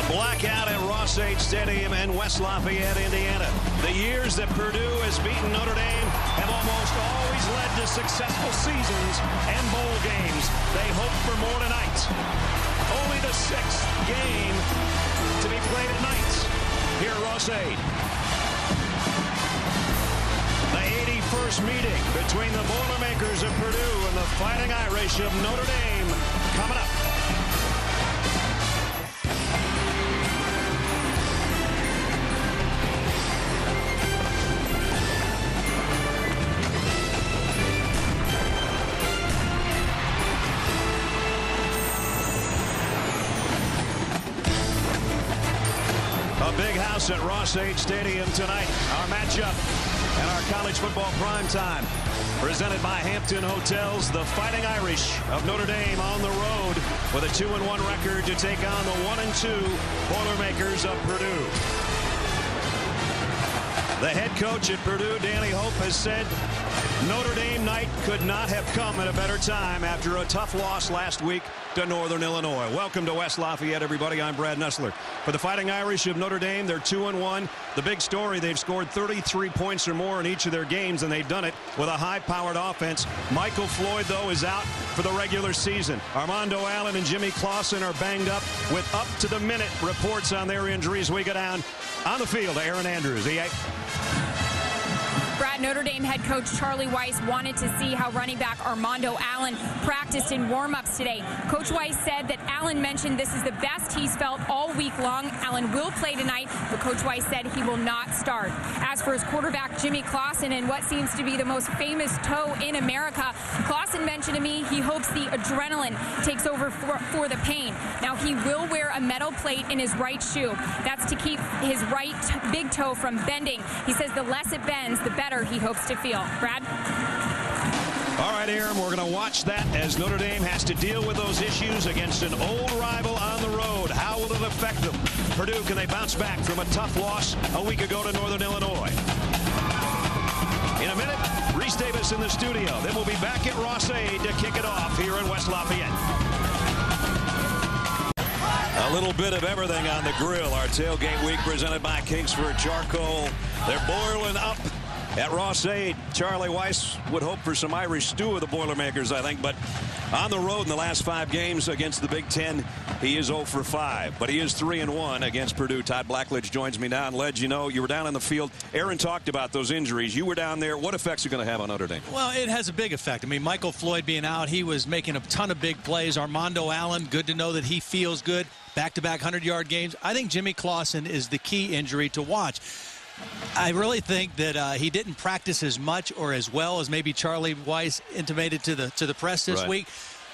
Blackout at Ross-Ade Stadium in West Lafayette, Indiana. The years that Purdue has beaten Notre Dame have almost always led to successful seasons and bowl games. They hope for more tonight. Only the 6th game to be played at night here at Ross-Ade. The 81st meeting between the Boilermakers of Purdue and the Fighting Irish of Notre Dame coming up. Big house at Ross-Ade Stadium tonight. Our matchup and our college football primetime. Presented by Hampton Hotels, the Fighting Irish of Notre Dame on the road with a 2-1 record to take on the 1-2 Boilermakers of Purdue. The head coach at Purdue, Danny Hope, has said Notre Dame night could not have come at a better time after a tough loss last week to Northern Illinois. Welcome to West Lafayette, everybody. I'm Brad Nessler. For the Fighting Irish of Notre Dame, they're 2-1. The big story, they've scored 33 points or more in each of their games, and they've done it with a high-powered offense. Michael Floyd, though, is out for the regular season. Armando Allen and Jimmy Clausen are banged up with up-to-the-minute reports on their injuries. We go down on the field to Aaron Andrews. Brad, Notre Dame head coach Charlie Weis wanted to see how running back Armando Allen practiced in warm-ups today. Coach Weis said that Allen mentioned this is the best he's felt all week long. Allen will play tonight, but Coach Weis said he will not start. As for his quarterback, Jimmy Clausen, and what seems to be the most famous toe in America, Clausen mentioned to me he hopes the adrenaline takes over for the pain. Now, he will wear a metal plate in his right shoe. That's to keep his right big toe from bending. He says the less it bends, the better he hopes to feel. Brad? All right, Aaron, we're going to watch that as Notre Dame has to deal with those issues against an old rival on the road. How will it affect them? Purdue, can they bounce back from a tough loss a week ago to Northern Illinois? In a minute, Reese Davis in the studio. Then we'll be back at Ross-Ade to kick it off here in West Lafayette. A little bit of everything on the grill. Our tailgate week presented by Kingsford Charcoal. They're boiling up at Ross-Ade. Charlie Weis would hope for some Irish stew of the Boilermakers, I think, but on the road in the last 5 games against the Big Ten, he is 0 for 5, but he is 3-1 against Purdue. Todd Blackledge joins me now. And Ledge, you know, you were down on the field. Aaron talked about those injuries. You were down there. What effects are going to have on Notre Dame? Well, it has a big effect. I mean, Michael Floyd being out, he was making a ton of big plays. Armando Allen, good to know that he feels good. Back-to-back 100-yard games. I think Jimmy Clausen is the key injury to watch. I really think that he didn't practice as much or as well as maybe Charlie Weis intimated to the press this week.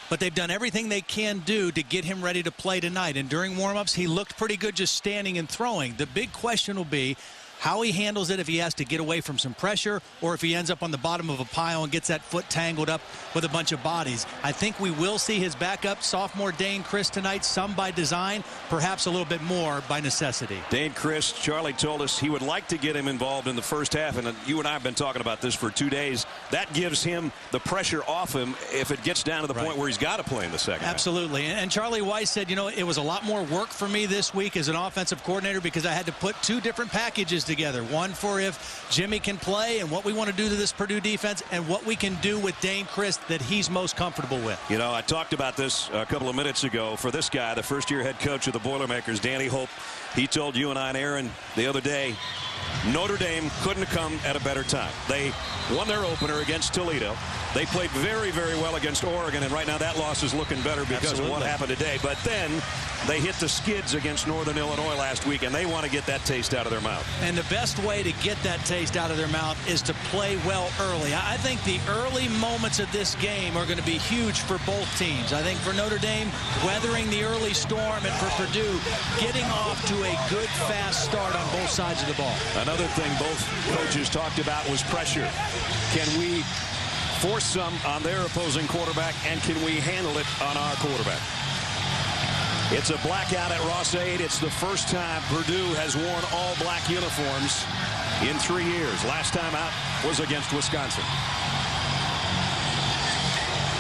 But they've done everything they can do to get him ready to play tonight. And during warm-ups, he looked pretty good just standing and throwing. The big question will be how he handles it if he has to get away from some pressure or if he ends up on the bottom of a pile and gets that foot tangled up with a bunch of bodies. I think we will see his backup, sophomore Dane Christ, tonight, some by design, perhaps a little bit more by necessity. Dane Christ, Charlie told us he would like to get him involved in the first half, and you and I have been talking about this for 2 days. That gives him the pressure off him if it gets down to the point where he's got to play in the second Absolutely. half. And Charlie Weis said, you know, it was a lot more work for me this week as an offensive coordinator because I had to put 2 different packages together. One for if Jimmy can play and what we want to do to this Purdue defense and what we can do with Dane Christ that he's most comfortable with. You know, I talked about this a couple of minutes ago. For this guy, the first-year head coach of the Boilermakers, Danny Hope, he told you and I and Aaron the other day, Notre Dame couldn't have come at a better time. They won their opener against Toledo. They played very, very well against Oregon, and right now that loss is looking better because of what happened today. But then they hit the skids against Northern Illinois last week, and they want to get that taste out of their mouth. And the best way to get that taste out of their mouth is to play well early. I think the early moments of this game are going to be huge for both teams. I think for Notre Dame, weathering the early storm, and for Purdue, getting off to a good, fast start on both sides of the ball. Another thing both coaches talked about was pressure. Can we force some on their opposing quarterback, and can we handle it on our quarterback? It's a blackout at Ross-Ade. It's the first time Purdue has worn all black uniforms in 3 years. Last time out was against Wisconsin.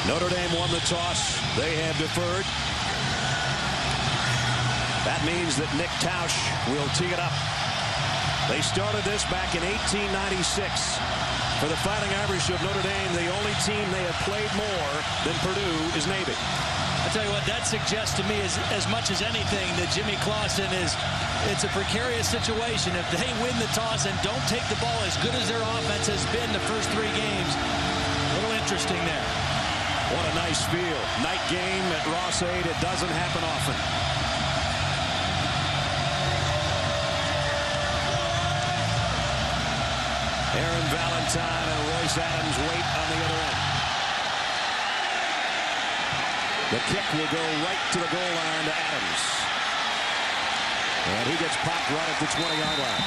Notre Dame won the toss. They have deferred. That means that Nick Tausch will tee it up. They started this back in 1896. For the Fighting Irish of Notre Dame, the only team they have played more than Purdue is Navy. I tell you what, that suggests to me as much as anything that Jimmy Clausen it's a precarious situation. If they win the toss and don't take the ball as good as their offense has been the first 3 games, a little interesting there. What a nice field. Night game at Ross-Ade. It doesn't happen often. Aaron Valentine and Royce Adams wait on the other end. The kick will go right to the goal line to Adams. And he gets popped right at the 20-yard line.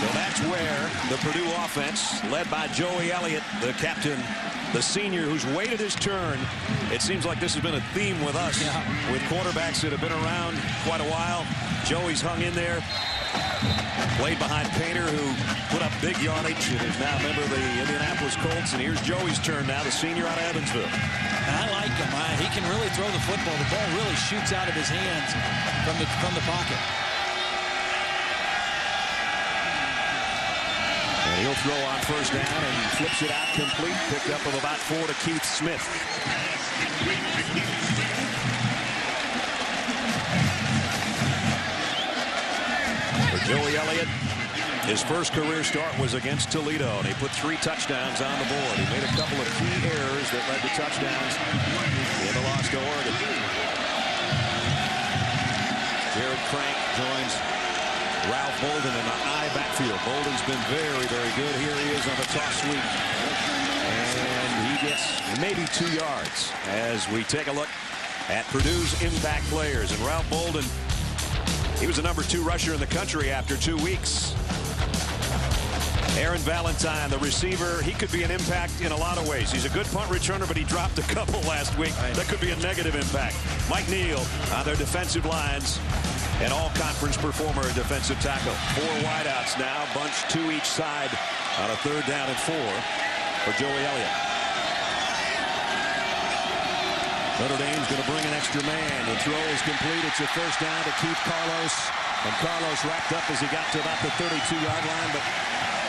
So that's where the Purdue offense, led by Joey Elliott, the captain, the senior who's waited his turn. It seems like this has been a theme with us, with quarterbacks that have been around quite a while. Joey's hung in there. Played behind Painter, who put up big yardage and is now a member of the Indianapolis Colts. And here's Joey's turn now, the senior out of Evansville. And I like him. He can really throw the football. The ball really shoots out of his hands from the pocket. And he'll throw on first down and flips it out complete. Picked up of about 4 to Keith Smith. Joey Elliott, his first career start was against Toledo, and he put 3 touchdowns on the board. He made a couple of key errors that led to touchdowns in the loss to Oregon. Jared Crank joins Ralph Bolden in the I backfield. Bolden's been very, very good. Here he is on the toss sweep. And he gets maybe 2 yards as we take a look at Purdue's impact players. And Ralph Bolden, he was the number 2 rusher in the country after 2 weeks. Aaron Valentine, the receiver, he could be an impact in a lot of ways. He's a good punt returner, but he dropped a couple last week. That could be a negative impact. Mike Neal on their defensive lines, an all-conference performer, a defensive tackle. 4 wideouts now, bunch 2 each side on a 3rd down and 4 for Joey Elliott. Notre Dame's going to bring an extra man. The throw is complete. It's a first down to Keith Carlos. And Carlos wrapped up as he got to about the 32-yard line. But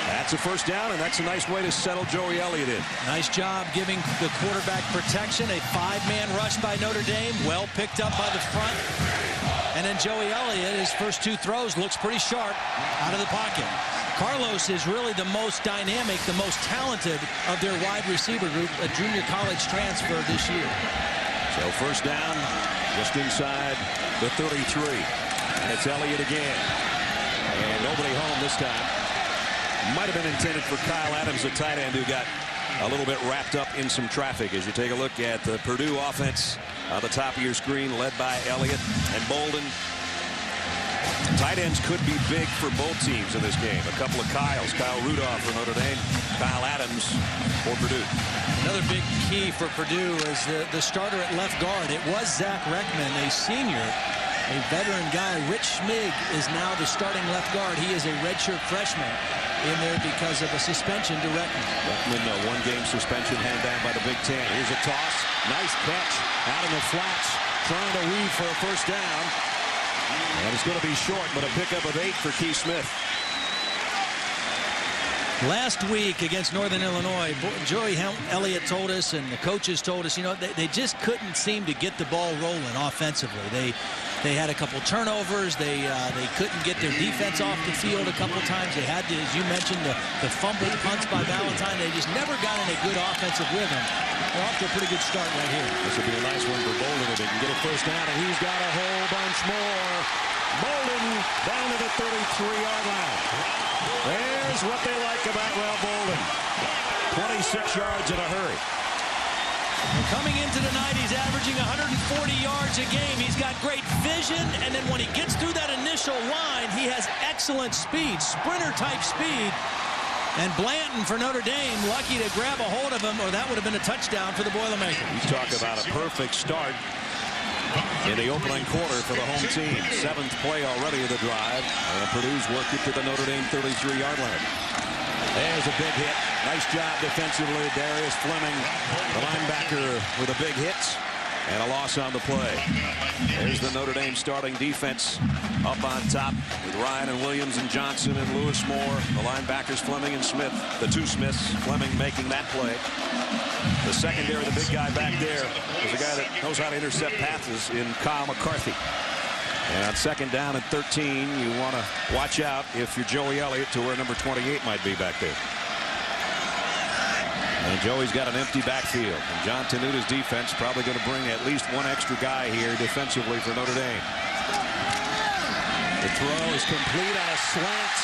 that's a first down, and that's a nice way to settle Joey Elliott in. Nice job giving the quarterback protection. A 5-man rush by Notre Dame. Well picked up by the front. And then Joey Elliott, his first 2 throws, looks pretty sharp out of the pocket. Carlos is really the most dynamic, the most talented of their wide receiver group, a junior college transfer this year. So first down, just inside the 33. And it's Elliott again. And nobody home this time. Might have been intended for Kyle Adams, the tight end, who got a little bit wrapped up in some traffic. As you take a look at the Purdue offense on the top of your screen, led by Elliott and Bolden. Tight ends could be big for both teams in this game. A couple of Kyles. Kyle Rudolph for Notre Dame. Kyle Adams for Purdue. Another big key for Purdue is the starter at left guard. It was Zach Reckman, a senior, a veteran guy. Rich Schmig is now the starting left guard. He is a redshirt freshman in there because of a suspension to Reckman. Reckman, a 1-game suspension handed down by the Big Ten. Here's a toss. Nice catch out in the flats. Trying to weave for a first down. And it's going to be short, but a pickup of 8 for Keith Smith. Last week against Northern Illinois, Joey Elliott told us, and the coaches told us, you know, they just couldn't seem to get the ball rolling offensively. They had a couple turnovers. They couldn't get their defense off the field a couple times. They had, as you mentioned, the fumbled punts by Valentine. They just never got in a good offensive rhythm. They're off to a pretty good start right here. This will be a nice one for Bolden if they can get a first down, and he's got a whole bunch more. Bolden down to the 33-yard line. There's what they like about Ralph Bolden. 26 yards in a hurry. Coming into tonight, he's averaging 140 yards a game. He's got great vision, and then when he gets through that initial line, he has excellent speed, sprinter-type speed. And Blanton for Notre Dame, lucky to grab a hold of him, or that would have been a touchdown for the Boilermakers. You talk about a perfect start in the opening quarter for the home team. 7th play already of the drive. And Purdue's worked it to the Notre Dame 33-yard line. There's a big hit. Nice job defensively. Darius Fleming, the linebacker, with a big hit. And a loss on the play. There's the Notre Dame starting defense up on top with Ryan and Williams and Johnson and Lewis Moore. The linebackers Fleming and Smith. The two Smiths. Fleming making that play. The secondary, the big guy back there, is a guy that knows how to intercept passes in Kyle McCarthy. And on second down and 13, you want to watch out if you're Joey Elliott to where number 28 might be back there. And Joey's got an empty backfield. And John Tenuta's defense probably going to bring at least one extra guy here defensively for Notre Dame. The throw is complete on a slant.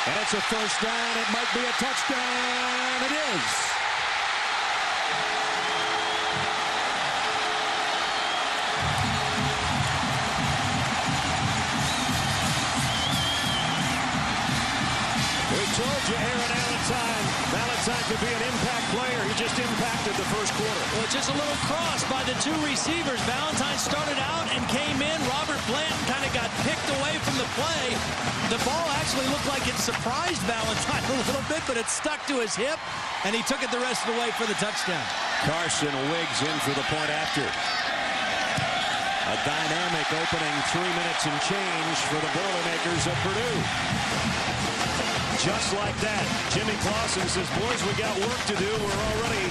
And it's a first down. It might be a touchdown. It is. We told you Aaron Valentine could be an impact player. He just impacted the first quarter. Well, just a little cross by the two receivers. Valentine started out and came in. Robert Blanton kind of got picked away from the play. The ball actually looked like it surprised Valentine a little bit, but it stuck to his hip, and he took it the rest of the way for the touchdown. Carson Wiggs in for the point after. A dynamic opening 3 minutes and change for the Boilermakers of Purdue. Just like that, Jimmy Clausen says, boys, we got work to do. We're already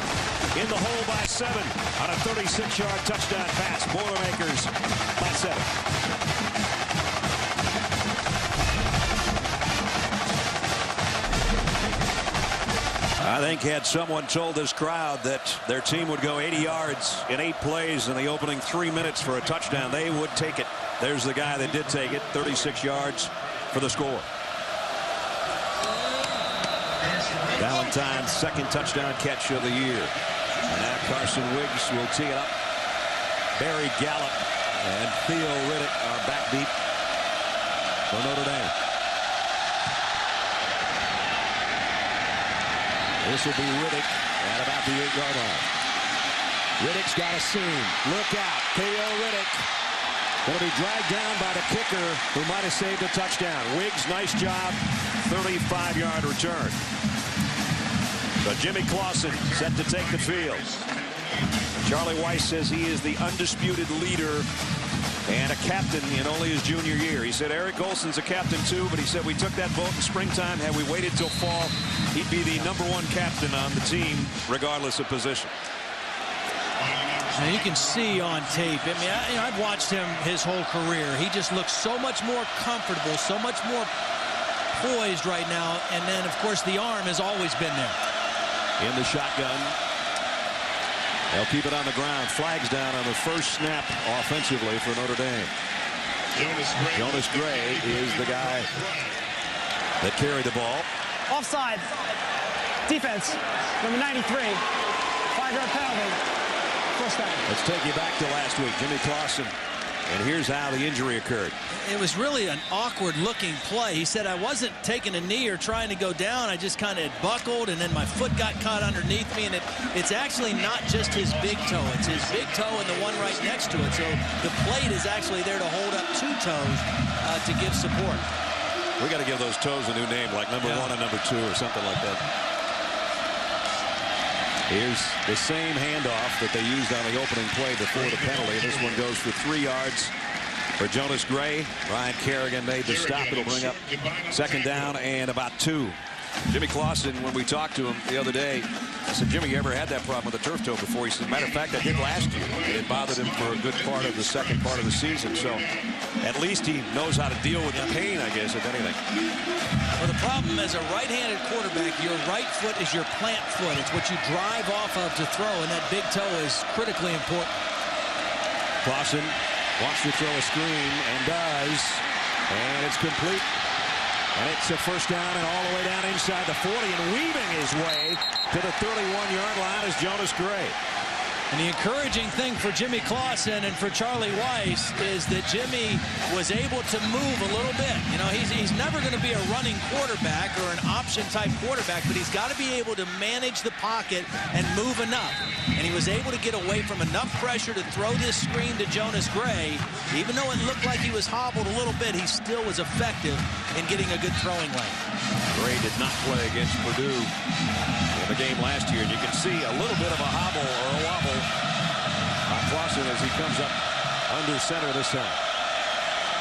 in the hole by 7 on a 36-yard touchdown pass. Boilermakers by 7. I think had someone told this crowd that their team would go 80 yards in 8 plays in the opening 3 minutes for a touchdown, they would take it. There's the guy that did take it, 36 yards for the score. Valentine's second touchdown catch of the year. And now Carson Wiggs will tee it up. Barry Gallup and Theo Riddick are backbeat for Notre Dame. This will be Riddick at about the 8-yard line. Riddick's got a seam. Look out. Theo Riddick going to be dragged down by the kicker who might have saved a touchdown. Wiggs, nice job. 35-yard return. But Jimmy Clausen set to take the field. Charlie Weiss says he is the undisputed leader and a captain in only his junior year. He said Eric Olson's a captain too, but he said we took that vote in springtime. Had we waited till fall, he'd be the #1 captain on the team, regardless of position. Now you can see on tape. I mean, I've watched him his whole career. He just looks so much more comfortable, so much more poised right now. And then, of course, the arm has always been there. In the shotgun. They'll keep it on the ground. Flags down on the first snap offensively for Notre Dame. Jonas Gray is the guy that carried the ball. Offside. Defense. Number 93. 5-yard penalty. First down. Let's take you back to last week. Jimmy Clausen. And here's how the injury occurred. It was really an awkward-looking play. He said, I wasn't taking a knee or trying to go down. I just kind of buckled, and then my foot got caught underneath me. And it's actually not just his big toe. It's his big toe and the one right next to it. So the plate is actually there to hold up 2 toes to give support. We got to give those toes a new name, like number 1 and number 2 or something like that. Here's the same handoff that they used on the opening play before the penalty. This one goes for 3 yards for Jonas Gray. Ryan Kerrigan made the stop. It'll bring up second down and about 2. Jimmy Clausen, when we talked to him the other day, I said, Jimmy, you ever had that problem with the turf toe before? He said, matter of fact, I did last year. It bothered him for a good part of the second part of the season. So at least he knows how to deal with the pain, I guess, if anything. Well, the problem as a right-handed quarterback, your right foot is your plant foot. It's what you drive off of to throw, and that big toe is critically important. Clausen wants to throw a screen and does, and it's complete. And it's a first down and all the way down inside the 40 and weaving his way to the 31-yard line is Jonas Gray. And the encouraging thing for Jimmy Clausen and for Charlie Weiss is that Jimmy was able to move a little bit. You know, he's never going to be a running quarterback or an option-type quarterback, but he's got to be able to manage the pocket and move enough. And he was able to get away from enough pressure to throw this screen to Jonas Gray. Even though it looked like he was hobbled a little bit, he still was effective in getting a good throwing lane. Gray did not play against Purdue in the game last year, and you can see a little bit of a hobble or a wobble on Clausen as he comes up under center this time.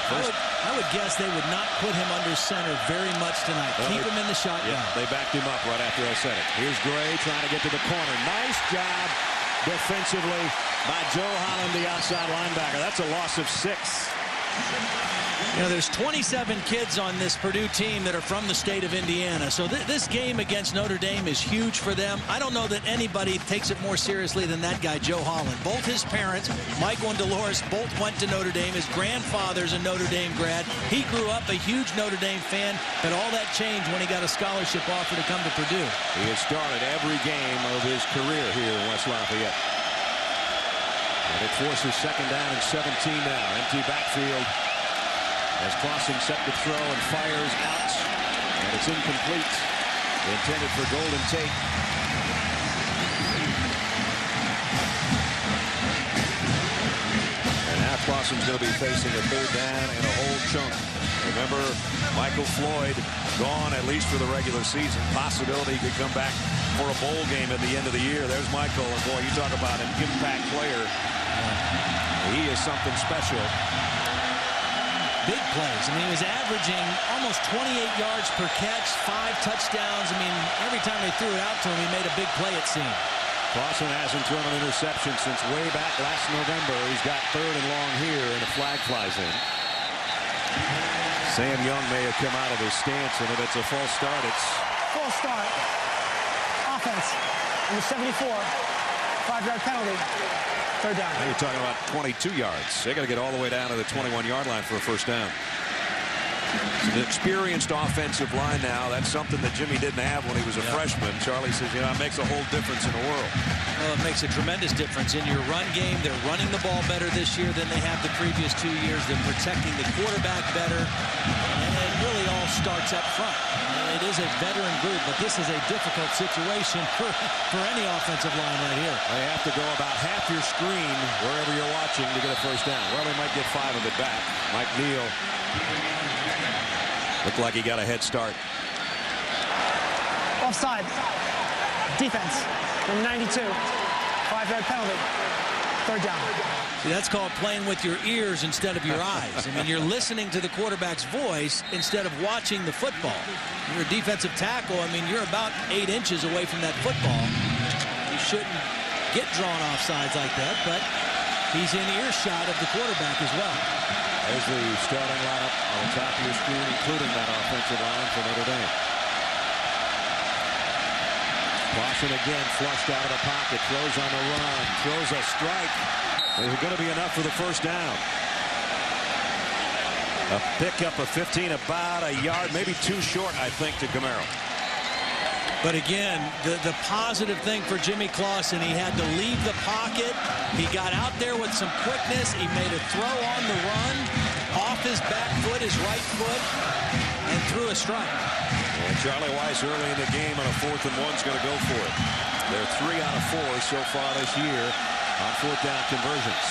I would guess they would not put him under center very much tonight. Keep him in the shotgun. Yeah, they backed him up right after I said it. Here's Gray trying to get to the corner. Nice job defensively by Joe Holland, the outside linebacker. That's a loss of 6. You know, there's 27 kids on this Purdue team that are from the state of Indiana. So this game against Notre Dame is huge for them. I don't know that anybody takes it more seriously than that guy, Joe Holland. Both his parents, Michael and Dolores, both went to Notre Dame. His grandfather's a Notre Dame grad. He grew up a huge Notre Dame fan, but all that changed when he got a scholarship offer to come to Purdue. He has started every game of his career here in West Lafayette. And it forces second down and 17 now. Empty backfield as Clausen set to throw and fires out. And it's incomplete. Intended for Golden Tate. And now Clausen's going to be facing a third down and a whole chunk. Remember, Michael Floyd gone at least for the regular season. Possibility he could come back for a bowl game at the end of the year. There's Michael, and boy, you talk about an impact player. He is something special. Big plays. I mean, he was averaging almost 28 yards per catch, 5 touchdowns. I mean, every time they threw it out to him, he made a big play, it seemed. Clausen hasn't thrown an interception since way back last November. He's got third and long here, and a flag flies in. Sam Young may have come out of his stance, and if it's a false start, it's... False start. Offense. Number 74. 5-yard penalty. Third down. Now you're talking about 22 yards. They got to get all the way down to the 21-yard line for a first down. An experienced offensive line now. That's something that Jimmy didn't have when he was a freshman. Charlie says, you know, it makes a whole difference in the world. Well, it makes a tremendous difference in your run game. They're running the ball better this year than they have the previous 2 years. They're protecting the quarterback better. And it really all starts up front. It is a veteran group, but this is a difficult situation for any offensive line right here. They have to go about half your screen wherever you're watching to get a first down. Well, they might get 5 of it back. Mike Neal looked like he got a head start. Offside. Defense. Number 92. 5-yard penalty. Third down. See, that's called playing with your ears instead of your eyes. I mean, you're listening to the quarterback's voice instead of watching the football. You're a defensive tackle. I mean, you're about 8 inches away from that football. You shouldn't get drawn off sides like that, but he's in earshot of the quarterback as well. There's the starting lineup on the top of your screen, including that offensive line for Notre Dame. Clausen again flushed out of the pocket, throws on the run, throws a strike. Is it going to be enough for the first down? A pickup of 15, about a yard, maybe too short, I think, to Camaro. But again, the positive thing for Jimmy Clausen, he had to leave the pocket. He got out there with some quickness. He made a throw on the run, off his back foot, his right foot, and threw a strike. And Charlie Weiss early in the game on a 4th and 1 is going to go for it. They're 3 out of 4 so far this year on 4th down conversions.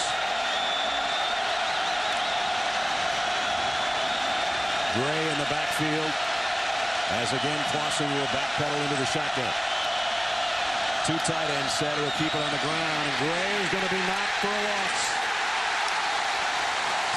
Gray in the backfield. As again, Clausen will backpedal into the shotgun. 2 tight ends set. He'll keep it on the ground. And Gray is going to be knocked for a loss.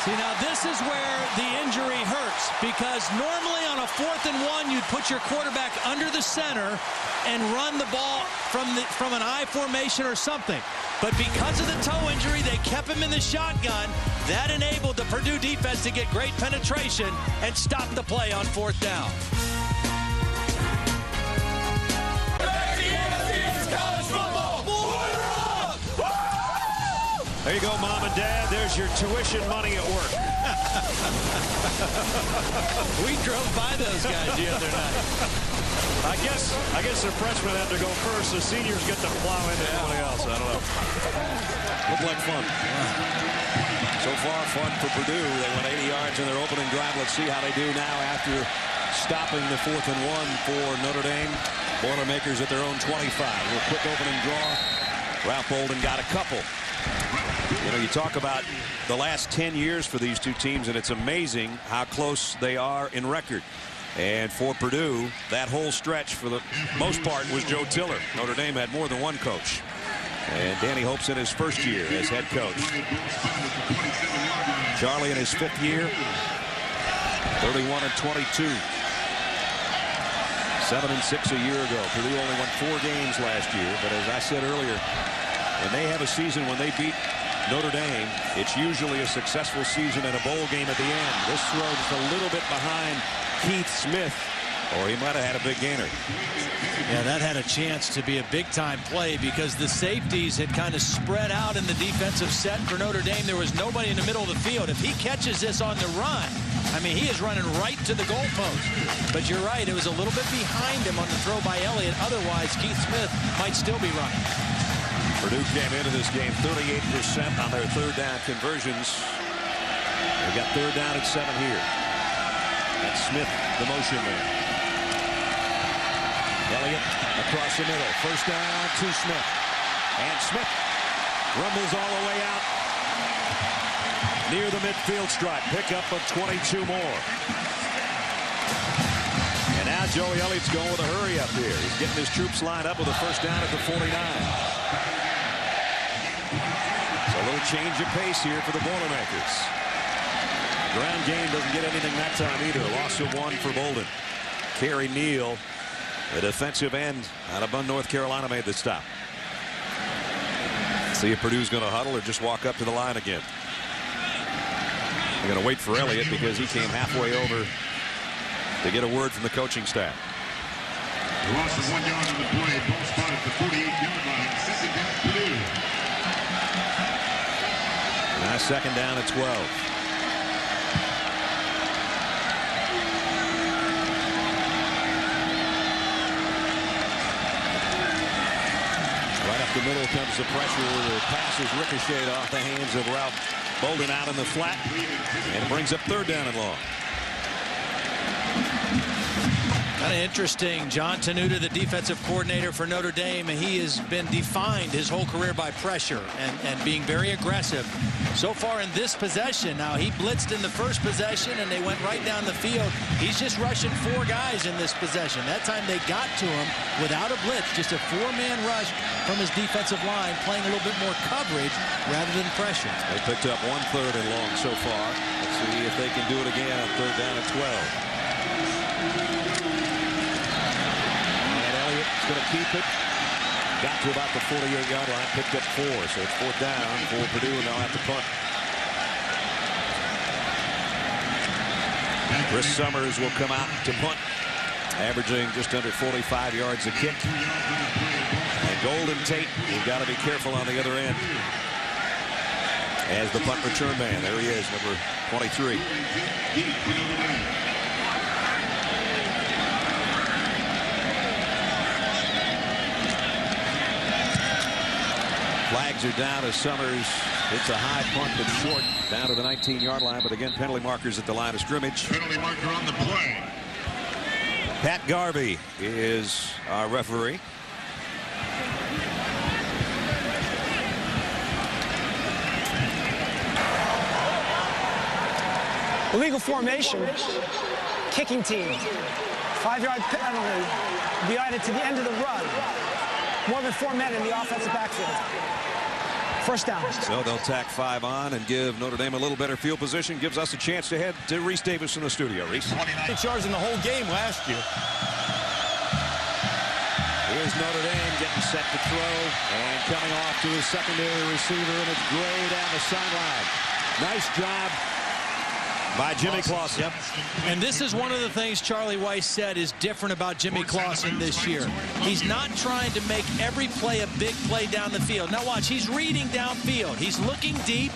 See, now this is where the injury hurts, because normally on a 4th and 1, you'd put your quarterback under the center and run the ball from an I formation or something. But because of the toe injury, they kept him in the shotgun. That enabled the Purdue defense to get great penetration and stop the play on 4th down. There you go, Mom and Dad. There's your tuition money at work. We drove by those guys the other night. I guess the freshmen have to go first. The seniors get to plow into everybody else. I don't know. Looked like fun. So far, fun for Purdue. They went 80 yards in their opening drive. Let's see how they do now after stopping the 4th and 1 for Notre Dame. Boilermakers at their own 25. A little quick opening draw. Ralph Bolden got a couple. You know, you talk about the last 10 years for these two teams, and it's amazing how close they are in record. And for Purdue, that whole stretch for the most part was Joe Tiller. Notre Dame had more than one coach. And Danny Hope's in his first year as head coach. Charlie in his 5th year, 31-22. 7-6 a year ago. Purdue only won 4 games last year, but as I said earlier, when they have a season when they beat Notre Dame, it's usually a successful season and a bowl game at the end. This throw just a little bit behind Keith Smith, or he might have had a big gainer. Yeah, that had a chance to be a big-time play because the safeties had kind of spread out in the defensive set for Notre Dame. There was nobody in the middle of the field. If he catches this on the run, I mean, he is running right to the goalpost. But you're right, it was a little bit behind him on the throw by Elliott. Otherwise, Keith Smith might still be running. Purdue came into this game 38% on their 3rd down conversions. They got 3rd down and 7 here. That's Smith, the motion man. Elliott across the middle. 1st down to Smith. And Smith rumbles all the way out near the midfield stripe. Pickup of 22 more. And now Joey Elliott's going with a hurry up here. He's getting his troops lined up with a 1st down at the 49. So a little change of pace here for the Boilermakers. Ground game doesn't get anything that time either. Loss of 1 for Bolden. Kerry Neal, the defensive end out of Bund, North Carolina, made the stop. See if Purdue's going to huddle or just walk up to the line again. They're going to wait for Elliott because he came halfway over to get a word from the coaching staff. The loss of 1 yard on the play. Ball spot at the 48-yard line. 2nd down, Purdue. Now 2nd down at 12. The middle comes the pressure. The pass is ricocheted off the hands of Ralph Bolden out in the flat, and it brings up 3rd down and long. Kind of interesting. John Tenuta, the defensive coordinator for Notre Dame, he has been defined his whole career by pressure and being very aggressive. So far in this possession, now he blitzed in the first possession and they went right down the field. He's just rushing 4 guys in this possession. That time they got to him without a blitz, just a 4-man rush from his defensive line, playing a little bit more coverage rather than pressure. They picked up 1/3 and long so far. Let's see if they can do it again on 3rd down at 12. Going to keep it. Got to about the 48-yard line. Picked up 4. So it's 4th down for Purdue, and they'll have to punt. Chris Summers will come out to punt, averaging just under 45 yards a kick. And Golden Tate, you've got to be careful on the other end as the punt return man. There he is, number 23. Flags are down as Summers hits a high punt but short down to the 19-yard line. But again, penalty markers at the line of scrimmage. Penalty marker on the play. Pat Garvey is our referee. Illegal formation. Kicking team. 5-yard penalty. Be added to the end of the run. More than 4 men in the offensive backfield. 1st down. So they'll tack 5 on and give Notre Dame a little better field position. Gives us a chance to head to Reese Davis in the studio. Reese. 29 yards in the whole game last year. Here's Notre Dame getting set to throw and coming off to his secondary receiver, and it's Gray down the sideline. Nice job by Jimmy Clausen. Yep. And this is one of the things Charlie Weis said is different about Jimmy Clausen this year. He's not trying to make every play a big play down the field. Now watch, he's reading downfield. He's looking deep.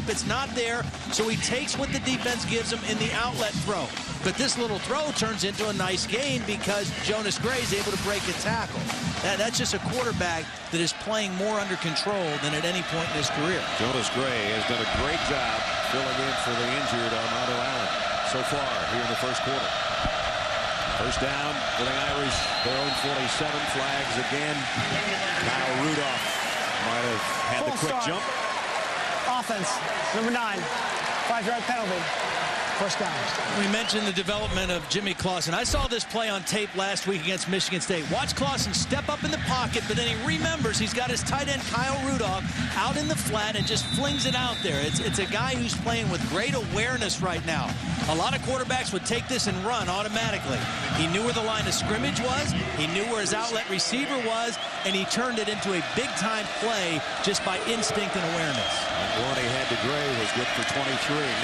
It's not there. So he takes what the defense gives him in the outlet throw. But this little throw turns into a nice gain because Jonas Gray is able to break a tackle. That's just a quarterback that is playing more under control than at any point in his career. Jonas Gray has done a great job filling in for the injured Armando Allen so far here in the first quarter. 1st down for the Irish. Their own 47. Flags again. Kyle Rudolph might have had the quick jump. Offense, number 9. 5-yard penalty. First down. We mentioned the development of Jimmy Clausen. I saw this play on tape last week against Michigan State. Watch Clausen step up in the pocket, but then he remembers he's got his tight end Kyle Rudolph out in the flat and just flings it out there. It's a guy who's playing with great awareness right now. A lot of quarterbacks would take this and run automatically. He knew where the line of scrimmage was, he knew where his outlet receiver was, and he turned it into a big-time play just by instinct and awareness. The one he had to Gray was good for 23.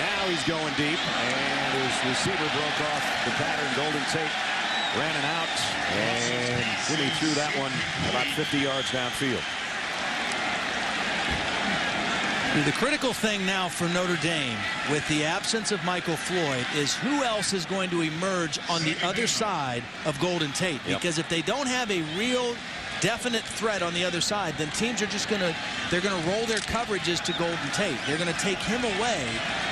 Now he's going deep, and his receiver broke off the pattern. Golden Tate ran it out, and Jimmy threw that one about 50 yards downfield. The critical thing now for Notre Dame, with the absence of Michael Floyd, is who else is going to emerge on the other side of Golden Tate. Because if they don't have a real definite threat on the other side, then teams are just going to roll their coverages to Golden Tate. They're going to take him away.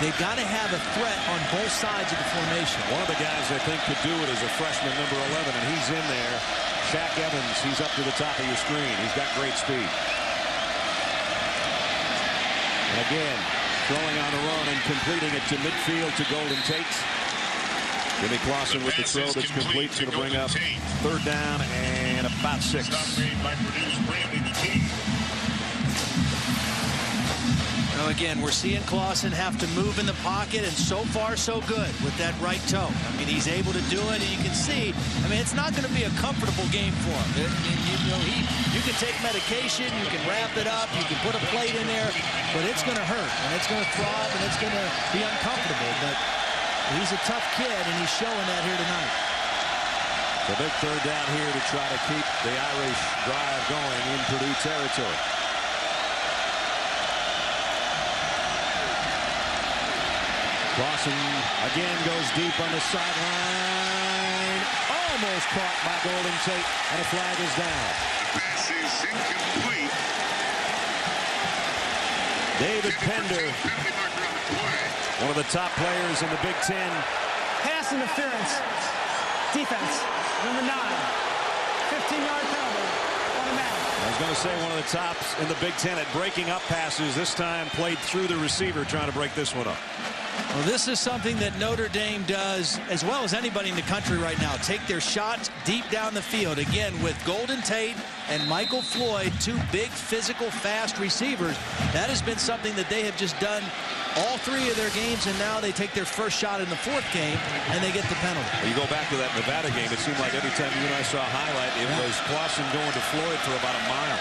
They've got to have a threat on both sides of the formation. One of the guys I think could do it is a freshman, number 11, and he's in there. Shaq Evans, he's up to the top of your screen. He's got great speed. And again, throwing on the run and completing it to midfield to Golden Tate. Jimmy Clausen with the throw that's complete. It's going to bring up third down and about 6. Now again, we're seeing Clausen have to move in the pocket, and so far so good with that right toe. I mean, he's able to do it, and you can see, I mean, it's not going to be a comfortable game for him. You can take medication, you can wrap it up, you can put a plate in there, but it's going to hurt, and it's going to throb, and it's going to be uncomfortable. But he's a tough kid, and he's showing that here tonight. The big third down here to try to keep the Irish drive going in Purdue territory. Clausen again goes deep on the sideline. Almost caught by Golden Tate, and a flag is down. Pass is incomplete. David Pender, one of the top players in the Big Ten. Pass interference. Defense, number 9. 15-yard penalty. Automatic. I was going to say one of the tops in the Big Ten at breaking up passes. This time played through the receiver trying to break this one up. Well, this is something that Notre Dame does as well as anybody in the country right now. Take their shots deep down the field. Again, with Golden Tate and Michael Floyd, 2 big, physical, fast receivers. That has been something that they have just done all 3 of their games, and now they take their first shot in the 4th game, and they get the penalty. Well, you go back to that Nevada game, it seemed like every time you and I saw a highlight, it was Clausen going to Floyd for about a mile.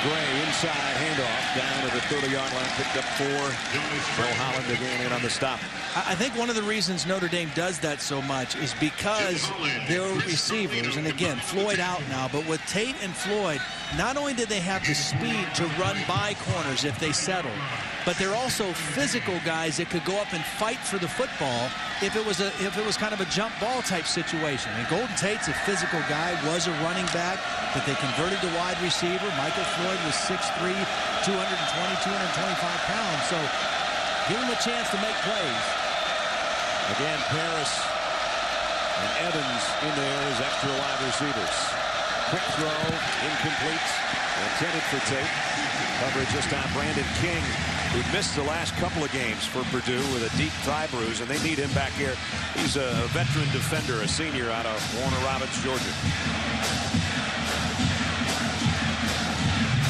Gray inside handoff down to the 30-yard line, picked up 4. Bill Holland again in on the stop. I think one of the reasons Notre Dame does that so much is because their receivers, and again, Floyd out now, but with Tate and Floyd, not only did they have the speed to run by corners if they settled, but they're also physical guys that could go up and fight for the football if it was kind of a jump ball type situation. And Golden Tate's a physical guy, was a running back that they converted to wide receiver. Michael Floyd was 6'3", 220, 225 pounds. So give him a chance to make plays. Again, Paris and Evans in there as extra wide receivers. Quick throw, incomplete, intended for Tate. Coverage this time, Brandon King, who missed the last couple of games for Purdue with a deep thigh bruise, and they need him back here. He's a veteran defender, a senior out of Warner Robins, Georgia.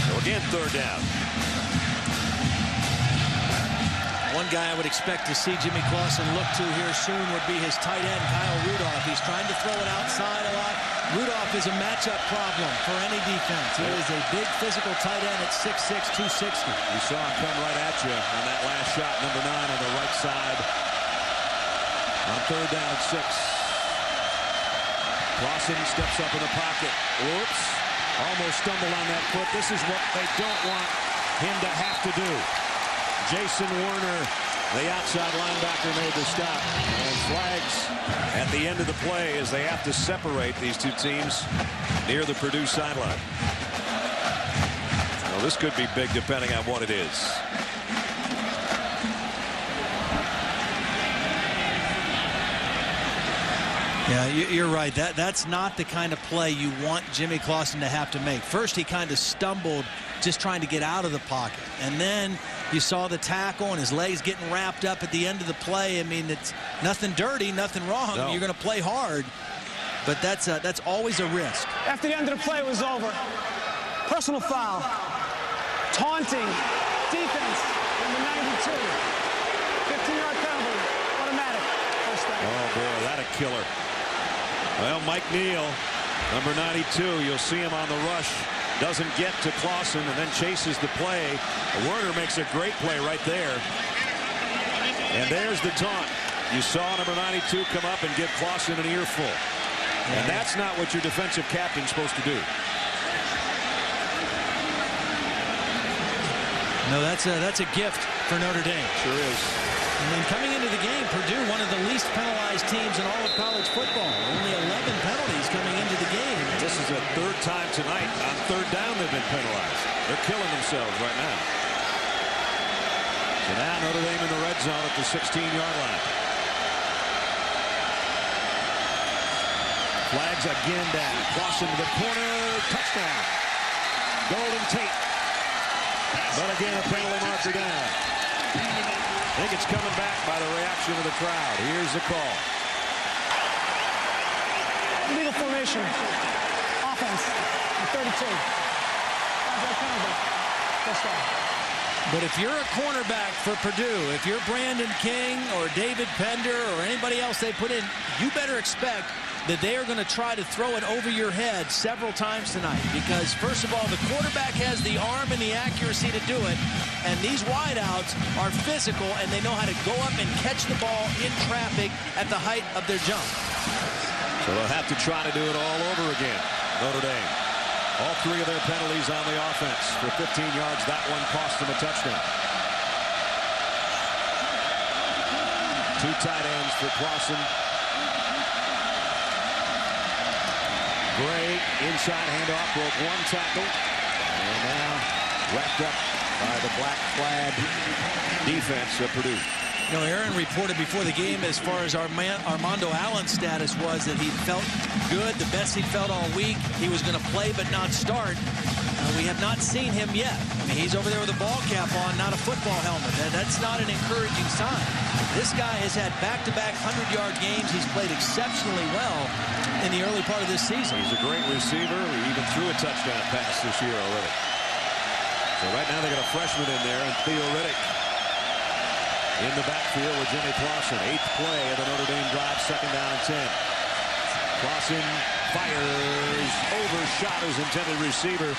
So again, third down. One guy I would expect to see Jimmy Clausen look to here soon would be his tight end, Kyle Rudolph. He's trying to throw it outside a lot. Rudolph is a matchup problem for any defense. He is a big physical tight end at 6'6", 260. You saw him come right at you on that last shot, number 9 on the right side. On third down at 6. Clausen steps up in the pocket. Whoops. Almost stumbled on that foot. This is what they don't want him to have to do. Jason Werner, the outside linebacker, made the stop. And flags at the end of the play as they have to separate these 2 teams near the Purdue sideline. Well, this could be big depending on what it is. Yeah, you're right. That's not the kind of play you want Jimmy Clausen to have to make. First, he kind of stumbled just trying to get out of the pocket. And then You saw the tackle and his legs getting wrapped up at the end of the play. I mean, it's nothing dirty, nothing wrong. No. You're going to play hard, but that's always a risk. After the end of the play was over, personal foul, taunting, defense, number 92. 15-yard penalty, automatic, first down. Oh, boy, that a killer. Well, Mike Neal, number 92, you'll see him on the rush. Doesn't get to Clausen and then chases the play. Werner makes a great play right there. And there's the taunt. You saw number 92 come up and give Clausen an earful. And that's not what your defensive captain's supposed to do. No, that's a gift for Notre Dame. Sure is. And then coming into the game, Purdue, one of the least penalized teams in all of college football. Only 11 penalties coming into the game. This is the third time tonight. On third down, they've been penalized. They're killing themselves right now. So now Notre Dame in the red zone at the 16-yard line. Flags again down. Clausen to the corner. Touchdown. Golden Tate. But again, a penalty marker down. I think it's coming back by the reaction of the crowd. Here's the call. Legal formation. Offense. 32. First down. But if you're a cornerback for Purdue, if you're Brandon King or David Pender or anybody else they put in, you better expect that they are going to try to throw it over your head several times tonight. Because, first of all, the quarterback has the arm and the accuracy to do it. And these wideouts are physical, and they know how to go up and catch the ball in traffic at the height of their jump. So they'll have to try to do it all over again. Notre Dame. All three of their penalties on the offense. For 15 yards, that one cost them a touchdown. Two tight ends for Clausen. Gray, inside handoff, broke one tackle. And now wrapped up by the black-clad defense of Purdue. You know, Aaron reported before the game as far as Armando Allen's status was that he felt good, the best he felt all week. He was going to play but not start. We have not seen him yet. I mean, he's over there with a ball cap on, not a football helmet. That's not an encouraging sign. This guy has had back-to-back 100-yard games. He's played exceptionally well in the early part of this season. He's a great receiver. He even threw a touchdown pass this year already. So right now they got a freshman in there, and Theo Riddick in the backfield with Jimmy Clausen. 8th play of the Notre Dame drive, 2nd down and 10. Clausen fires, overshot his intended receiver.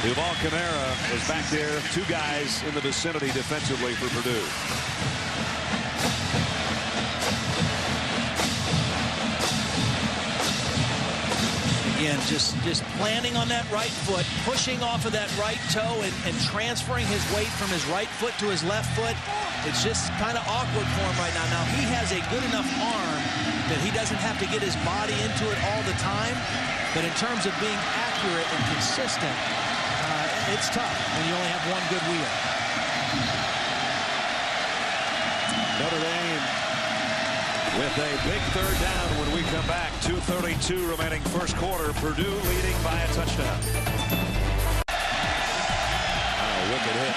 Duval Camara is back there. 2 guys in the vicinity defensively for Purdue. Again, just planning on that right foot, pushing off of that right toe and transferring his weight from his right foot to his left foot. It's just kind of awkward for him right now. Now, he has a good enough arm that he doesn't have to get his body into it all the time. But in terms of being accurate and consistent, it's tough when you only have one good wheel. Notre Dame with a big 3rd down when we come back. 2:32 remaining first quarter. Purdue leading by a touchdown. Oh, wicked hit.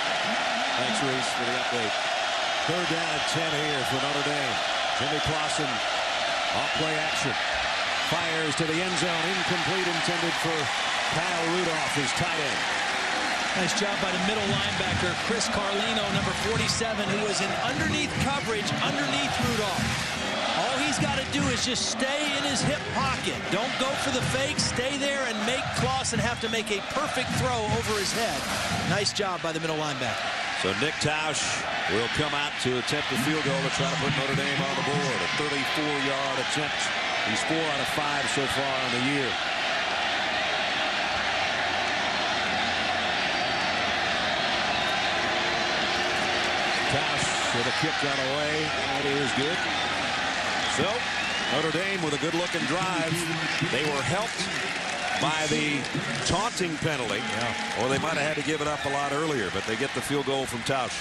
Thanks, Reese, for the update. 3rd down and 10 here for Notre Dame. Jimmy Clausen off play action. Fires to the end zone. Incomplete, intended for Kyle Rudolph, his tight end. Nice job by the middle linebacker, Chris Carlino, number 47, who was in underneath coverage, underneath Rudolph. All he's got to do is just stay in his hip pocket. Don't go for the fake. Stay there and make Clausen have to make a perfect throw over his head. Nice job by the middle linebacker. So Nick Tausch will come out to attempt the field goal to try to put Notre Dame on the board. A 34-yard attempt. He's 4 out of 5 so far in the year. Tausch with a kick on the way. That is good. So Notre Dame with a good-looking drive. They were helped by the taunting penalty, or they might have had to give it up a lot earlier, but they get the field goal from Tausch.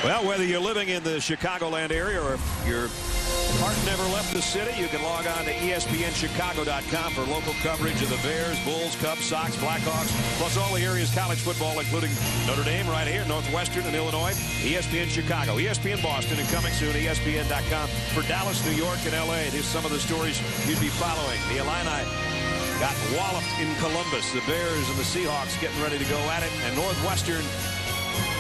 Well, whether you're living in the Chicagoland area or if you're Hart never left the city. You can log on to ESPNChicago.com for local coverage of the Bears, Bulls, Cubs, Sox, Blackhawks, plus all the area's college football, including Notre Dame right here, Northwestern and Illinois. ESPN Chicago, ESPN Boston, and coming soon, ESPN.com for Dallas, New York, and L.A. Here's some of the stories you'd be following. The Illini got walloped in Columbus. The Bears and the Seahawks getting ready to go at it, and Northwestern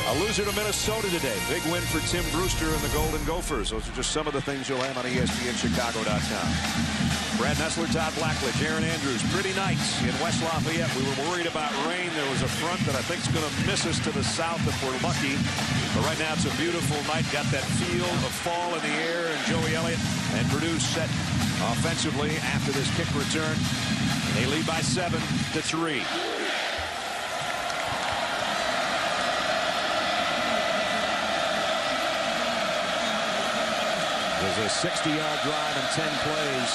a loser to Minnesota today. Big win for Tim Brewster and the Golden Gophers. Those are just some of the things you'll have on ESPNChicago.com. Brad Nessler, Todd Blackledge, Aaron Andrews. Pretty nights in West Lafayette. We were worried about rain. There was a front that I think is going to miss us to the south if we're lucky. But right now it's a beautiful night. Got that feel of fall in the air. And Joey Elliott and Purdue set offensively after this kick return. They lead by 7-3. There's a 60-yard drive and 10 plays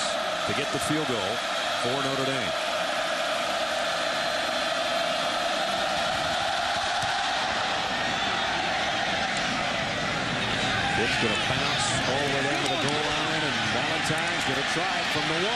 to get the field goal for Notre Dame. It's going to bounce all the way down to the goal line, and Valentine's going to try it from the 1.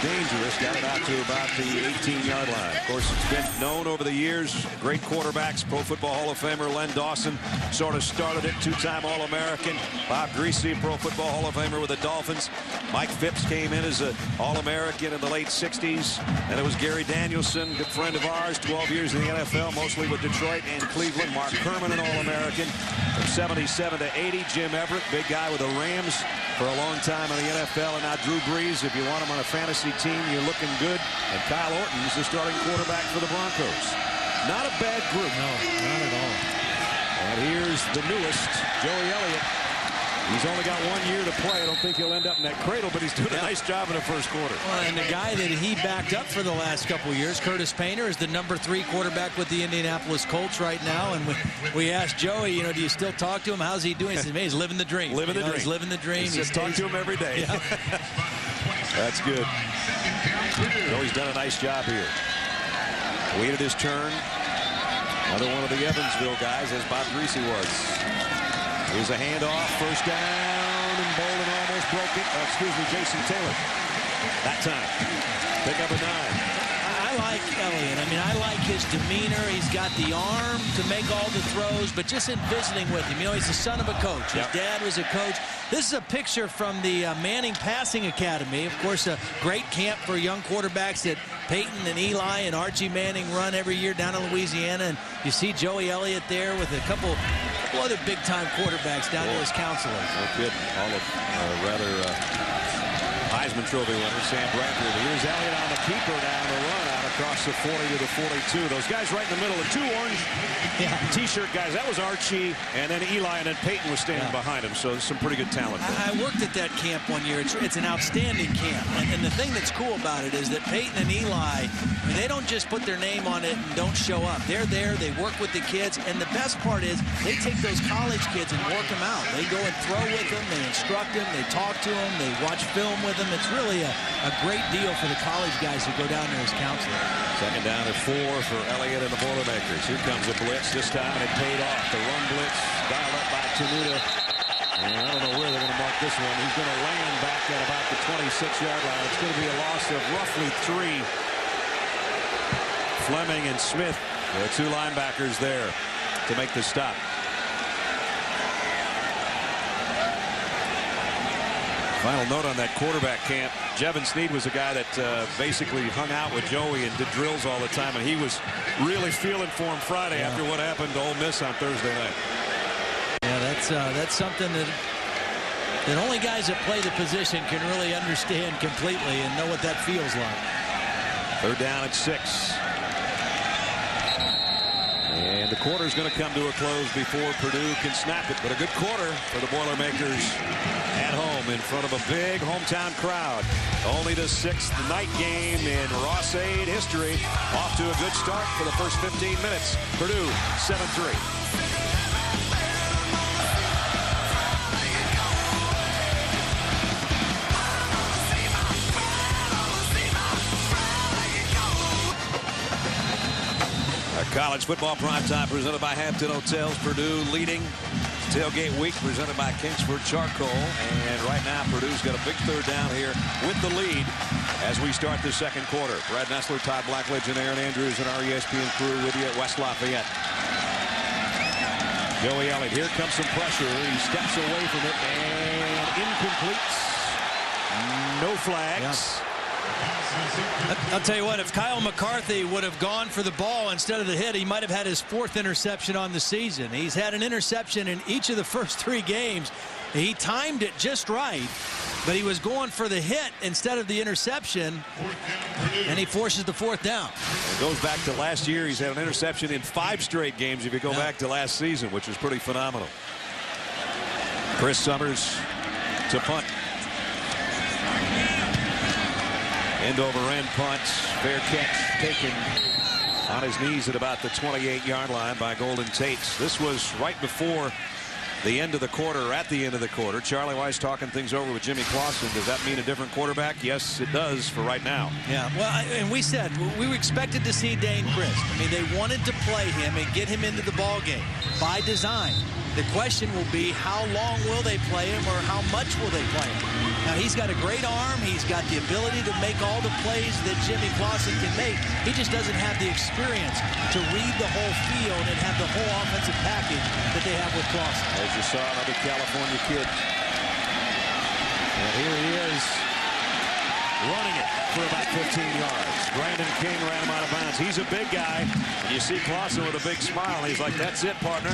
Dangerous. Got it out to about the 18-yard line. Of course, it's been known over the years. Great quarterbacks. Pro Football Hall of Famer Len Dawson sort of started it. Two-time All-American. Bob Greasy, Pro Football Hall of Famer with the Dolphins. Mike Phipps came in as an All-American in the late 60s. And it was Gary Danielson, good friend of ours, 12 years in the NFL, mostly with Detroit and Cleveland. Mark Herman, an All-American. From 77 to 80, Jim Everett, big guy with the Rams for a long time in the NFL. And now Drew Brees, if you want him on a fantasy team, you're looking good. And Kyle Orton's the starting quarterback for the Broncos. Not a bad group. No, not at all. And here's the newest, Joey Elliott. He's only got 1 year to play. I don't think he'll end up in that cradle, but he's doing a nice job in the first quarter. Well, and the guy that he backed up for the last couple of years, Curtis Painter, is the #3 quarterback with the Indianapolis Colts right now. And we asked Joey, do you still talk to him? How's he doing? He says, man, he's living the dream. Living the dream. He's living the dream. He's talking to him every day. Yeah. That's good. Joey's done a nice job here. Waited his turn. Another one of the Evansville guys, as Bob Greasy was. Here's a handoff, first down, and Bolden almost broke it. Jason Taylor. That time. Pick up a 9. I like Elliott. I mean, I like his demeanor. He's got the arm to make all the throws, but just in visiting with him, he's the son of a coach. His dad was a coach. This is a picture from the Manning Passing Academy. Of course, a great camp for young quarterbacks that Peyton and Eli and Archie Manning run every year down in Louisiana. And you see Joey Elliott there with a couple other big-time quarterbacks down there as counselors. No kidding. All of Heisman Trophy winner Sam Bradford. Here's Elliott on the keeper down the run out across the 40 to the 42. Those guys right in the middle, the two orange T-shirt guys. That was Archie, and then Eli, and then Peyton was standing behind him. So some pretty good talent there. I worked at that camp 1 year. It's an outstanding camp. And the thing that's cool about it is that Peyton and Eli, they don't just put their name on it and don't show up. They're there. They work with the kids. And the best part is they take those college kids and work them out. They go and throw with them. They instruct them. They talk to them. They watch film with them. It's really a great deal for the college guys who go down there as counselors. Second down at 4 for Elliott and the Boilermakers. Here comes a blitz this time, and it paid off. The run blitz dialed up by Tenuta. And I don't know where they're going to mark this one. He's going to land back at about the 26-yard line. It's going to be a loss of roughly 3. Fleming and Smith, the two linebackers there to make the stop. Final note on that quarterback camp. Jevin Sneed was a guy that basically hung out with Joey and did drills all the time, and he was really feeling for him Friday after what happened to Ole Miss on Thursday night. Yeah, that's something that only guys that play the position can really understand completely and know what that feels like. Third down at 6. And the quarter's going to come to a close before Purdue can snap it. But a good quarter for the Boilermakers at home in front of a big hometown crowd. Only the 6th night game in Ross-Ade history. Off to a good start for the first 15 minutes. Purdue 7-3. College football primetime presented by Hampton Hotels. Purdue leading Tailgate Week presented by Kingsford Charcoal. And right now, Purdue's got a big third down here with the lead as we start the second quarter. Brad Nessler, Todd Blackledge, and Aaron Andrews and our ESPN crew with you at West Lafayette. Joey Elliott, here comes some pressure. He steps away from it and incomplete. No flags. Yeah. I'll tell you what, if Kyle McCarthy would have gone for the ball instead of the hit, he might have had his 4th interception on the season. He's had an interception in each of the first 3 games. He timed it just right, but he was going for the hit instead of the interception, and he forces the 4th down. It goes back to last year. He's had an interception in 5 straight games if you go back to last season, which is pretty phenomenal. Chris Summers to punt. End over end punt. Fair catch taken on his knees at about the 28-yard line by Golden Tate. This was right before the end of the quarter, or at the end of the quarter. Charlie Weiss talking things over with Jimmy Clausen. Does that mean a different quarterback? Yes, it does for right now. Yeah, well, and we said we expected to see Dane Christ. I mean, they wanted to play him and get him into the ball game by design. The question will be, how long will they play him, or how much will they play him? Now, he's got a great arm. He's got the ability to make all the plays that Jimmy Clausen can make. He just doesn't have the experience to read the whole field and have the whole offensive package that they have with Clausen. As you saw, another California kid. And here he is, running it for about 15 yards. Brandon King ran him out of bounds. He's a big guy. And you see Clausen with a big smile. He's like, that's it, partner.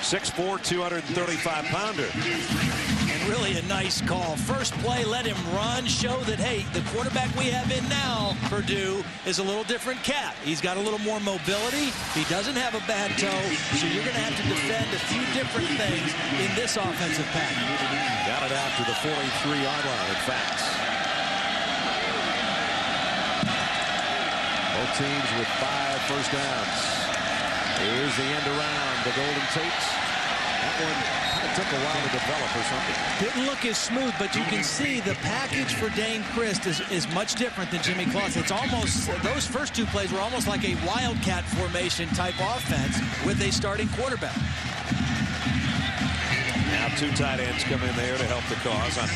6'4", 235-pounder. And really a nice call. First play, let him run, show that, hey, the quarterback we have in now, Purdue, is a little different cat. He's got a little more mobility. He doesn't have a bad toe, so you're going to have to defend a few different things in this offensive package. Got it out to the 43-yard line, in fact. Both teams with 5 first downs. Here's the end around the Golden Tate. That one kind of took a while to develop or something. Didn't look as smooth, but you can see the package for Dane Christ is much different than Jimmy Clausen. It's almost, those first 2 plays were almost like a wildcat formation type offense with a starting quarterback. Now 2 tight ends come in there to help the cause on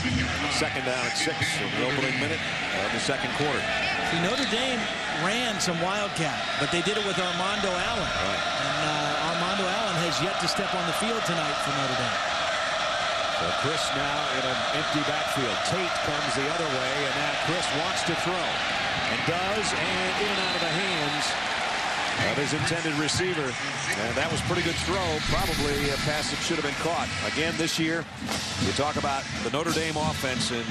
second down at 6 in the opening minute of the second quarter. See, Notre Dame ran some wildcat, but they did it with Armando Allen. Right. And Armando Allen has yet to step on the field tonight for Notre Dame. So Chris now in an empty backfield. Tate comes the other way, and now Chris wants to throw. And does, and in and out of the hands of his intended receiver. And that was a pretty good throw. Probably a pass that should have been caught. Again, this year, you talk about the Notre Dame offense, and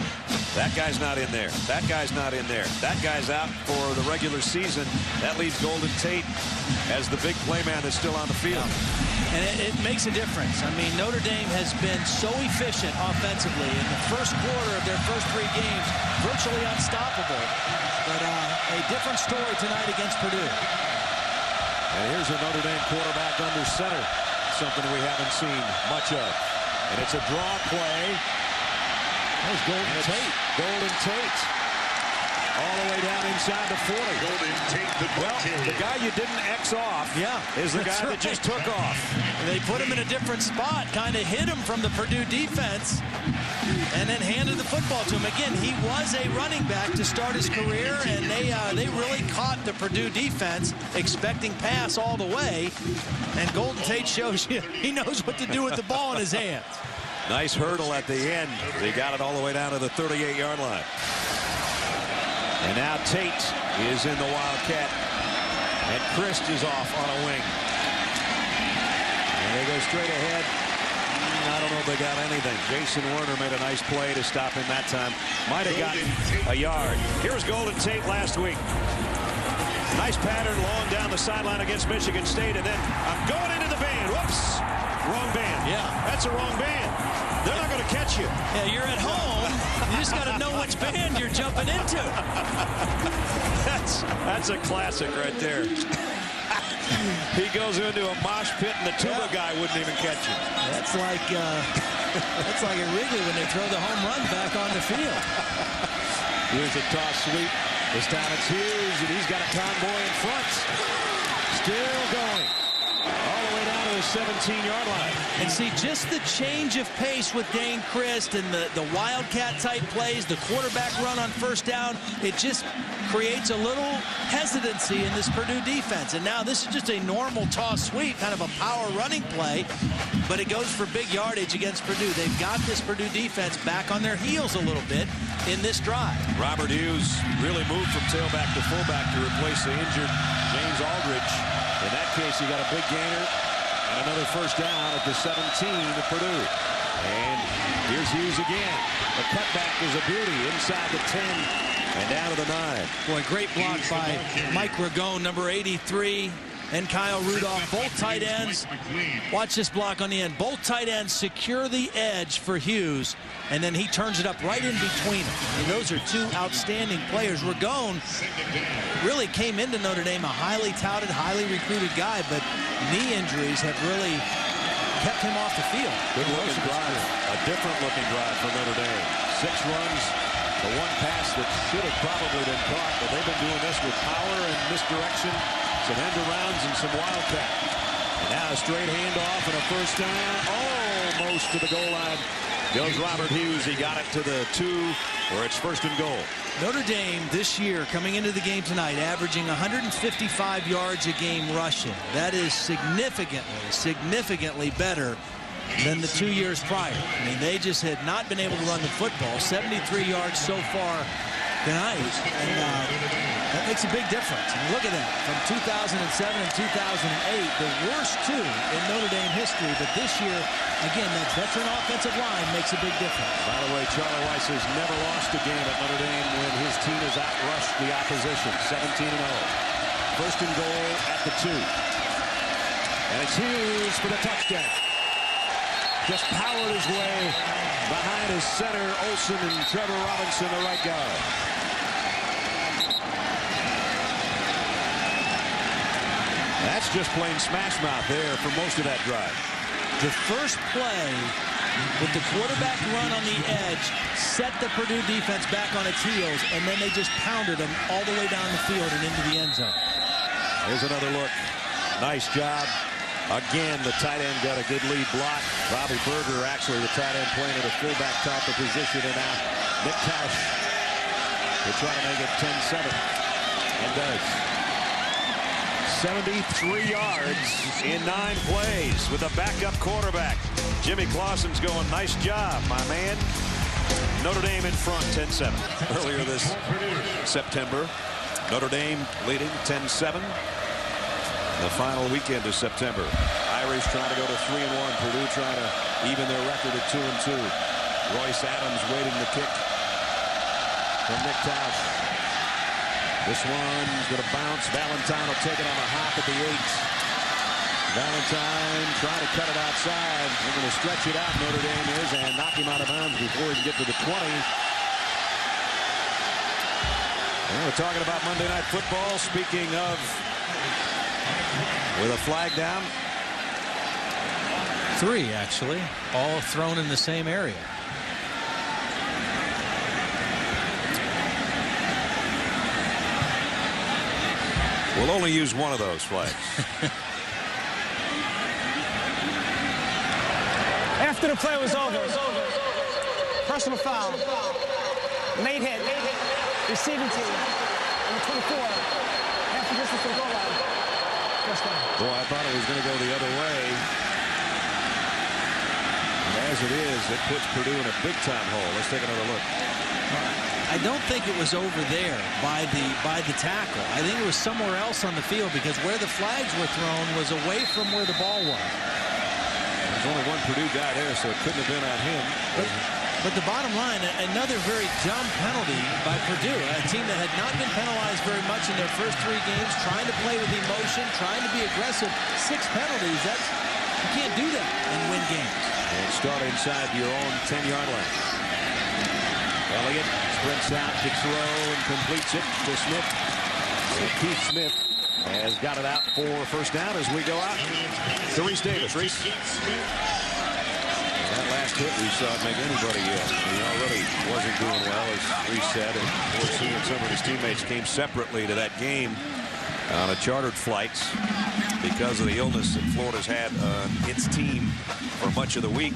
that guy's not in there. That guy's not in there. That guy's out for the regular season. That leaves Golden Tate as the big playman that's still on the field. And it makes a difference. I mean, Notre Dame has been so efficient offensively in the first quarter of their first 3 games, virtually unstoppable. But a different story tonight against Purdue. And here's a Notre Dame quarterback under center, something we haven't seen much of. And it's a draw play. There's Golden Tate. Golden Tate. All the way down inside the 40. Golden Tate, the guy you didn't X off is the guy that just took off. They put him in a different spot, kind of hit him from the Purdue defense, and then handed the football to him. Again, he was a running back to start his career, and they really caught the Purdue defense expecting pass all the way. And Golden Tate shows you he knows what to do with the ball in his hands. Nice hurdle at the end. They got it all the way down to the 38-yard line. And now Tate is in the Wildcat, and Christ is off on a wing. And they go straight ahead. I don't know if they got anything. Jason Werner made a nice play to stop him that time. Might have gotten a yard. Here's Golden Tate last week. Nice pattern long down the sideline against Michigan State, and then I'm going into the band. Whoops. Wrong band. Yeah. That's a wrong band. They're not going to catch you. Yeah, you're at home. You just got to know which band you're jumping into. That's a classic right there. He goes into a mosh pit, and the tuba guy wouldn't even catch him. That's like at Wrigley when they throw the home run back on the field. Here's a toss sweep. This time it's Hughes, and he's got a convoy in front. Still going. All the way down to the the 17-yard line. And see, just the change of pace with Dane Christ and the Wildcat-type plays, the quarterback run on first down, it just creates a little hesitancy in this Purdue defense. And now this is just a normal toss sweep, kind of a power running play, but it goes for big yardage against Purdue. They've got this Purdue defense back on their heels a little bit in this drive. Robert Hughes really moved from tailback to fullback to replace the injured James Aldridge. In that case, you got a big gainer and another first down at the 17 of Purdue. And here's Hughes again. The cutback is a beauty inside the 10 and down to the 9. Boy, great block by Mike Ragone, number 83, and Kyle Rudolph, both tight ends. Watch this block on the end. Both tight ends secure the edge for Hughes, and then he turns it up right in between them. I mean, those are two outstanding players. Ragone really came into Notre Dame a highly touted, highly recruited guy, but knee injuries have really kept him off the field. Good looking drive, a different looking drive for Notre Dame. 6 runs, the one pass that should have probably been caught, but they've been doing this with power and misdirection, some end arounds and some wildcat. And now a straight handoff and a first down, almost to the goal line. Goes Robert Hughes. He got it to the 2 where it's first and goal. Notre Dame this year coming into the game tonight averaging 155 yards a game rushing. That is significantly better than the 2 years prior. I mean, they just had not been able to run the football. 73 yards so far tonight, and that makes a big difference. And look at that, from 2007 and 2008, the worst 2 in Notre Dame history, but this year, again, that veteran offensive line makes a big difference. By the way, Charlie Weis has never lost a game at Notre Dame when his team has outrushed the opposition, 17-0. First and goal at the 2. And it's Hughes for the touchdown. Just powered his way behind his center, Olsen, and Trevor Robinson, the right guard. That's just plain smash mouth there for most of that drive. The first play with the quarterback run on the edge set the Purdue defense back on its heels, and then they just pounded them all the way down the field and into the end zone. Here's another look. Nice job. Again, the tight end got a good lead block. Bobby Berger, actually the tight end, playing at a fullback type of position, and now Nick Tausch will try to make it 10-7, and does. 73 yards in 9 plays with a backup quarterback. Jimmy Clausen's going, nice job, my man. Notre Dame in front, 10-7. Earlier this September, Notre Dame leading 10-7. The final weekend of September. Irish trying to go to 3-1. Purdue trying to even their record at 2-2. Royce Adams waiting the kick from Nick Tausch. This one's going to bounce. Valentine will take it on a hop at the 8. Valentine trying to cut it outside. They're going to stretch it out, Notre Dame is, and knock him out of bounds before he can get to the 20. And we're talking about Monday Night Football. Speaking of, with a flag down. 3, actually, all thrown in the same area. We'll only use one of those flags. After the play was over, personal foul, late hit, receiving team, on the 24, half the distance to the goal line. Boy, I thought it was going to go the other way. And as it is, it puts Purdue in a big-time hole. Let's take another look. I don't think it was over there by the tackle. I think it was somewhere else on the field, because where the flags were thrown was away from where the ball was. There's only one Purdue guy there, so it couldn't have been on him. But the bottom line, another very dumb penalty by Purdue, a team that had not been penalized very much in their first 3 games, trying to play with emotion, trying to be aggressive. 6 penalties, you can't do that and win games. And start inside your own 10-yard line. Elliott sprints out to throw and completes it to Smith. So Keith Smith has got it out for first down as we go out to Reese Davis. Reese. That last hit we saw make anybody yell. He already wasn't doing well, as Reese said, and of course he and some of his teammates came separately to that game on a chartered flights. because of the illness that Florida's had its team for much of the week.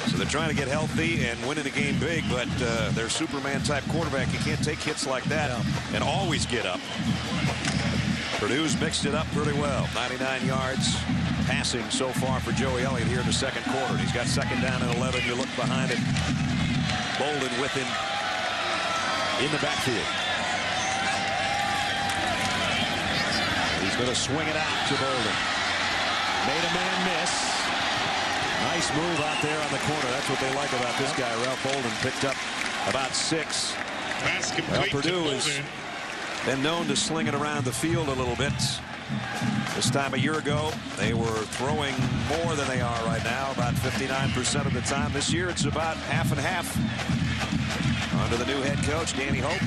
So they're trying to get healthy and winning the game big, but their Superman-type quarterback, you can't take hits like that and always get up. Purdue's mixed it up pretty well. 99 yards passing so far for Joey Elliott here in the second quarter. He's got second down and 11. You look behind it. Bolden with him in the backfield. He's going to swing it out to Bolden. Made a man miss. Nice move out there on the corner. That's what they like about this guy. Ralph Bolden picked up about 6. Well, Purdue has been known to sling it around the field a little bit. This time a year ago, they were throwing more than they are right now, about 59% of the time. This year, it's about half and half. Under the new head coach, Danny Hope,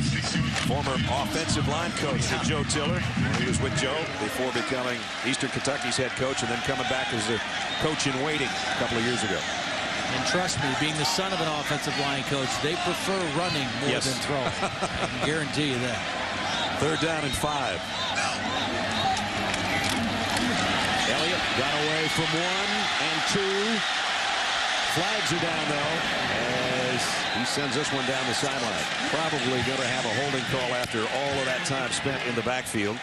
former offensive line coach with Joe Tiller. He was with Joe before becoming Eastern Kentucky's head coach and then coming back as the coach in waiting a couple of years ago. And trust me, being the son of an offensive line coach, they prefer running more than throwing. I can guarantee you that. Third down and 5. Elliott got away from 1 and 2. Flags are down, though, as he sends this one down the sideline. Probably going to have a holding call after all of that time spent in the backfield.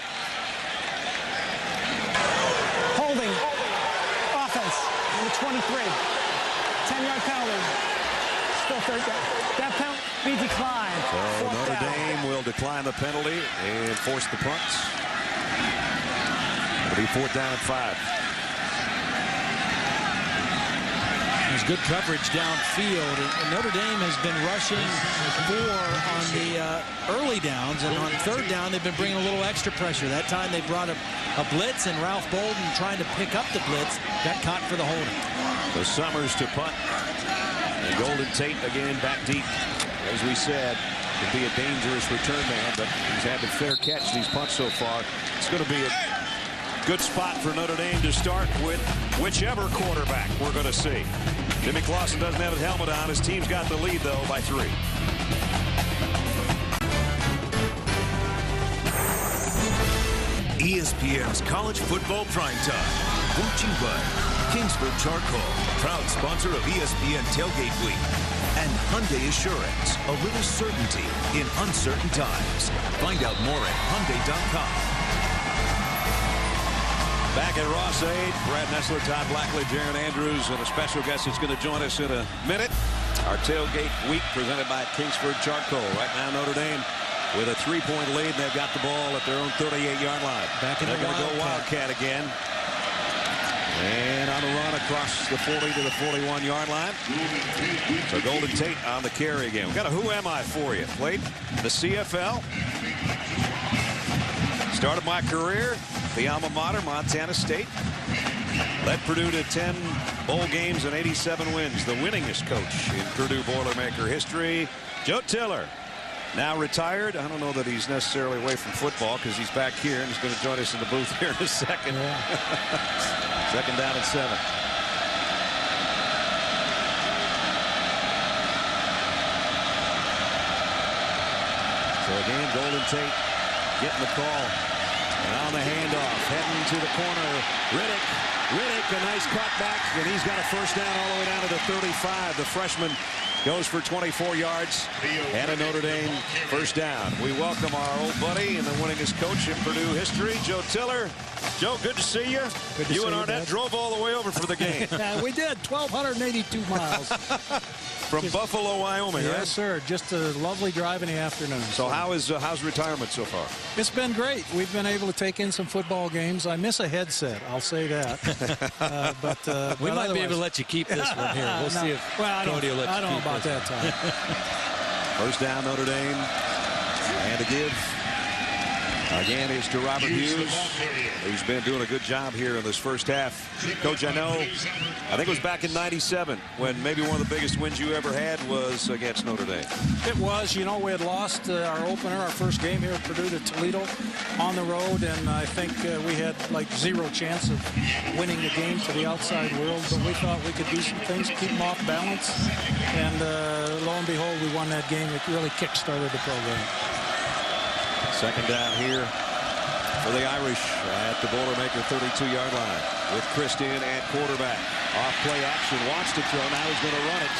Holding. Offense. Number 23. 10-yard penalty. Still third down. That penalty be declined. So Notre Dame will decline the penalty and force the punts. It'll be 4th down and 5. There's good coverage downfield, and Notre Dame has been rushing more on the early downs, and on third down they've been bringing a little extra pressure. That time they brought a blitz, and Ralph Bolden, trying to pick up the blitz, got caught for the holding. So Summers to punt, and Golden Tate again back deep. As we said, could be a dangerous return man, but he's had the fair catch these punts so far. It's going to be a good spot for Notre Dame to start with whichever quarterback we're going to see. Jimmy Clausen doesn't have his helmet on. His team's got the lead, though, by 3. ESPN's College Football Primetime. Brought to you by Kingsford Charcoal, proud sponsor of ESPN Tailgate Week. And Hyundai Assurance, a little certainty in uncertain times. Find out more at Hyundai.com. Back at Ross 8, Brad Nessler, Todd Blackley, Jaron Andrews, and a special guest that's going to join us in a minute. Our Tailgate Week presented by Kingsford Charcoal. Right now, Notre Dame with a 3-point lead, and they've got the ball at their own 38-yard line. Back in they're going to go Wildcat again. And on a run across the 40 to the 41-yard line. So Golden Tate on the carry again. We've got a Who Am I for you. Played the CFL. Started my career, the alma mater, Montana State. Led Purdue to 10 bowl games and 87 wins. The winningest coach in Purdue Boilermaker history. Joe Tiller, now retired. I don't know that he's necessarily away from football because he's back here and he's going to join us in the booth here in a second. Second down and 7. So again, Golden Tate getting the call. And on the handoff, heading to the corner. Riddick, a nice cutback, and he's got a first down all the way down to the 35. The freshman goes for 24 yards and a Notre Dame first down. We welcome our old buddy and the winningest coach in Purdue history, Joe Tiller. Joe, good to see you. You and Arnett drove all the way over for the game. Yeah, we did. 1,282 miles. From Buffalo, Wyoming, yes, right? sir. Just a lovely drive in the afternoon. So how's retirement so far? It's been great. We've been able to take in some football games. I miss a headset, I'll say that. We might be able to let you keep this one here. We'll see if Cody will let you keep this. I don't know about that time. First down, Notre Dame. And to give again is to Robert Hughes, who's been doing a good job here in this first half. Coach, I think it was back in '97 when maybe one of the biggest wins you ever had was against Notre Dame. It was. You know, we had lost our opener, our first game here at Purdue to Toledo on the road, and I think we had like 0 chance of winning the game to the outside world, but we thought we could do some things, keep them off balance, and lo and behold, we won that game. It really kick-started the program. Second down here for the Irish at the Boilermaker 32-yard line with Christian at quarterback. Off play action, wants to throw, now he's going to run it.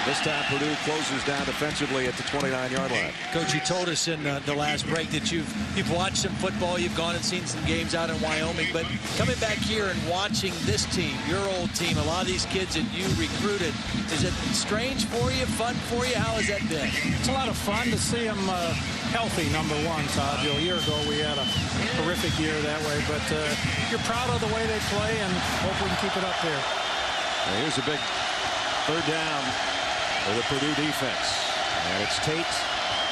This time Purdue closes down defensively at the 29-yard line. Coach, you told us in the last break that you've watched some football, you've gone and seen some games out in Wyoming, but coming back here and watching this team, your old team, a lot of these kids that you recruited, is it strange for you, fun for you? How has that been? It's a lot of fun to see them healthy, number one, Todd. A year ago we had a horrific year that way, but you're proud of the way they play and hope we can keep it up here. Now here's a big third down for the Purdue defense. And it's Tate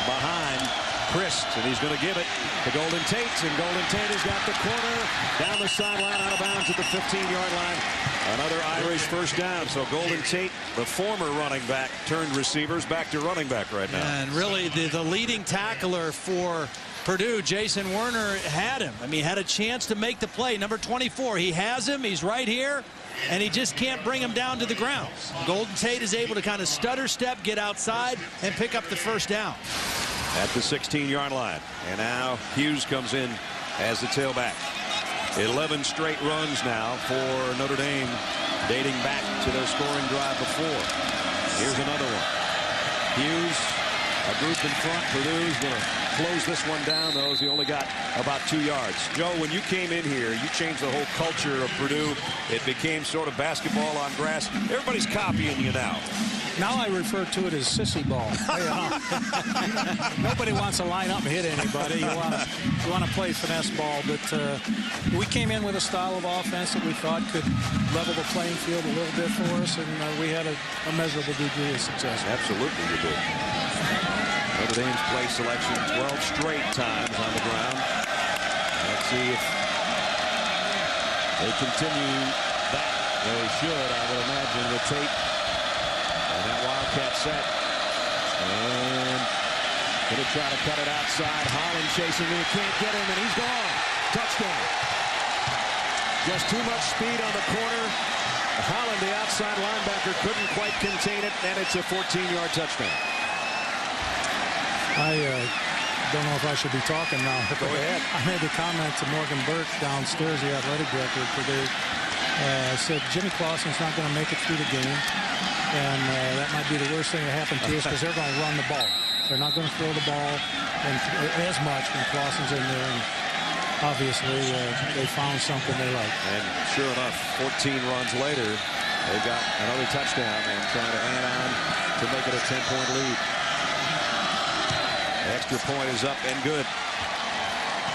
behind Christ, and he's going to give it to Golden Tate, and Golden Tate has got the corner down the sideline, out of bounds at the 15-yard line. Another Irish first down. So Golden Tate, the former running back turned receivers, back to running back right now. And really the leading tackler for Purdue, Jason Werner, had him. I mean, had a chance to make the play. Number 24, he has him. He's right here, and he just can't bring him down to the ground. Golden Tate is able to kind of stutter step, get outside, and pick up the first down. At the 16-yard line. And now Hughes comes in as the tailback. 11 straight runs now for Notre Dame, dating back to their scoring drive before. Here's another one. Hughes, a group in front. Purdue's going to close this one down, though, as he only got about 2 yards. Joe, when you came in here, you changed the whole culture of Purdue. It became sort of basketball on grass. Everybody's copying you now. Now I refer to it as sissy ball. Nobody wants to line up and hit anybody. You want to play finesse ball, but we came in with a style of offense that we thought could level the playing field a little bit for us, and we had a measurable degree of success. Absolutely, you did. Notre Dame's play selection 12 straight times on the ground. Let's see if they continue that. They should, I would imagine, with Tate. And that Wildcat set. And going to try to cut it outside. Holland chasing him. Can't get him, and he's gone. Touchdown. Just too much speed on the corner. Holland, the outside linebacker, couldn't quite contain it, and it's a 14-yard touchdown. I don't know if I should be talking now. Go ahead. I made the comment to Morgan Burke downstairs, the athletic director for Purdue. I said, Jimmy Clausen's not going to make it through the game. And that might be the worst thing that happened to us because they're going to run the ball. They're not going to throw the ball as much when Clausen's in there. And obviously, they found something they like. And sure enough, 14 runs later, they got another touchdown and trying to add on to make it a 10-point lead. The extra point is up and good.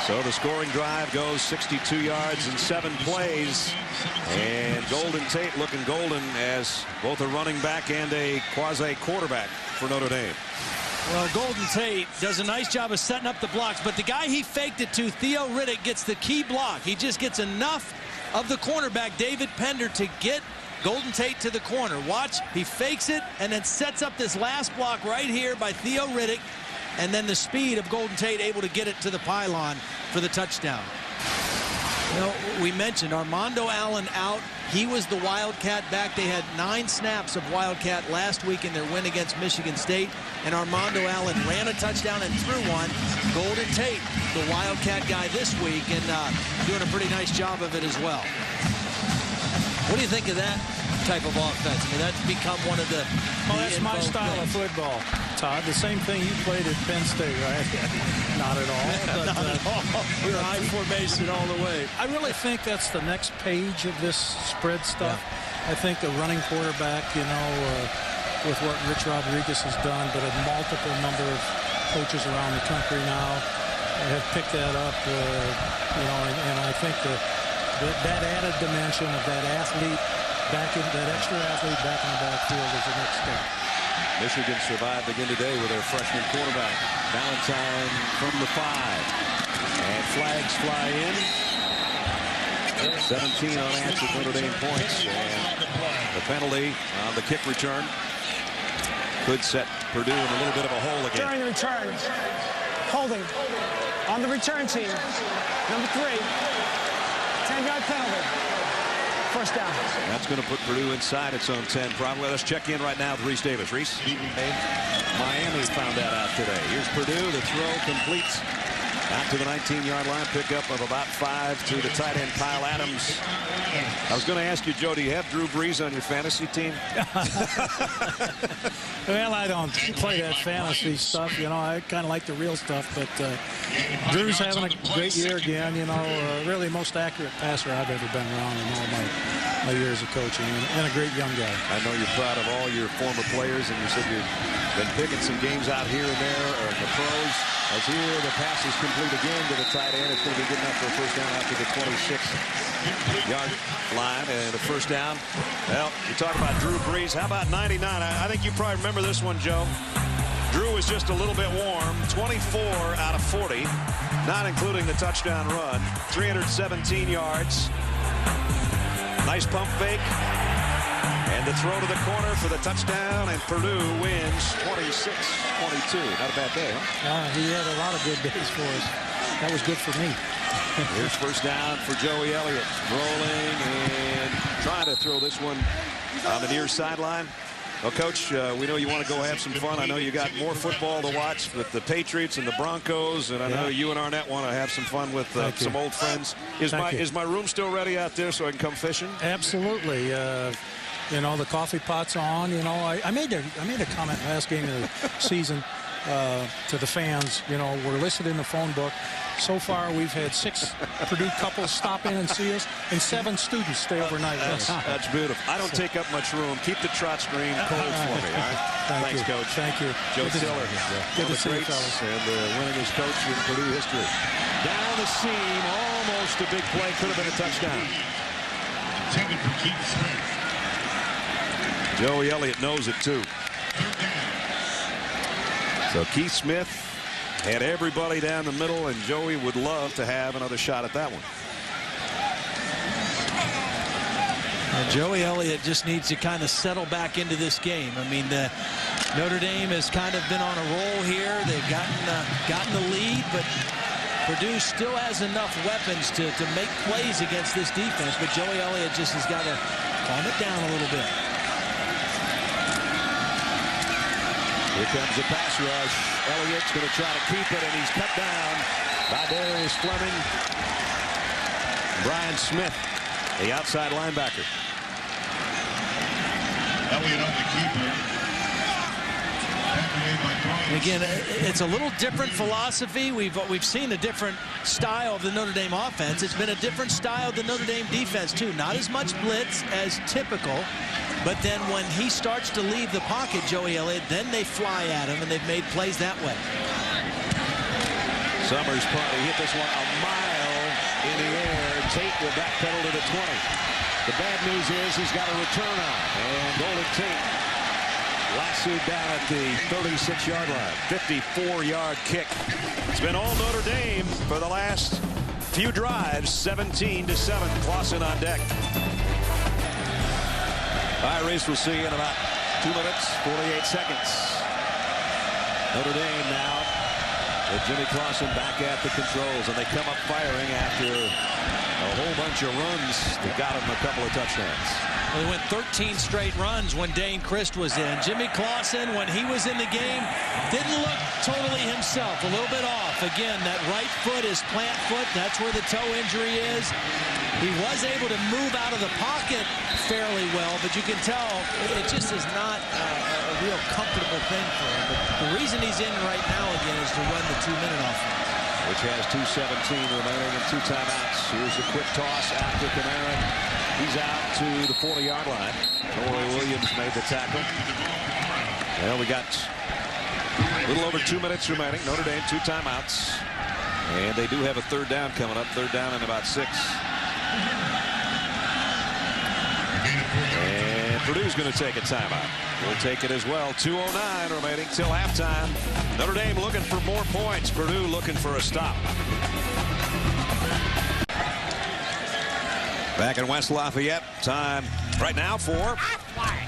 So the scoring drive goes 62 yards in 7 plays. And Golden Tate looking golden as both a running back and a quasi-quarterback for Notre Dame. Well, Golden Tate does a nice job of setting up the blocks, but the guy he faked it to, Theo Riddick, gets the key block. He just gets enough of the cornerback, David Pender, to get Golden Tate to the corner. Watch, he fakes it and then sets up this last block right here by Theo Riddick. And then the speed of Golden Tate able to get it to the pylon for the touchdown. You know, we mentioned Armando Allen out. He was the Wildcat back. They had 9 snaps of Wildcat last week in their win against Michigan State. And Armando Allen ran a touchdown and threw one. Golden Tate, the Wildcat guy this week, and doing a pretty nice job of it as well. What do you think of that type of offense? I mean, that's become one of the... Well, that's my style of football, Todd. The same thing you played at Penn State, right? Not at all. But, not at all. We're high formation all the way. I really think that's the next page of this spread stuff. Yeah. I think a running quarterback, you know, with what Rich Rodriguez has done, but a multiple number of coaches around the country now have picked that up, you know, and I think that added dimension of that athlete back in that extra athlete back in the backfield is the next step. Michigan survived again today with their freshman quarterback Valentine from the 5, and flags fly in. 17 unanswered Notre Dame points, and the penalty on the kick return could set Purdue in a little bit of a hole again. During the return, holding on the return team, number 3, 10-yard penalty. First down. That's going to put Purdue inside its own 10 probably. Let's check in right now with Reese Davis. Reese? Miami found that out today. Here's Purdue. The throw completes Out to the 19-yard line, pickup of about 5 to the tight end, Kyle Adams. I was going to ask you, Joe, do you have Drew Brees on your fantasy team? Well, I don't play that fantasy stuff. You know, I kind of like the real stuff. But Drew's having a great year again. You know, really most accurate passer I've ever been around in all my years of coaching, and a great young guy. I know you're proud of all your former players, and you said you've been picking some games out here and there, or the pros. As here, the pass is complete again to the tight end. It's going to be good enough for a first down after the 26-yard line, and a first down. Well, you talk about Drew Brees. How about 99? I think you probably remember this one, Joe. Drew was just a little bit warm. 24 out of 40, not including the touchdown run. 317 yards. Nice pump fake. And the throw to the corner for the touchdown, and Purdue wins 26-22. Not a bad day, huh? He had a lot of good days for us. That was good for me. Here's first down for Joey Elliott. Rolling and trying to throw this one on the near sideline. Well, Coach, we know you want to go have some fun. I know you got more football to watch with the Patriots and the Broncos, and I know you and Arnett want to have some fun with some old friends. Is my room still ready out there so I can come fishing? Absolutely. You know, the coffee pot's on. You know, I made a comment last game of the season to the fans. You know, we're listed in the phone book. So far, we've had 6 Purdue couples stop in and see us, and 7 students stay overnight with us. That's beautiful. I don't take up much room. Keep the trot screen cold for me, all right? Thanks, Coach. Thank you. Joe Tiller. Good to see you, fellas. And the winningest coach in Purdue history. Down the seam, almost a big play. Could have been a touchdown. Intended for Keith Smith. Joey Elliott knows it, too. So Keith Smith had everybody down the middle, and Joey would love to have another shot at that one. And Joey Elliott just needs to kind of settle back into this game. I mean, Notre Dame has kind of been on a roll here. They've gotten the lead, but Purdue still has enough weapons to make plays against this defense. But Joey Elliott just has got to calm it down a little bit. Here comes the pass rush. Elliott's going to try to keep it, and he's cut down by Darius Fleming. Brian Smith, the outside linebacker. Elliott on the keeper. Again, it's a little different philosophy. We've seen a different style of the Notre Dame offense. It's been a different style of the Notre Dame defense, too. Not as much blitz as typical. But then when he starts to leave the pocket, Joey Elliott, then they fly at him, and they've made plays that way. Summers probably hit this one a mile in the air. Tate will backpedal to the 20. The bad news is he's got a return on. And Golden Tate lassoed down at the 36-yard line. 54-yard kick. It's been all Notre Dame for the last few drives. 17-7. Clausen on deck. All right, Reese, we'll see you in about 2 minutes, 48 seconds. Notre Dame now with Jimmy Clausen back at the controls, and they come up firing after a whole bunch of runs that got them a couple of touchdowns. Well, they went 13 straight runs when Dane Christ was in. Jimmy Clausen, when he was in the game, didn't look totally himself, a little bit off. Again, that right foot is plant foot. That's where the toe injury is. He was able to move out of the pocket fairly well, but you can tell it just is not a real comfortable thing for him. But the reason he's in right now again is to run the 2-minute offense, which has 2:17 remaining and 2 timeouts. Here's the quick toss after Kamara. He's out to the 40-yard line. Torrey Williams made the tackle. Well, we got a little over 2 minutes remaining. Notre Dame, 2 timeouts. And they do have a third down coming up. Third down in about 6. And Purdue's going to take a timeout. We'll take it as well. 2:09 remaining till halftime. Notre Dame looking for more points. Purdue looking for a stop. Back in West Lafayette. Time right now for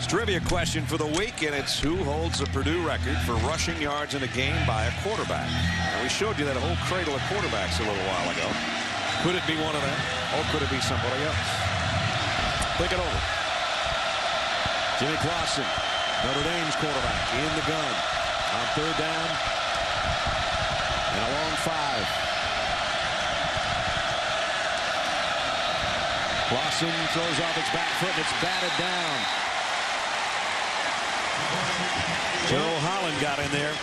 trivia question for the week, and it's who holds the Purdue record for rushing yards in a game by a quarterback. And we showed you that whole cradle of quarterbacks a little while ago. Could it be one of them, or could it be somebody else? Think it over. Jimmy Clausen, Notre Dame's quarterback, in the gun on third down and a long 5. Clausen throws off its back foot and it's batted down. Joe Holland got in there.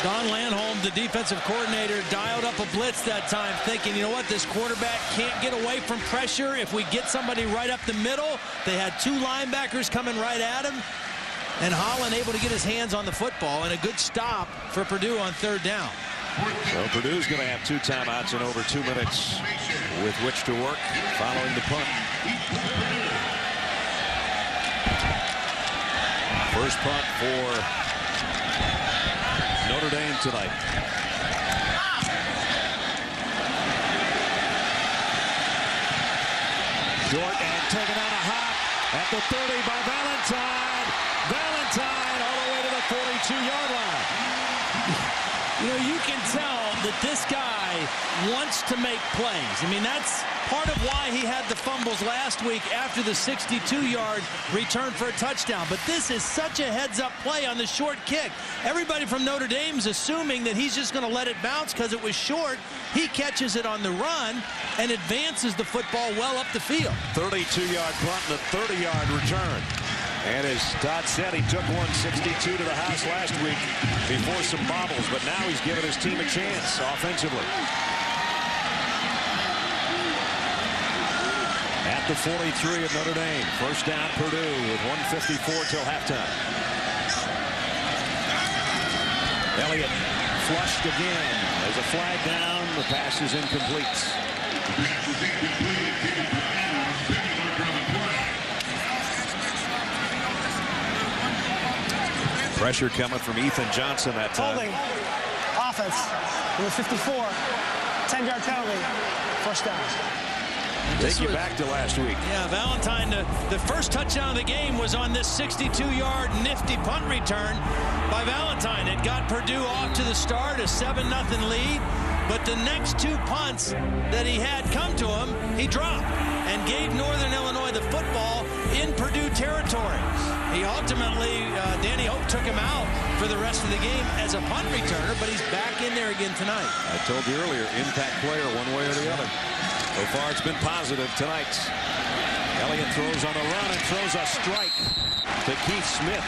Don Lanholm, the defensive coordinator, dialed up a blitz that time, thinking, you know what, this quarterback can't get away from pressure. If we get somebody right up the middle, they had two linebackers coming right at him, and Holland able to get his hands on the football, and a good stop for Purdue on third down. So Purdue's going to have 2 timeouts in over 2 minutes with which to work following the punt. First punt for Notre Dame tonight. Short and taken on a hop at the 30 by Valentine. Valentine all the way to the 42-yard line. You know, you can tell that this guy wants to make plays. I mean, that's part of why he had the fumbles last week after the 62-yard return for a touchdown. But this is such a heads-up play on the short kick. Everybody from Notre Dame's assuming that he's just going to let it bounce because it was short. He catches it on the run and advances the football well up the field. 32-yard punt and a 30-yard return. And as Todd said, he took 162 to the house last week before some bobbles, but now he's given his team a chance offensively. At the 43 of Notre Dame, first down Purdue with 1:54 till halftime. Elliott flushed again. There's a flag down. The pass is incomplete. Pressure coming from Ethan Johnson that time. Holding. Offense. Number 54. 10-yard penalty. First down. Take you back to last week. Yeah, Valentine, the first touchdown of the game was on this 62-yard nifty punt return by Valentine. It got Purdue off to the start, a 7-0 lead. But the next 2 punts that he had come to him, he dropped and gave Northern Illinois the football in Purdue territory. He ultimately, Danny Hope took him out for the rest of the game as a punt returner, but he's back in there again tonight. I told you earlier, impact player one way or the other. So far it's been positive tonight. Elliott throws on the run and throws a strike to Keith Smith.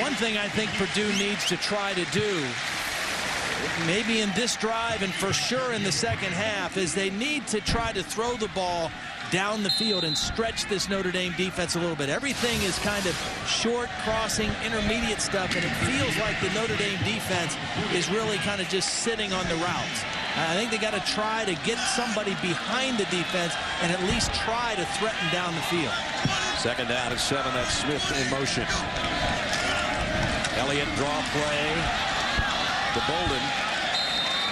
One thing I think Purdue needs to try to do, maybe in this drive and for sure in the second half, is they need to try to throw the ball down the field and stretch this Notre Dame defense a little bit. Everything is kind of short, crossing, intermediate stuff, and it feels like the Notre Dame defense is really kind of just sitting on the routes. I think they got to try to get somebody behind the defense and at least try to threaten down the field. Second down and 7. That's Smith in motion. Elliott draw play to Bolden.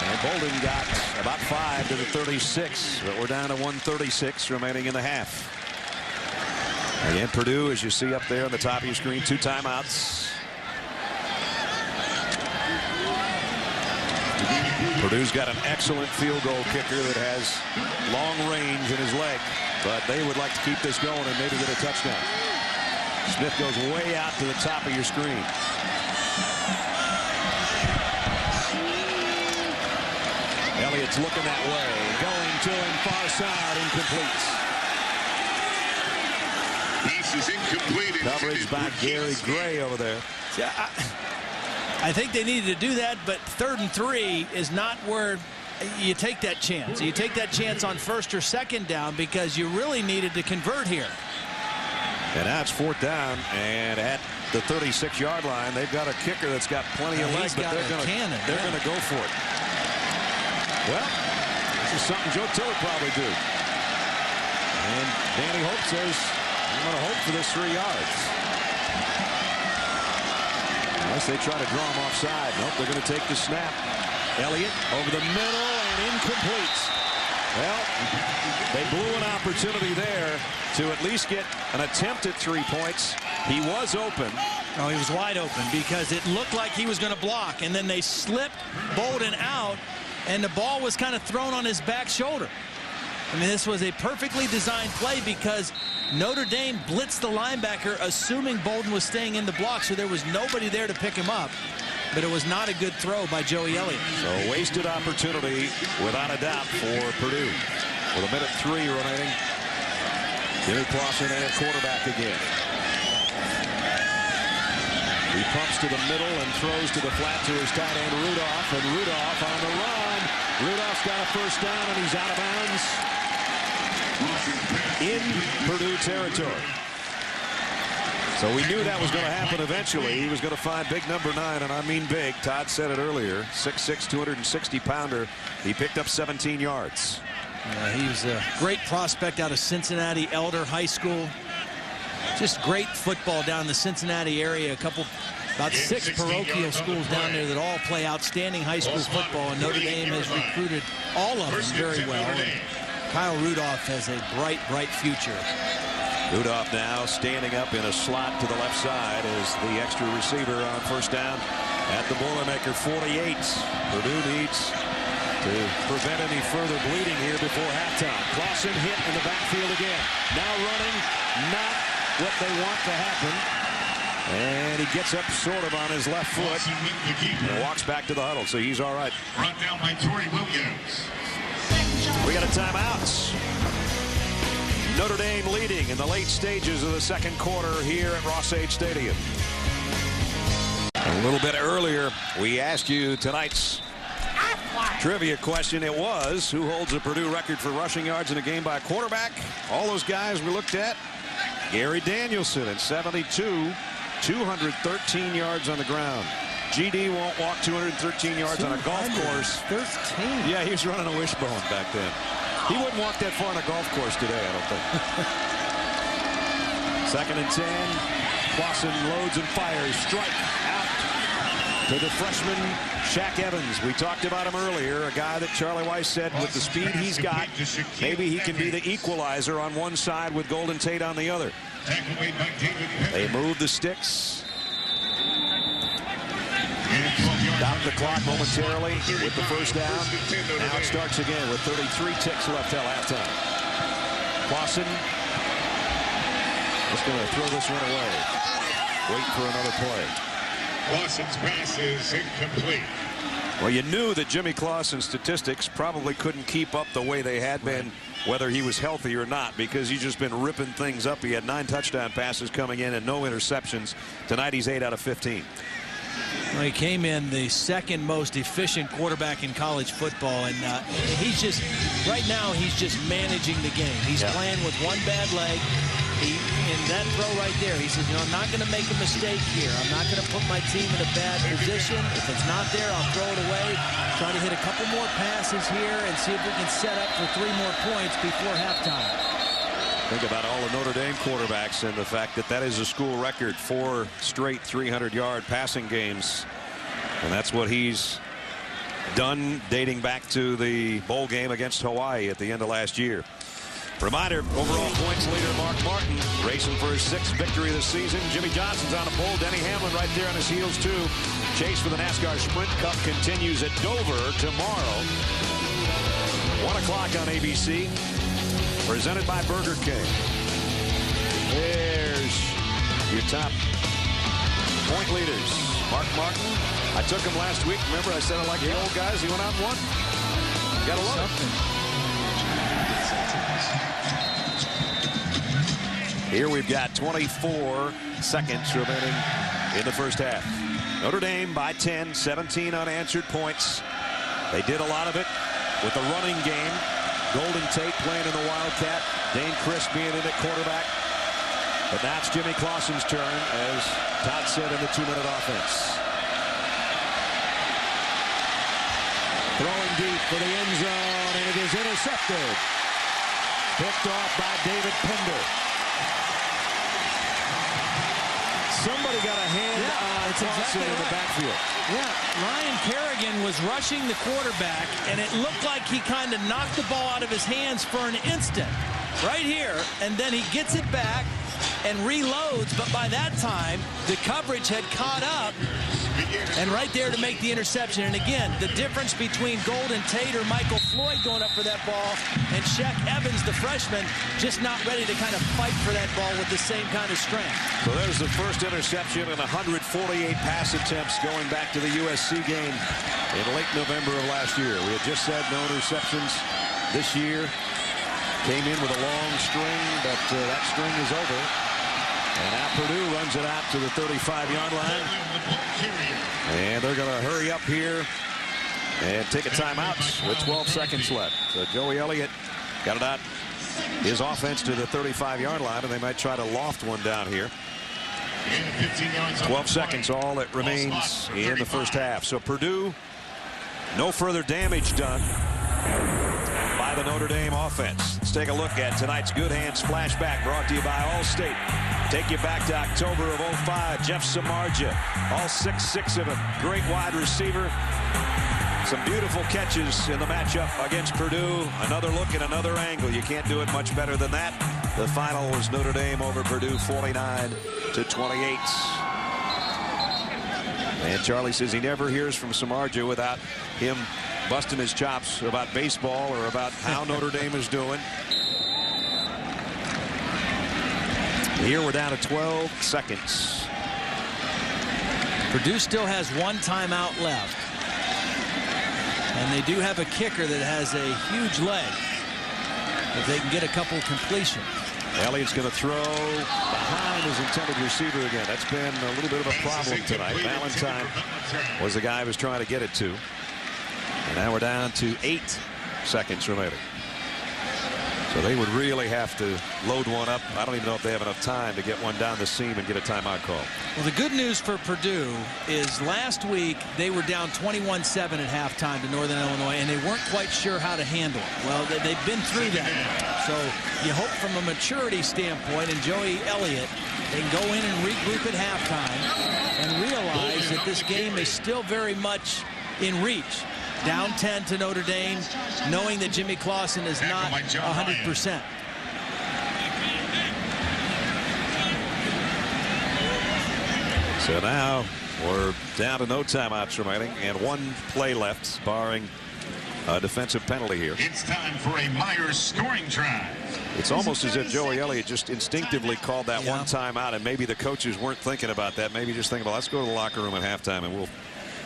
And Bolden got about 5 to the 36, but we're down to 1:36 remaining in the half. Again, Purdue, as you see up there on the top of your screen, 2 timeouts. Purdue's got an excellent field goal kicker that has long range in his leg, but they would like to keep this going and maybe get a touchdown. Smith goes way out to the top of your screen. Elliott's looking that way, going to him, far side, incomplete. This is incomplete. Coverage by Gary Gray over there. Yeah, I think they needed to do that, but 3rd and 3 is not where you take that chance. You take that chance on 1st or 2nd down because you really needed to convert here. And now it's 4th down, and at the 36-yard line, they've got a kicker that's got plenty of legs, but they're going to go for it. Well, this is something Joe Tiller probably do. And Danny Hope says, I'm going to hope for this 3 yards. Unless they try to draw him offside. Nope, they're going to take the snap. Elliott over the middle and incomplete. Well, they blew an opportunity there to at least get an attempt at 3 points. He was open. Oh, he was wide open because it looked like he was going to block, and then they slipped Bolden out, and the ball was kind of thrown on his back shoulder. I mean, this was a perfectly designed play because Notre Dame blitzed the linebacker, assuming Bolden was staying in the block, so there was nobody there to pick him up. But it was not a good throw by Joey Elliott. So wasted opportunity, without a doubt, for Purdue. with 1:03 remaining. Jimmy Clausen at quarterback again. He pumps to the middle and throws to the flat to his tight end Rudolph, and Rudolph on the run. Rudolph's got a first down, and he's out of bounds in Purdue territory. So we knew that was going to happen eventually. He was going to find big number 9, and I mean big. Todd said it earlier. 6'6", 260-pounder. He picked up 17 yards. Yeah, he was a great prospect out of Cincinnati Elder High School. Just great football down in the Cincinnati area. About 6 parochial schools down there that all play outstanding high school football, and Notre Dame has recruited all of them very well. And Kyle Rudolph has a bright, bright future. Rudolph now standing up in a slot to the left side as the extra receiver on first down at the Boilermaker 48. Purdue needs to prevent any further bleeding here before halftime. Clausen hit in the backfield again. Now running, not what they want to happen. And he gets up sort of on his left foot and walks back to the huddle, so he's all right. Run down by Tory Williams. We got a timeout. Notre Dame leading in the late stages of the second quarter here at Ross-Age Stadium. A little bit earlier, we asked you tonight's trivia question. It was, who holds a Purdue record for rushing yards in a game by a quarterback? All those guys we looked at. Gary Danielson at 72, 213 yards on the ground. GD won't walk 213 yards on a golf course. 13. Yeah, he was running a wishbone back then. He wouldn't walk that far on a golf course today, I don't think. 2nd and 10. Clausen loads and fires. Strike out to the freshman Shaq Evans. We talked about him earlier. A guy that Charlie Weiss said with the speed he's got, maybe he can be the equalizer on one side with Golden Tate on the other. They move the sticks. Stop the clock momentarily with the first down. Now it starts again with 33 ticks left till halftime. Clausen is going to throw this one away. Wait for another play. Clausen's pass is incomplete. Well, you knew that Jimmy Clausen's statistics probably couldn't keep up the way they had been, whether he was healthy or not, because he's just been ripping things up. He had 9 touchdown passes coming in and no interceptions. Tonight he's 8 out of 15. Well, he came in the 2nd most efficient quarterback in college football, and he's just, right now, he's just managing the game. He's playing with one bad leg. In that throw right there, he says, you know, I'm not going to make a mistake here. I'm not going to put my team in a bad position. If it's not there, I'll throw it away. Try to hit a couple more passes here and see if we can set up for 3 more points before halftime. Think about all the Notre Dame quarterbacks and the fact that that is a school record, 4 straight 300-yard passing games. And that's what he's done dating back to the bowl game against Hawaii at the end of last year. Reminder, overall points leader Mark Martin racing for his 6th victory this season. Jimmy Johnson's on a pole. Denny Hamlin right there on his heels too. Chase for the NASCAR Sprint Cup continues at Dover tomorrow. 1 o'clock on ABC. Presented by Burger King. There's your top point leaders. Mark Martin. I took him last week. Remember I said I like the old guys. He went out and won. Gotta love it. Here we've got 24 seconds remaining in the first half. Notre Dame by 10, 17 unanswered points. They did a lot of it with the running game. Golden Tate playing in the Wildcat. Dane Crisp being in at quarterback. But that's Jimmy Clausen's turn, as Todd said, in the 2-minute offense. Throwing deep for the end zone, and it is intercepted. Picked off by David Pender. Somebody got a hand on Clausen in the backfield. Yeah, Ryan Kerrigan was rushing the quarterback, and it looked like he kind of knocked the ball out of his hands for an instant. Right here, and then he gets it back and reloads, but by that time, the coverage had caught up, and right there to make the interception. And again, the difference between Golden Tate or Michael Floyd going up for that ball and Shaq Evans, the freshman, just not ready to kind of fight for that ball with the same kind of strength. So there's the first interception and 148 pass attempts going back to the USC game in late November of last year. We had just said no interceptions this year. came in with a long string, but that string is over. And now Purdue runs it out to the 35-yard line. And they're going to hurry up here and take a timeout with 12 seconds left. So Joey Elliott got it out his offense to the 35-yard line, and they might try to loft one down here. 12 seconds all that remains in the first half. So Purdue, no further damage done by the Notre Dame offense. Let's take a look at tonight's Good Hands Flashback, brought to you by Allstate. Take you back to October of '05. Jeff Samardzija, all 6'6" of him. Great wide receiver. Some beautiful catches in the matchup against Purdue. Another look at another angle. You can't do it much better than that. The final was Notre Dame over Purdue, 49-28. And Charlie says he never hears from Samardzija without him busting his chops about baseball or about how Notre Dame is doing. Here we're down to 12 seconds. Purdue still has one timeout left. And they do have a kicker that has a huge leg. If they can get a couple completions. Elliott's going to throw behind his intended receiver again. That's been a little bit of a problem tonight. Valentine was the guy who was trying to get it to. And now we're down to 8 seconds remaining. So they would really have to load one up. I don't even know if they have enough time to get one down the seam and get a timeout call. Well, the good news for Purdue is last week they were down 21-7 at halftime to Northern Illinois, and they weren't quite sure how to handle it. Well, they've been through that now. So you hope from a maturity standpoint, and Joey Elliott, they can go in and regroup at halftime and realize that this game is still very much in reach. Down 10 to Notre Dame, knowing that Jimmy Clausen is not 100%. So now we're down to no timeouts remaining and one play left, barring a defensive penalty here. It's time for a Myers scoring drive. It's almost as if Joey Elliott just instinctively called that one timeout, and maybe the coaches weren't thinking about that. Maybe just thinking, well, let's go to the locker room at halftime and we'll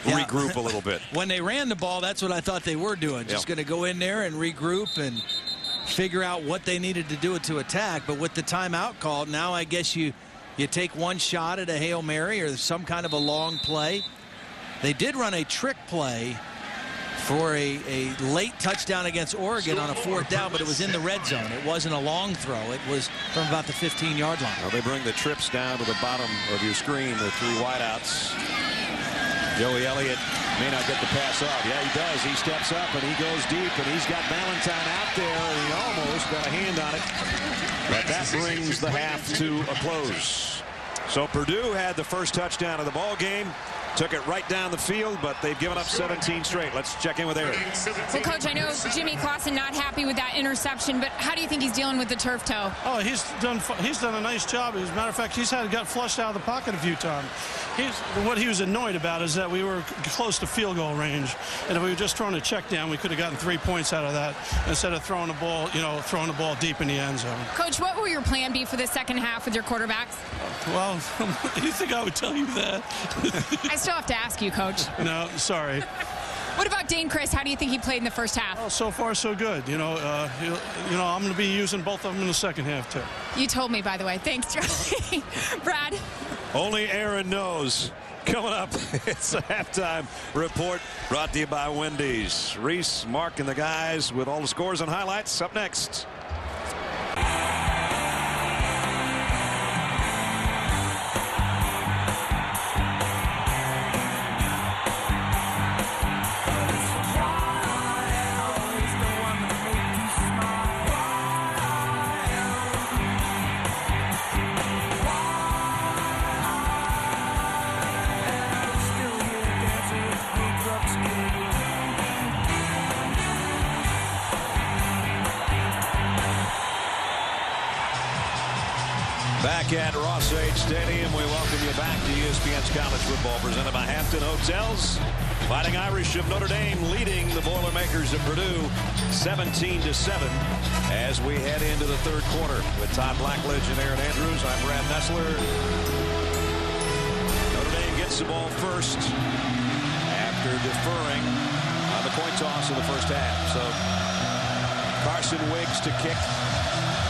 regroup a little bit. When they ran the ball, that's what I thought they were doing. Just going to go in there and regroup and figure out what they needed to do to attack. But with the timeout called, now I guess you take one shot at a Hail Mary or some kind of a long play. They did run a trick play for a late touchdown against Oregon on a 4th down, but it was in the red zone. It wasn't a long throw. It was from about the 15-yard line. Well, they bring the trips down to the bottom of your screen, the 3 wideouts. Joey Elliott may not get the pass off. Yeah, he does. He steps up and he goes deep, and he's got Valentine out there, and he almost got a hand on it. But that brings the half to a close. So Purdue had the first touchdown of the ball game. Took it right down the field, but they've given up 17 straight. Let's check in with Eric. Well, Coach, I know Jimmy Clausen not happy with that interception, but how do you think he's dealing with the turf toe? Oh, he's done a nice job. As a matter of fact, got flushed out of the pocket a few times. What he was annoyed about is that we were close to field goal range, and if we were just throwing a check down, we could have gotten 3 points out of that instead of throwing the ball deep in the end zone. Coach, what will your plan be for the second half with your quarterbacks? Well, you think I would tell you that? I still have to ask you, Coach. No, sorry. What about Dane Chris? How do you think he played in the first half? Oh, so far, so good. I'm going to be using both of them in the second half, too. You told me, by the way. Thanks, Charlie. Brad? Only Aaron knows. Coming up, it's a halftime report brought to you by Wendy's. Reese, Mark, and the guys with all the scores and highlights up next. Back at Ross-Age Stadium, we welcome you back to ESPN's College Football, presented by Hampton Hotels. Fighting Irish of Notre Dame leading the Boilermakers of Purdue 17-7 as we head into the third quarter. With Todd Blackledge and Aaron Andrews, I'm Brad Nessler. Notre Dame gets the ball first after deferring on the coin toss in the first half. So Carson Wiggs to kick.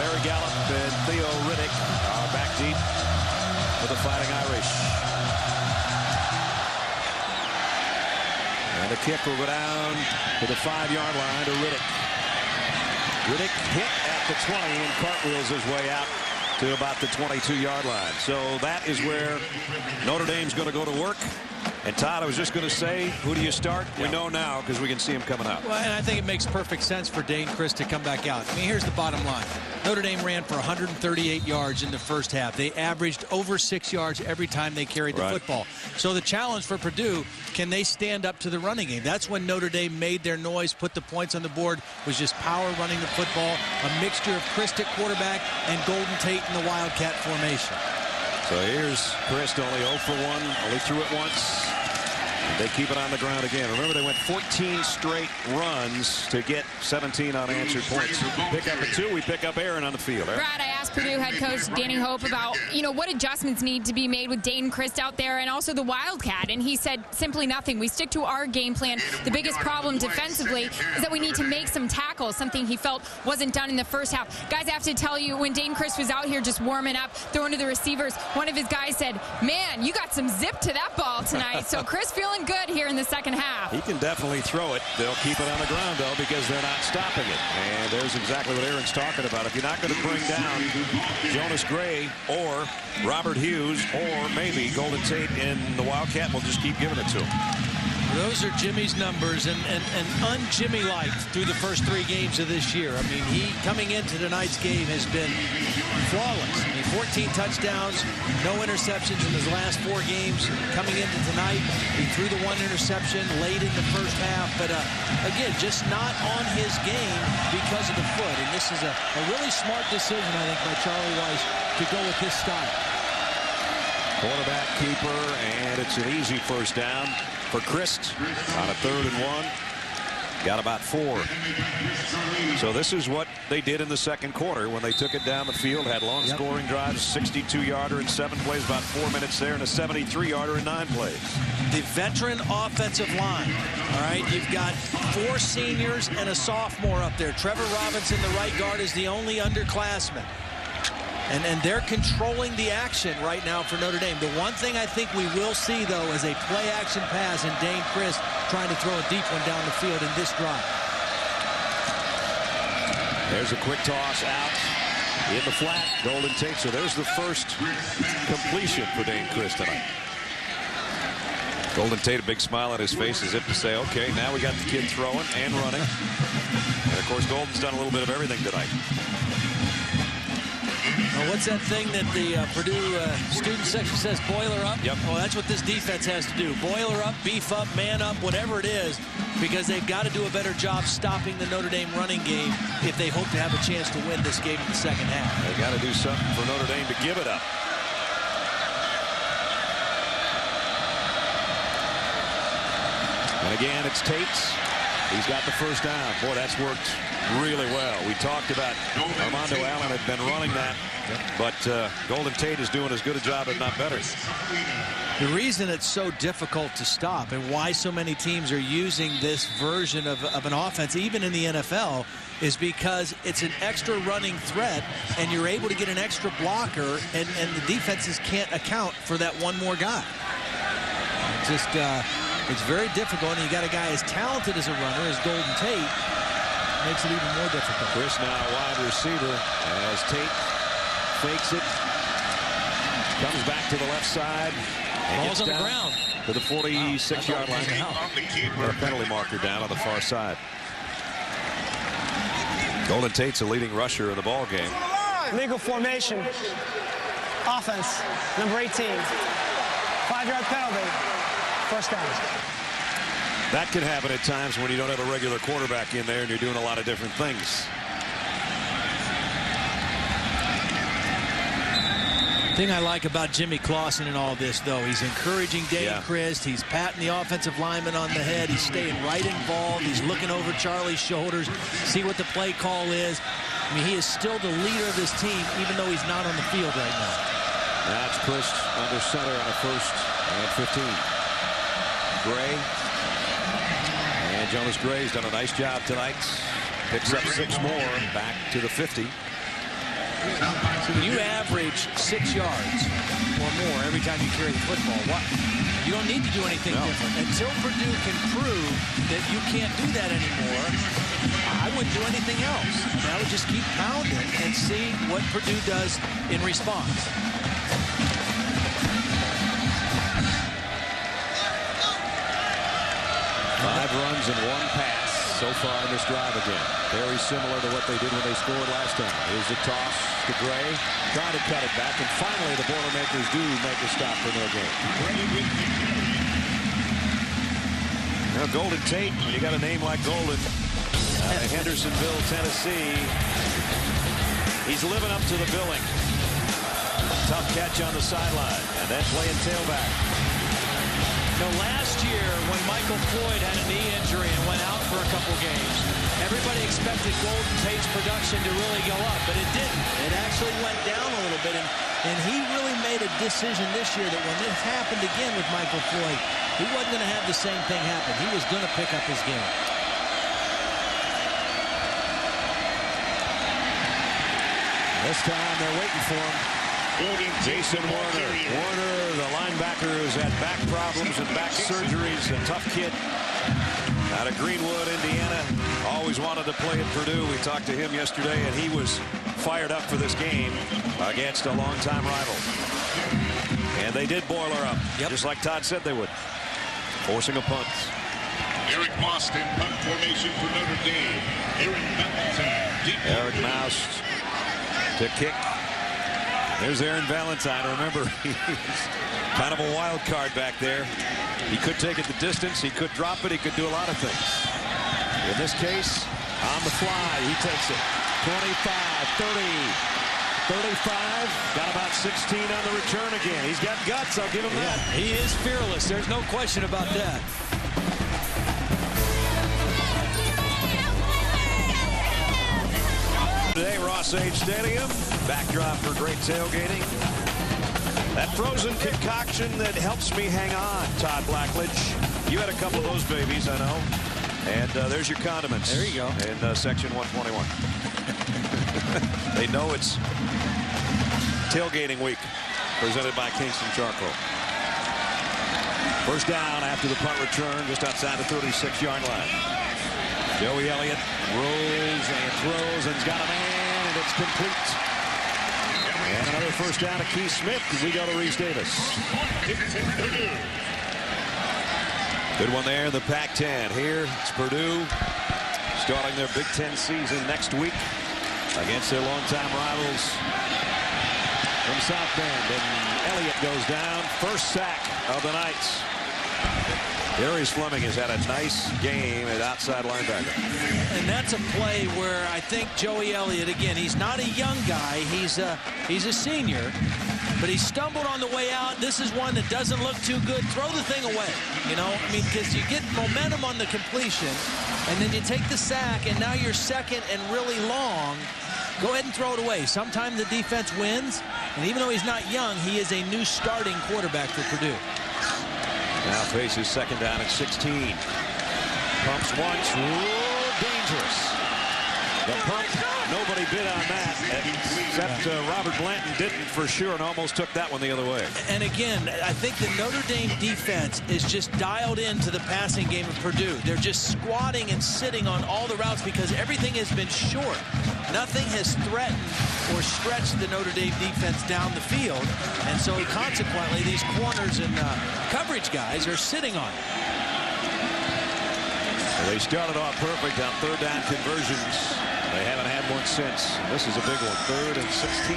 Barry Gallup and Theo Riddick are back deep for the Fighting Irish. And the kick will go down to the 5-yard line to Riddick. Riddick hit at the 20 and cartwheels his way out to about the 22-yard line. So that is where Notre Dame's going to go to work. And Todd, I was just going to say, who do you start? We know now because we can see him coming out. Well, and I think it makes perfect sense for Dane Christ to come back out. I mean, here's the bottom line. Notre Dame ran for 138 yards in the first half. They averaged over 6 yards every time they carried the football. So the challenge for Purdue, can they stand up to the running game? That's when Notre Dame made their noise, put the points on the board, was just power running the football, a mixture of Christ at quarterback and Golden Tate in the Wildcat formation. So here's Christ, only 0 for 1, only threw it once. They keep it on the ground again. Remember, they went 14 straight runs to get 17 unanswered points. Pick up a 2. We pick up Aaron on the field. Aaron? Brad, I asked Purdue head coach Danny Hope about, what adjustments need to be made with Dane Christ out there and also the Wildcat. And he said simply nothing. We stick to our game plan. The biggest problem defensively is that we need to make some tackles, something he felt wasn't done in the first half. Guys, I have to tell you, when Dane Christ was out here just warming up, throwing to the receivers, one of his guys said, man, you got some zip to that ball tonight. So Chris feeling good here in the second half. He can definitely throw it. They'll keep it on the ground, though, because they're not stopping it. And there's exactly what Aaron's talking about. If you're not going to bring down Jonas Gray or Robert Hughes or maybe Golden Tate in the Wildcat, we'll just keep giving it to him. Those are Jimmy's numbers, and un-Jimmy-like through the first 3 games of this year. I mean, he, coming into tonight's game, has been flawless. I mean, 14 touchdowns, no interceptions in his last 4 games. Coming into tonight, he threw the 1 interception late in the first half, but again, just not on his game because of the foot. And this is a really smart decision, I think, by Charlie Weiss to go with his style. Quarterback keeper, and it's an easy first down for Christ on a 3rd and 1. Got about 4. So this is what they did in the second quarter when they took it down the field, had long scoring drives, 62-yarder in 7 plays, about 4 minutes there, and a 73-yarder in 9 plays. The veteran offensive line. All right, you've got 4 seniors and a sophomore up there. Trevor Robinson, the right guard, is the only underclassman. And they're controlling the action right now for Notre Dame. The one thing I think we will see, though, is a play-action pass and Dane Christ trying to throw a deep one down the field in this drive. There's a quick toss out in the flat. Golden Tate. So there's the first completion for Dane Christ tonight. Golden Tate, a big smile on his face as if to say, okay, now we got the kid throwing and running. And, of course, Golden's done a little bit of everything tonight. Well, what's that thing that the Purdue student section says, boiler up? Yep. Well, that's what this defense has to do. Boiler up, beef up, man up, whatever it is, because they've got to do a better job stopping the Notre Dame running game if they hope to have a chance to win this game in the second half. They got to do something for Notre Dame to give it up. And again, it's Tate. He's got the first down. Boy, that's worked really well. We talked about Armando Allen had been running that, but Golden Tate is doing as good a job, if not better. The reason it's so difficult to stop and why so many teams are using this version of an offense, even in the NFL, is because it's an extra running threat, and you're able to get an extra blocker, and the defenses can't account for that one more guy. Just it's very difficult, and you got a guy as talented as a runner as Golden Tate. Makes it even more difficult. Chris now a wide receiver as Tate fakes it. Comes back to the left side. Ball's on the ground. To the 46-yard line. A penalty marker down on the far side. Golden Tate's a leading rusher in the ball game. Legal formation. Offense, number 18. 5-yard penalty. First down. That can happen at times when you don't have a regular quarterback in there and you're doing a lot of different things. The thing I like about Jimmy Clausen in all this, though, he's encouraging Dane Christ. He's patting the offensive lineman on the head. He's staying right involved. He's looking over Charlie's shoulders, see what the play call is. I mean, he is still the leader of this team, even though he's not on the field right now. That's Christ under center on a 1st and 15. Gray. And Jonas Gray's done a nice job tonight. Picks up 6 more back to the 50. So when you average 6 yards or more every time you carry the football, you don't need to do anything different. Until Purdue can prove that you can't do that anymore, I wouldn't do anything else. I would just keep pounding and see what Purdue does in response. 5 runs and 1 pass so far in this drive again. Very similar to what they did when they scored last time. Here's the toss to Gray. Trying to cut it back, and finally the Boilermakers do make a stop for no gain. Now Golden Tate, when you got a name like Golden, Hendersonville, Tennessee, he's living up to the billing. Tough catch on the sideline, and then playing tailback. Last year, when Michael Floyd had a knee injury and went out for a couple games, everybody expected Golden Tate's production to really go up, but it didn't. It actually went down a little bit, and he really made a decision this year that when this happened again with Michael Floyd, he wasn't going to have the same thing happen. He was going to pick up his game. This time they're waiting for him. Jason Warner. Warner, the linebacker, who's had back problems and back surgeries. A tough kid out of Greenwood, Indiana. Always wanted to play at Purdue. We talked to him yesterday, and he was fired up for this game against a longtime rival. And they did boil her up, just like Todd said they would. Forcing a punt. Eric Boston, punt formation for Notre Dame. Eric Mouse to kick. There's Aaron Valentine. Remember, he's kind of a wild card back there. He could take it the distance. He could drop it. He could do a lot of things. In this case, on the fly, he takes it. 25, 30, 35. Got about 16 on the return again. He's got guts. I'll give him that. He is fearless. There's no question about that. Today, Ross Age Stadium, backdrop for great tailgating. That frozen concoction that helps me hang on, Todd Blackledge. You had a couple of those babies, I know. And there's your condiments. There you go. In section 121. They know it's tailgating week, presented by Kingston Charcoal. First down after the punt return, just outside the 36-yard line. Joey Elliott rolls and throws and's got a man, and it's complete. And another first down to Keith Smith. We go to Reese Davis. Good one there in the Pac-10. Here it's Purdue starting their Big Ten season next week against their longtime rivals from South Bend. And Elliott goes down. First sack of the night. Darius Fleming has had a nice game at outside linebacker. And that's a play where I think Joey Elliott, again, he's not a young guy. He's a senior, but he stumbled on the way out. This is one that doesn't look too good. Throw the thing away, you know. I mean, because you get momentum on the completion, and then you take the sack, and now you're second and really long. Go ahead and throw it away. Sometimes the defense wins, and even though he's not young, he is a new starting quarterback for Purdue. Now faces second down at 16. Pumps once. Ooh, dangerous. The pump, nobody bid on that, except Robert Blanton didn't for sure and almost took that one the other way. And again, I think the Notre Dame defense is just dialed into the passing game of Purdue. They're just squatting and sitting on all the routes because everything has been short. Nothing has threatened or stretched the Notre Dame defense down the field. And so consequently, these corners and coverage guys are sitting on it. They started off perfect on third down conversions. They haven't had one since. This is a big one. 3rd and 16.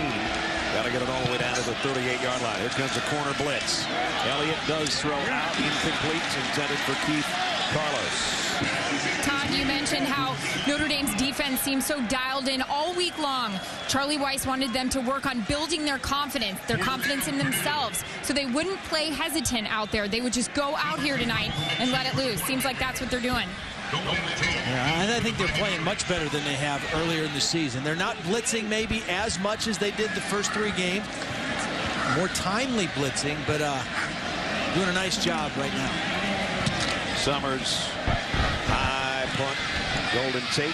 Got to get it all the way down to the 38-yard line. Here comes a corner blitz. Elliott does throw out, incomplete, intended for Keith Carlos. Todd, you mentioned how Notre Dame's defense seems so dialed in all week long. Charlie Weis wanted them to work on building their confidence in themselves, so they wouldn't play hesitant out there. They would just go out here tonight and let it loose. Seems like that's what they're doing. Yeah, I think they're playing much better than they have earlier in the season. They're not blitzing maybe as much as they did the first 3 games. More timely blitzing, but doing a nice job right now. Summers, high punt. Golden Tate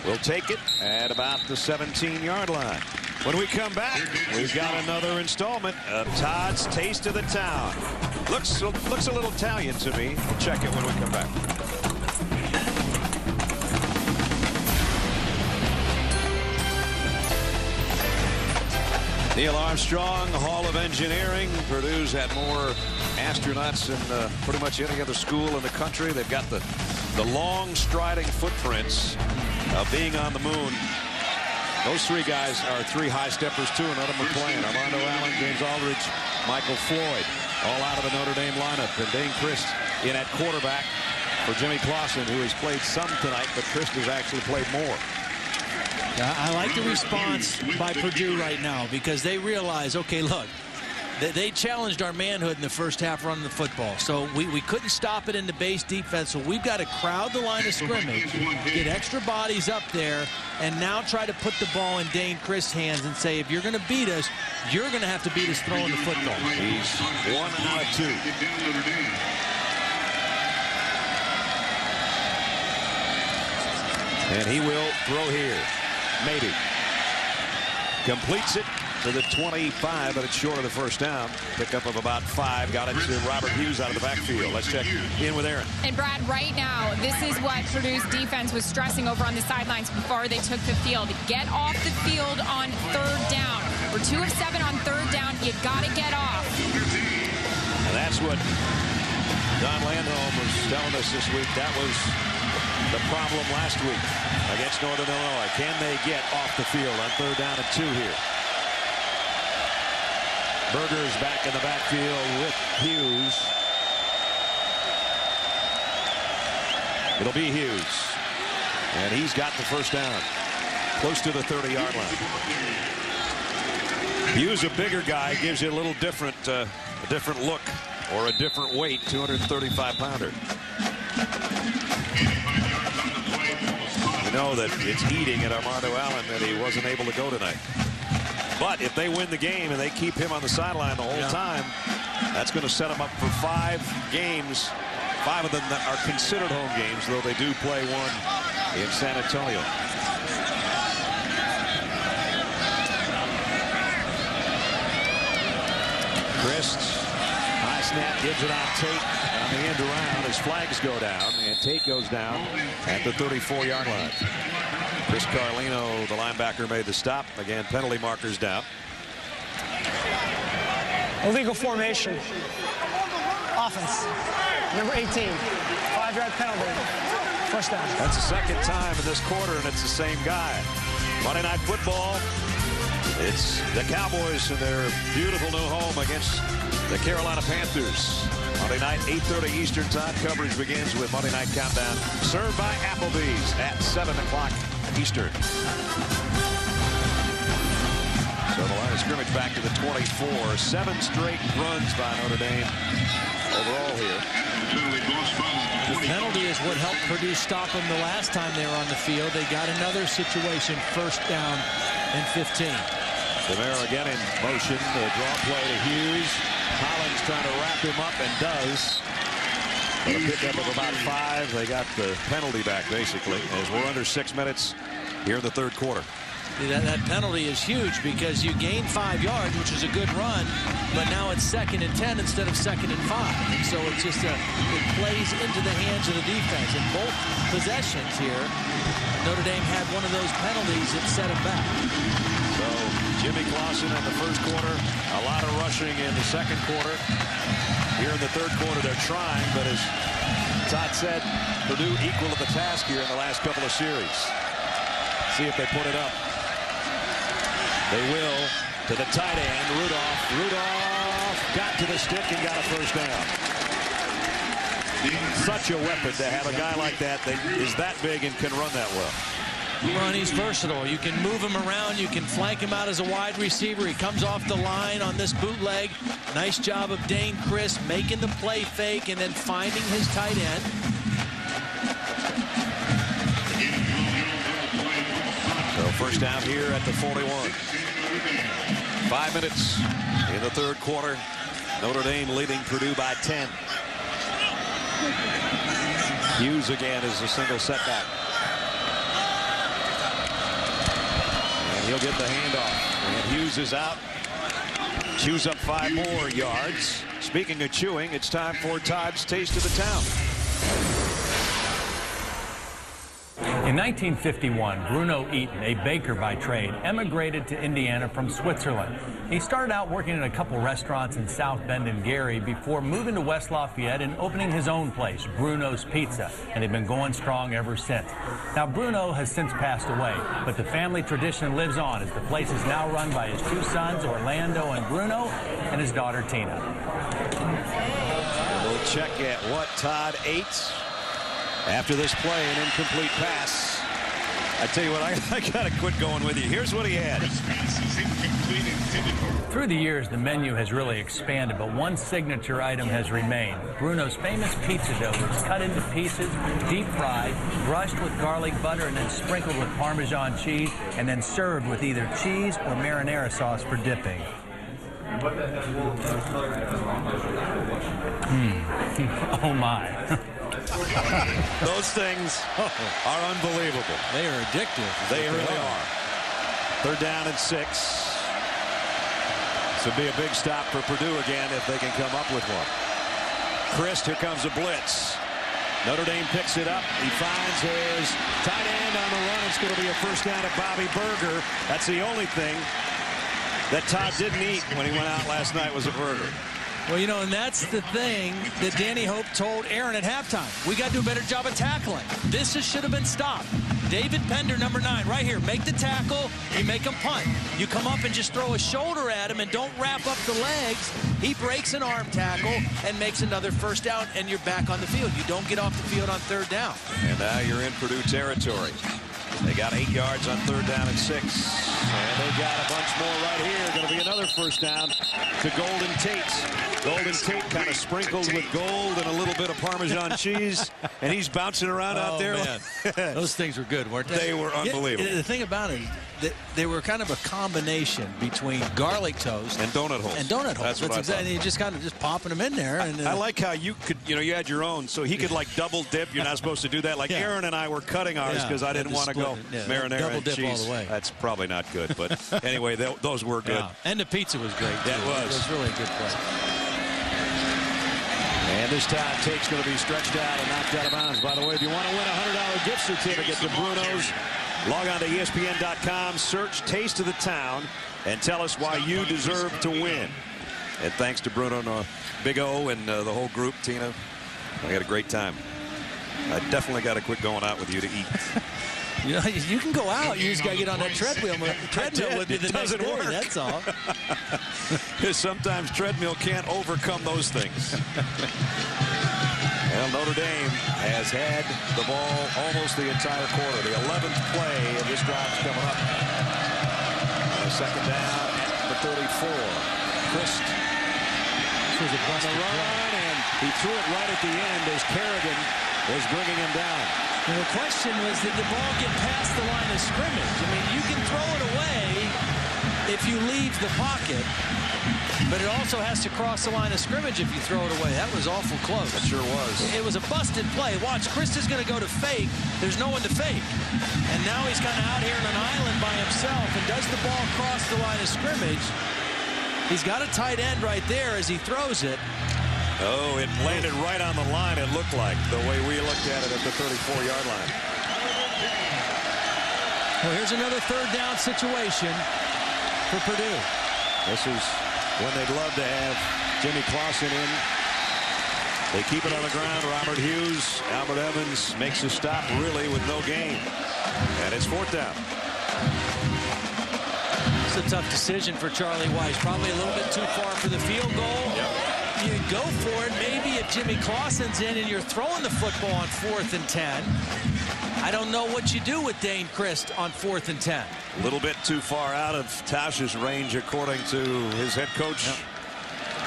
will take it at about the 17-yard line. When we come back, we've got another installment of Todd's Taste of the Town. Looks a little Italian to me. We'll check it when we come back. Neil Armstrong, Hall of Engineering. Purdue's had more astronauts than pretty much any other school in the country. They've got the long striding footprints of being on the moon. Those three guys are three high steppers too, and none of them are playing. Armando Allen, James Aldridge, Michael Floyd, all out of the Notre Dame lineup. And Dane Christ in at quarterback for Jimmy Clausen, who has played some tonight, but Christ has actually played more. I like the response by Purdue right now because they realize, okay, look, they challenged our manhood in the first half running the football. So we couldn't stop it in the base defense. So we've got to crowd the line of scrimmage, get extra bodies up there, and now try to put the ball in Dane Christ's hands and say, if you're going to beat us, you're going to have to beat us throwing the football. He's 1 out of 2. And he will throw here. Maybe. Completes it to the 25, but it's short of the first down. Pickup of about 5. Got it to Robert Hughes out of the backfield. Let's check in with Aaron. And Brad, right now, this is what Purdue's defense was stressing over on the sidelines before they took the field. Get off the field on 3rd down. We're 2 of 7 on 3rd down. You got to get off. And that's what Don Landholm was telling us this week. That was the problem last week against Northern Illinois. Can they get off the field on 3rd down and 2 here? Berger's back in the backfield with Hughes. It'll be Hughes. And he's got the first down. Close to the 30-yard line. Hughes, a bigger guy, gives you a little different, a different look or a different weight, 235-pounder. You know that it's eating at Armando Allen that he wasn't able to go tonight. But if they win the game and they keep him on the sideline the whole time, that's going to set them up for 5 games. 5 of them that are considered home games, though they do play one in San Antonio. Christ, high snap, gives it on Tate on the end around as flags go down, and Tate goes down at the 34-yard line. Chris Carlino, the linebacker, made the stop. Again, penalty markers down. Illegal formation. Offense. Number 18. 5-yard penalty. First down. That's the second time in this quarter, and it's the same guy. Monday Night Football. It's the Cowboys in their beautiful new home against the Carolina Panthers. Monday night, 8:30 Eastern Time. Coverage begins with Monday Night Countdown, served by Applebee's at 7 o'clock Eastern. So the line of scrimmage back to the 24. 7 straight runs by Notre Dame overall here. The penalty is what helped Purdue stop them the last time they were on the field. They got another situation, 1st down and 15. Severo again in motion. The draw play to Hughes. Collins trying to wrap him up and does. But a pickup of about 5. They got the penalty back basically as we're under 6 minutes here in the 3rd quarter. That penalty is huge because you gain 5 yards, which is a good run, but now it's 2nd and 10 instead of 2nd and 5. And so it's just it plays into the hands of the defense. In both possessions here, Notre Dame had one of those penalties that set them back. So Jimmy Clausen in the 1st quarter, a lot of rushing in the 2nd quarter. Here in the 3rd quarter, they're trying, but as Todd said, Purdue equal to the task here in the last couple of series. See if they put it up. They will to the tight end, Rudolph. Rudolph got to the stick and got a first down. Such a weapon to have a guy like that is that big and can run that well. Well, and he's versatile. You can move him around. You can flank him out as a wide receiver. He comes off the line on this bootleg. Nice job of Dane Christ making the play fake and then finding his tight end. So first down here at the 41. 5 minutes in the 3rd quarter. Notre Dame leading Purdue by 10. Hughes again is a single setback. And he'll get the handoff. And Hughes is out. Chews up 5 more yards. Speaking of chewing, it's time for Todd's Taste of the Town. In 1951, Bruno Eaton, a baker by trade, emigrated to Indiana from Switzerland. He started out working in a couple restaurants in South Bend and Gary before moving to West Lafayette and opening his own place, Bruno's Pizza, and they've been going strong ever since. Now, Bruno has since passed away, but the family tradition lives on as the place is now run by his 2 sons, Orlando and Bruno, and his daughter, Tina. We'll check at what Todd ate after this play, an incomplete pass. I tell you what, I got to quit going with you. Here's what he had. Through the years, the menu has really expanded, but one signature item has remained. Bruno's famous pizza dough that's cut into pieces, deep fried, brushed with garlic butter, and then sprinkled with Parmesan cheese, and then served with either cheese or marinara sauce for dipping. Oh my. Those things are unbelievable. They are addictive. They really are. 3rd down and 6. This would be a big stop for Purdue again if they can come up with one. Christ, here comes a blitz. Notre Dame picks it up. He finds his tight end on the run. It's going to be a first down at Bobby Berger. That's the only thing that Todd didn't eat when he went out last night was a burger. Well, you know, and that's the thing that Danny Hope told Aaron at halftime. We got to do a better job of tackling. This should have been stopped. David Pender, number 9, right here. Make the tackle. You make him punt. You come up and just throw a shoulder at him and don't wrap up the legs. He breaks an arm tackle and makes another first down, and you're back on the field. You don't get off the field on 3rd down. And now you're in Purdue territory. They got 8 yards on 3rd down and 6. And they got a bunch more right here. Going to be another first down to Golden Tate. Golden Tate kind of sprinkled with gold and a little bit of Parmesan cheese. And he's bouncing around out there. Man. Those things were good, weren't they? They were unbelievable. The thing about it is that they were kind of a combination between garlic toast and donut holes. That's what exactly. And you just kind of popping them in there. And I like how you could, you had your own, so he could like double dip. You're not supposed to do that. Like Aaron and I were cutting ours because I didn't want to go marinara and cheese. All the way. That's probably not good, but anyway, those were good. Yeah. And the pizza was great. Yeah, it was. It was really a good play. And this time, Tate's going to be stretched out and knocked out of bounds. By the way, if you want to win a $100 gift certificate to Bruno's, log on to ESPN.com, search Taste of the Town, and tell us why you deserve to win. And thanks to Bruno and Big O and the whole group, Tina. I had a great time. I definitely got to quit going out with you to eat. You can go out. You just got to get on that treadmill. Treadmill would be the next day. Work. That's all. Sometimes treadmill can't overcome those things. Well, Notre Dame has had the ball almost the entire quarter. The 11th play of this drive's coming up. A 2nd down at the 34. Christ was on the run, and he threw it right at the end as Kerrigan was bringing him down. And the question was, did the ball get past the line of scrimmage? I mean, you can throw it away if you leave the pocket, but it also has to cross the line of scrimmage if you throw it away. That was awful close. It sure was. It was a busted play. Watch, Christ is going to go to fake. There's no one to fake. And now he's kind of out here on an island by himself. And does the ball cross the line of scrimmage? He's got a tight end right there as he throws it. Oh, it landed right on the line, it looked like, the way we looked at it at the 34-yard line. Well, here's another 3rd down situation for Purdue. This is when they'd love to have Jimmy Clausen in. They keep it on the ground. Robert Hughes, Albert Evans makes a stop really with no gain. And it's 4th down. It's a tough decision for Charlie Weiss. Probably a little bit too far for the field goal. Yep. You go for it. Maybe if Jimmy Clausen's in and you're throwing the football on 4th and 10. I don't know what you do with Dane Christ on 4th and 10. A little bit too far out of Tausch's range, according to his head coach. Yep.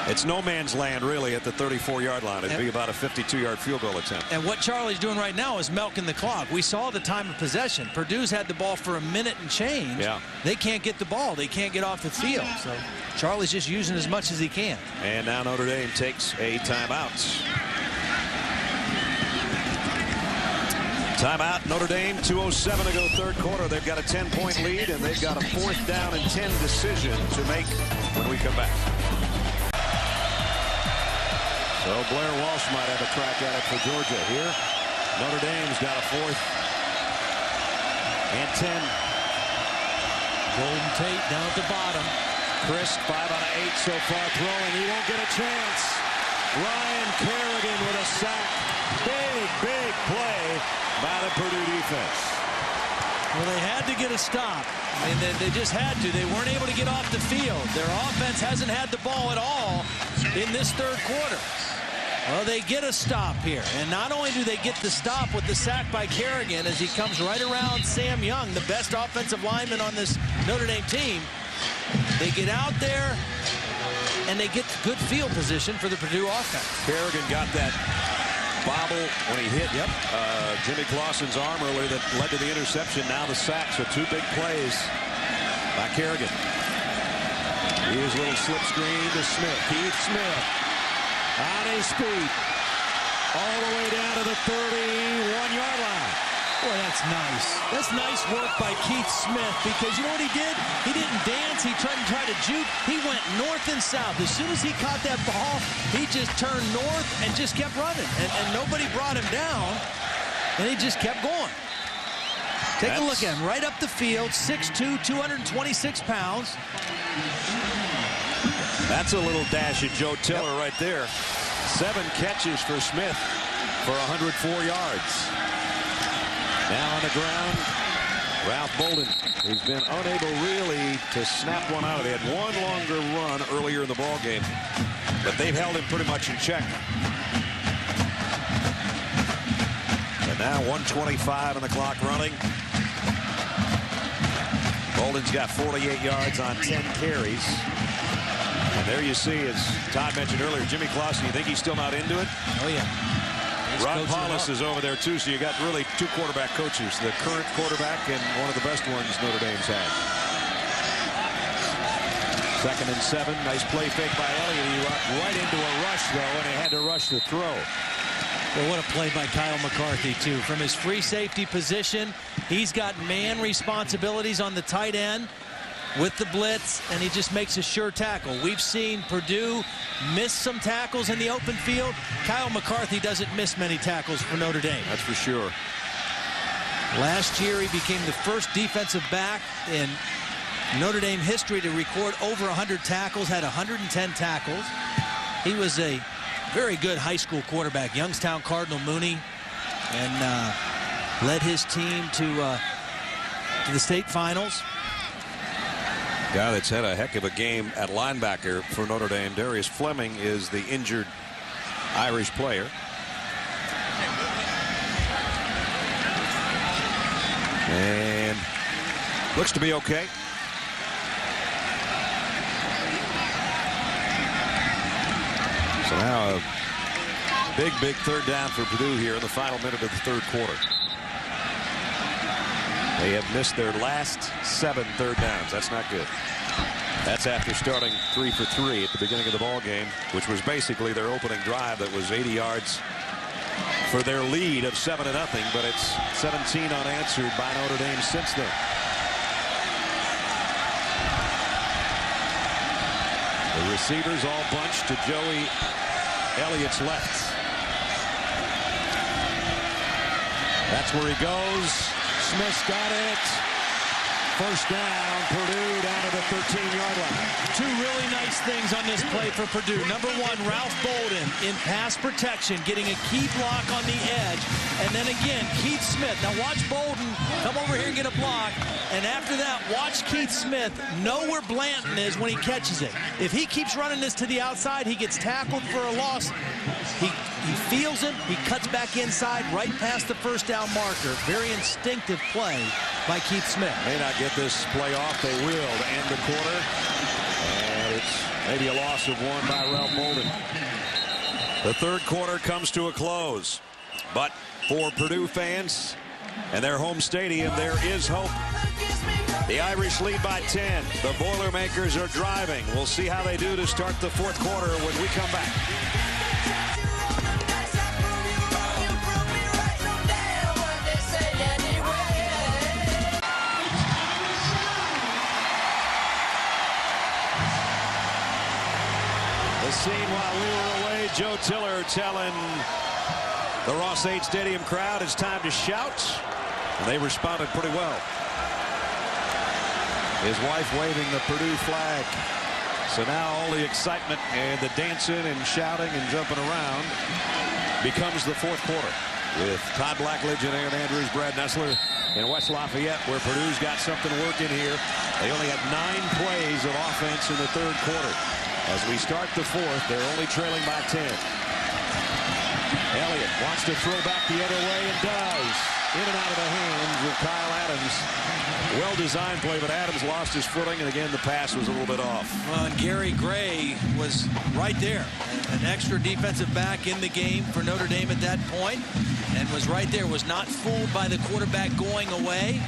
It's no man's land, really, at the 34-yard line. It'd be about a 52-yard field goal attempt. And what Charlie's doing right now is milking the clock. We saw the time of possession. Purdue's had the ball for a minute and change. Yeah. They can't get the ball. They can't get off the field. So Charlie's just using as much as he can. And now Notre Dame takes a timeout. Timeout. Notre Dame, 2:07 to go third quarter. They've got a 10-point lead, and they've got a 4th down and 10 decision to make when we come back. So Blair Walsh might have a crack at it for Georgia here. Notre Dame's got a 4th and 10. Golden Tate down at the bottom. Chris, 5 out of 8 so far throwing. He won't get a chance. Ryan Kerrigan with a sack. Big play by the Purdue defense. Well, they had to get a stop. I mean, they just had to. They weren't able to get off the field. Their offense hasn't had the ball at all in this third quarter. Well, they get a stop here. And not only do they get the stop with the sack by Kerrigan as he comes right around Sam Young, the best offensive lineman on this Notre Dame team, they get out there and they get good field position for the Purdue offense. Kerrigan got that bobble when he hit Jimmy Clausen's arm earlier that led to the interception. Now the sack, so 2 big plays by Kerrigan. Here's a little slip screen to Smith. Keith Smith on his feet all the way down to the 31-yard line. Boy, that's nice. That's nice work by Keith Smith, because you know what he did? He didn't dance. He tried to juke. He went north and south. As soon as he caught that ball, he just turned north and just kept running. And nobody brought him down, and he just kept going. Take a look at him. Right up the field, 6'2", 226 pounds. That's a little dash at Joe Tiller right there. 7 catches for Smith for 104 yards. Now on the ground, Ralph Bolden, who's been unable really to snap one out. They had one longer run earlier in the ball game, but they've held him pretty much in check. And now 1:25 on the clock running. Bolden's got 48 yards on 10 carries. And there you see, as Todd mentioned earlier, Jimmy Clausen, you think he's still not into it? Oh, yeah. Ron Paulus is over there, too, so you got really 2 quarterback coaches, the current quarterback and one of the best ones Notre Dame's had. 2nd and 7. Nice play fake by Elliott. He walked right into a rush, though, and he had to rush the throw. Well, what a play by Kyle McCarthy, too. From his free safety position, he's got man responsibilities on the tight end with the blitz, and he just makes a sure tackle. We've seen Purdue miss some tackles in the open field. Kyle McCarthy doesn't miss many tackles for Notre Dame. That's for sure. Last year, he became the first defensive back in Notre Dame history to record over 100 tackles, had 110 tackles. He was a very good high school quarterback, Youngstown Cardinal Mooney, and led his team to the state finals. Guy that's had a heck of a game at linebacker for Notre Dame, Darius Fleming, is the injured Irish player. And looks to be okay. So now a big 3rd down for Purdue here in the final minute of the 3rd quarter. They have missed their last 7 third downs. That's not good. That's after starting 3 for 3 at the beginning of the ball game, which was basically their opening drive that was 80 yards for their lead of 7-0, but it's 17 unanswered by Notre Dame since then. The receivers all bunched to Joey Elliott's left. That's where he goes. Smith's got it. First down, Purdue down to the 13-yard line. 2 really nice things on this play for Purdue. Number 1, Ralph Bolden in pass protection, getting a key block on the edge. And then again, Keith Smith. Now watch Bolden come over here and get a block. And after that, watch Keith Smith know where Blanton is when he catches it. If he keeps running this to the outside, he gets tackled for a loss. He feels him. He cuts back inside right past the first down marker. Very instinctive play by Keith Smith. May not get this play off. They will to end the quarter. And it's maybe a loss of 1 by Ralph Bolden. The 3rd quarter comes to a close. But for Purdue fans and their home stadium, there is hope. The Irish lead by 10. The Boilermakers are driving. We'll see how they do to start the 4th quarter when we come back. Joe Tiller telling the Ross-Ade Stadium crowd it's time to shout, and they responded pretty well. His wife waving the Purdue flag. So now all the excitement and the dancing and shouting and jumping around becomes the fourth quarter, with Todd Blackledge and Aaron Andrews, Brad Nessler in West Lafayette, where Purdue's got something working here. They only have 9 plays of offense in the third quarter. As we start the fourth, they're only trailing by 10. Elliott wants to throw back the other way and does. In and out of the hands of Kyle Adams. Well-designed play, but Adams lost his footing, and again the pass was a little bit off. Well, and Gary Gray was right there. An extra defensive back in the game for Notre Dame at that point, and was right there. Was not fooled by the quarterback going away.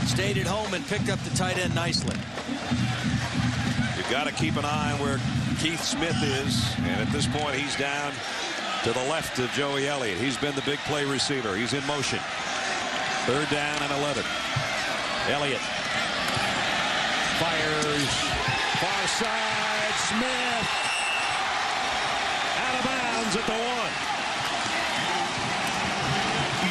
Stayed at home and picked up the tight end nicely. You've got to keep an eye on where Keith Smith is, and at this point he's down to the left of Joey Elliott. He's been the big play receiver. He's in motion. Third down and 11. Elliott fires far side. Smith out of bounds at the 1.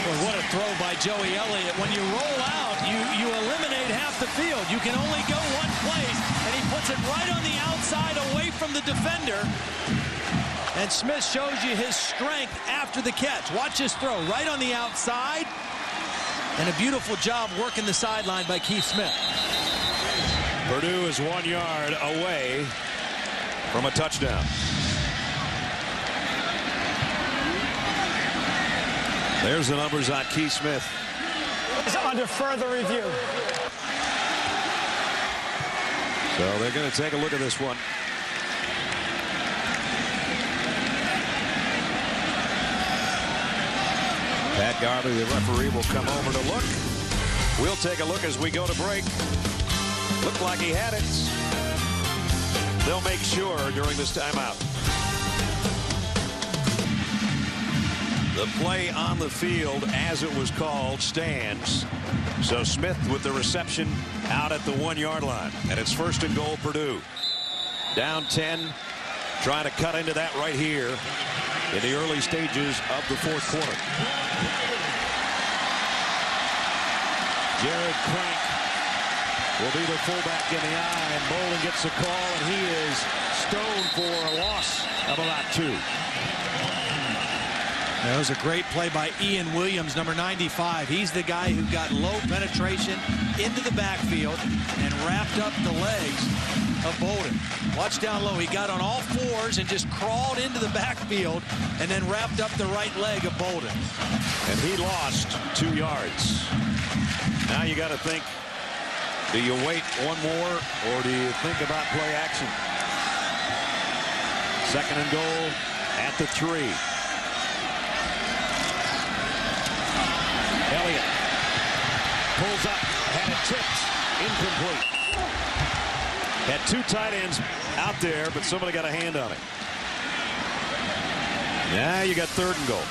Well, what a throw by Joey Elliott. When you roll out, you eliminate half the field. You can only go one place, and he puts it right on the outside away from the defender. And Smith shows you his strength after the catch. Watch his throw right on the outside. And a beautiful job working the sideline by Keith Smith. Purdue is 1 yard away from a touchdown. There's the numbers on Keith Smith. It's under further review. So they're going to take a look at this one. Pat Garvey, the referee, will come over to look. We'll take a look as we go to break. Looked like he had it. They'll make sure during this timeout. The play on the field, as it was called, stands. So Smith with the reception out at the 1 yard line. And it's first and goal, Purdue. Down 10, trying to cut into that right here in the early stages of the fourth quarter. Jared Crank will be the fullback in the eye, and Bolden gets a call, and he is stoned for a loss of about 2. That was a great play by Ian Williams, number 95. He's the guy who got low penetration into the backfield and wrapped up the legs of Bolden. Watch down low. He got on all fours and just crawled into the backfield and then wrapped up the right leg of Bolden. And he lost 2 yards. Now you got to think, do you wait one more or do you think about play action? Second and goal at the 3. Elliott pulls up, had it tipped, incomplete. Had 2 tight ends out there, but somebody got a hand on it. Now you got third and goal.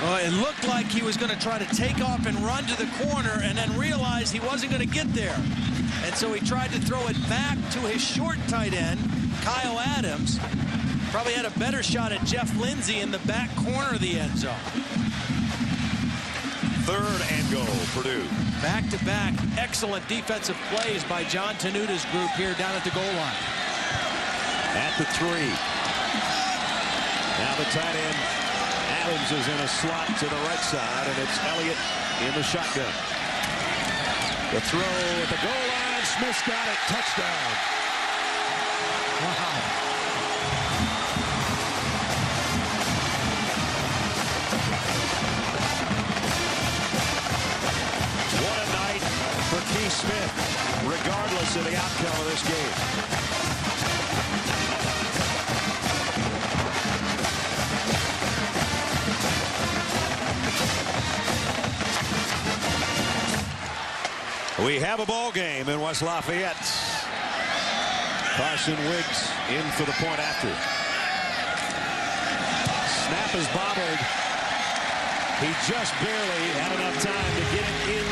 Well, it looked like he was going to try to take off and run to the corner and then realized he wasn't going to get there. And so he tried to throw it back to his short tight end, Kyle Adams. Probably had a better shot at Jeff Lindsay in the back corner of the end zone. Third and goal, Purdue. Back-to-back excellent defensive plays by John Tenuta's group here down at the goal line. At the 3. Now the tight end, Adams, is in a slot to the right side, and it's Elliott in the shotgun. The throw at the goal line. Smith's got it. Touchdown. Wow. What a night for Keith Smith, regardless of the outcome of this game. We have a ball game in West Lafayette. Carson Wiggs in for the point after. Snap is bobbled. He just barely had enough time to get it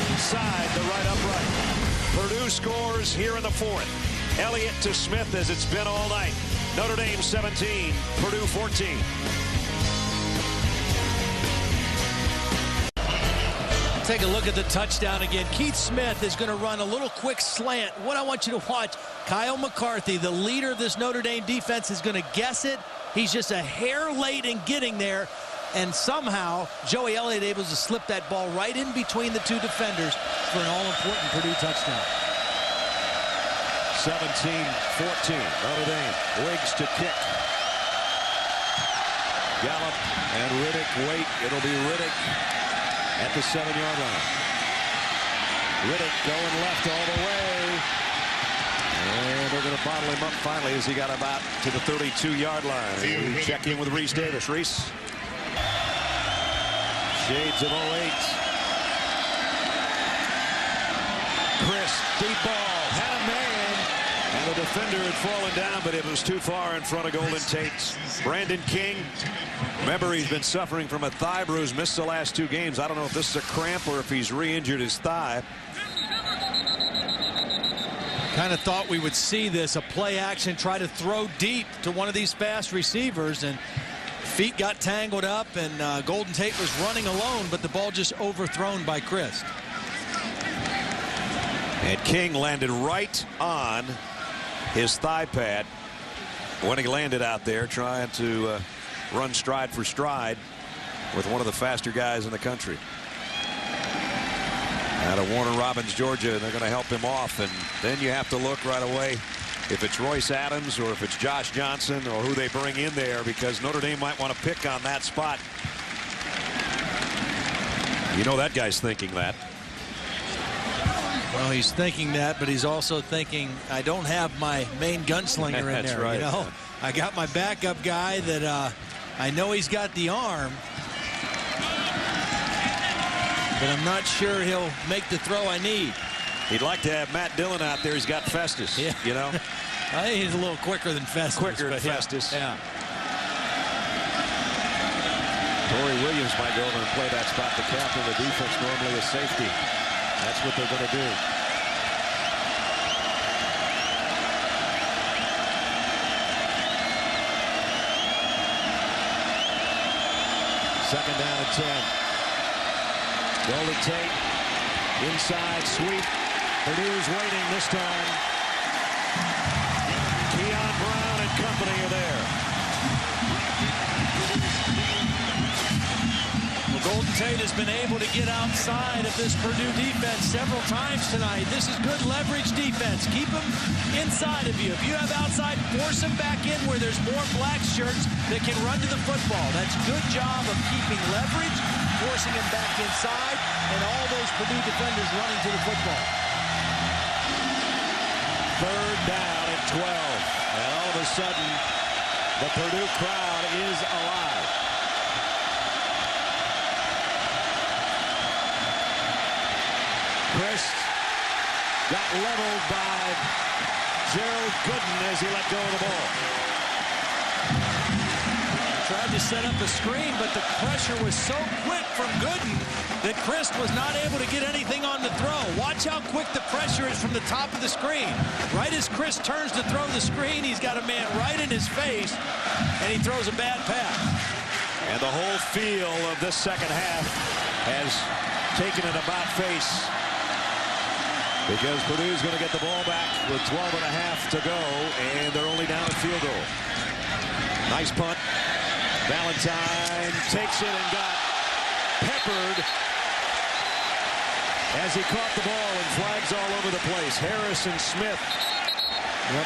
inside the right upright. Purdue scores here in the fourth. Elliott to Smith, as it's been all night. Notre Dame 17, Purdue 14. Take a look at the touchdown again. Keith Smith is going to run a little quick slant. What I want you to watch, Kyle McCarthy, the leader of this Notre Dame defense, is going to guess it. He's just a hair late in getting there. And somehow, Joey Elliott able to slip that ball right in between the two defenders for an all-important Purdue touchdown. 17-14, Notre Dame. Wiggs to kick. Gallup and Riddick wait. It'll be Riddick at the 7-yard line. Riddick going left all the way. And they're going to bottle him up finally as he got about to the 32-yard line. We check in with Reese Davis. Reese. Shades of 08. Chris, deep ball, had a man. And the defender had fallen down, but it was too far in front of Golden Tate. Brandon King, remember, he's been suffering from a thigh bruise, missed the last 2 games. I don't know if this is a cramp or if he's re-injured his thigh. Kind of thought we would see this, a play action, try to throw deep to one of these fast receivers, and feet got tangled up, and Golden Tate was running alone, but the ball just overthrown by Christ. And King landed right on his thigh pad when he landed out there, trying to run stride for stride with one of the faster guys in the country. Out of Warner Robins, Georgia, they're going to help him off, and then you have to look right away if it's Royce Adams or if it's Josh Johnson or who they bring in there, because Notre Dame might want to pick on that spot. You know that guy's thinking that. Well, he's thinking that, but he's also thinking, I don't have my main gunslinger in That's there. right. You know, I got my backup guy that I know he's got the arm, but I'm not sure he'll make the throw I need. He'd like to have Matt Dillon out there. He's got Festus. Yeah. You know, I think he's a little quicker than Festus. Quicker than yeah. Festus. Yeah. Torrey Williams might go over and play that spot. The captain of the defense, normally a safety. That's what they're going to do. Second down and 10. Golden Tate inside sweep. Purdue's waiting this time. Keon Brown and company are there. Golden Tate has been able to get outside of this Purdue defense several times tonight. This is good leverage defense. Keep them inside of you. If you have outside, force them back in where there's more black shirts that can run to the football. That's a good job of keeping leverage, forcing them back inside, and all those Purdue defenders running to the football. Third down and 12. And all of a sudden, the Purdue crowd is alive. Chris got leveled by Gerald Gooden as he let go of the ball. Tried to set up a screen, but the pressure was so quick from Gooden that Christ was not able to get anything on the throw. Watch how quick the pressure is from the top of the screen. Right as Chris turns to throw the screen, he's got a man right in his face, and he throws a bad pass. And the whole feel of this second half has taken an about face, because Purdue's going to get the ball back with 12 and a half to go, and they're only down a field goal. Nice punt. Valentine takes it and got peppered as he caught the ball, and flags all over the place. Harrison Smith. Yep.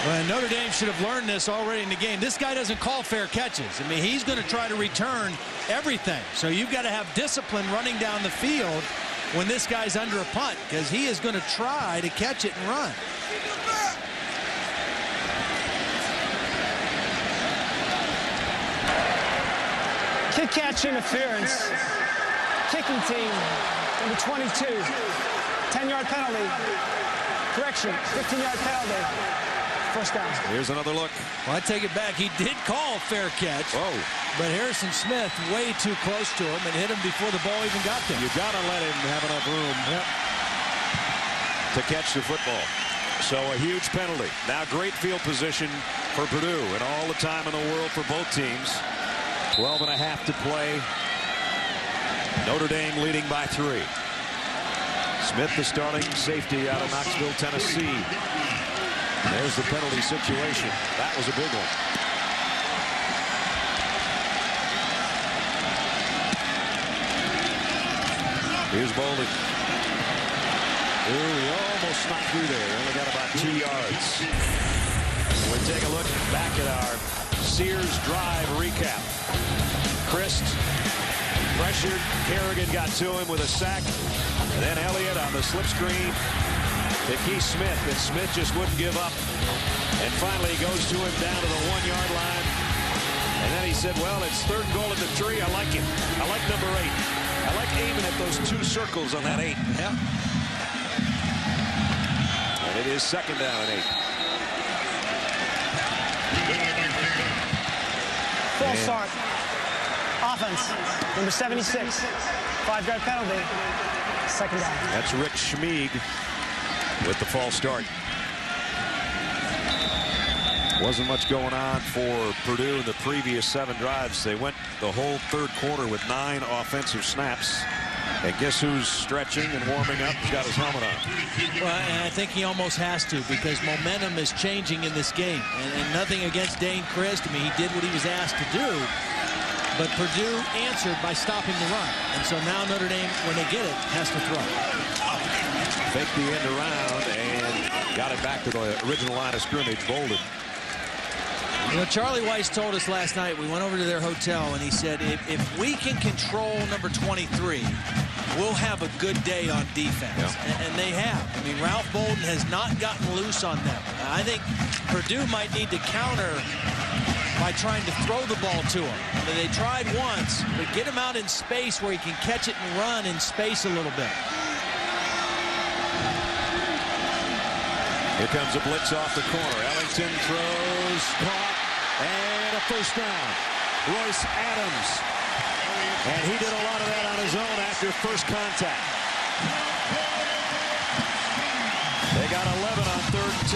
Well, Notre Dame should have learned this already in the game. This guy doesn't call fair catches. I mean, he's going to try to return everything. So you've got to have discipline running down the field when this guy's under a punt, because he is going to try to catch it and run. Kick catch interference. Kicking team, number 22. 10-yard penalty. Correction, 15-yard penalty. First down. Here's another look. Well, I take it back. He did call fair catch. Whoa. But Harrison Smith way too close to him and hit him before the ball even got there. You got to let him have enough room to catch the football. So a huge penalty. Now great field position for Purdue and all the time in the world for both teams. 12.5 to play. Notre Dame leading by 3. Smith, the starting safety out of Knoxville, Tennessee. There's the penalty situation. That was a big one. Here's Bolden. Ooh, he almost snuck through there. Only got about 2 yards. We take a look back at our Sears drive recap. Christ pressured. Kerrigan got to him with a sack. And then Elliott on the slip screen to Keith Smith. And Smith just wouldn't give up. And finally he goes to him down to the 1-yard line. And then he said, well, it's 3rd and goal at the 3. I like him. I like number 8. I like aiming at those 2 circles on that 8. Yeah. And it is 2nd down and 8. Full start. Offense. Number 76. 5-yard penalty. 2nd down. That's Rick Schmeig with the false start. Wasn't much going on for Purdue in the previous 7 drives. They went the whole 3rd quarter with 9 offensive snaps. And guess who's stretching and warming up? He's got his helmet on. Well, and I think he almost has to, because momentum is changing in this game. And nothing against Dane Christ. I mean, he did what he was asked to do. But Purdue answered by stopping the run. And so now Notre Dame, when they get it, has to throw. Fake the end around and got it back to the original line of scrimmage. Bolden. You know, Charlie Weiss told us last night, we went over to their hotel, and he said, if we can control number 23, we'll have a good day on defense. Yeah. And they have. I mean, Ralph Bolden has not gotten loose on them. I think Purdue might need to counter by trying to throw the ball to him. I mean, they tried once, but get him out in space where he can catch it and run in space a little bit. Here comes a blitz off the corner. Ellington throws, caught, and a 1st down. Royce Adams. And he did a lot of that on his own after first contact. They got 11 on 3rd and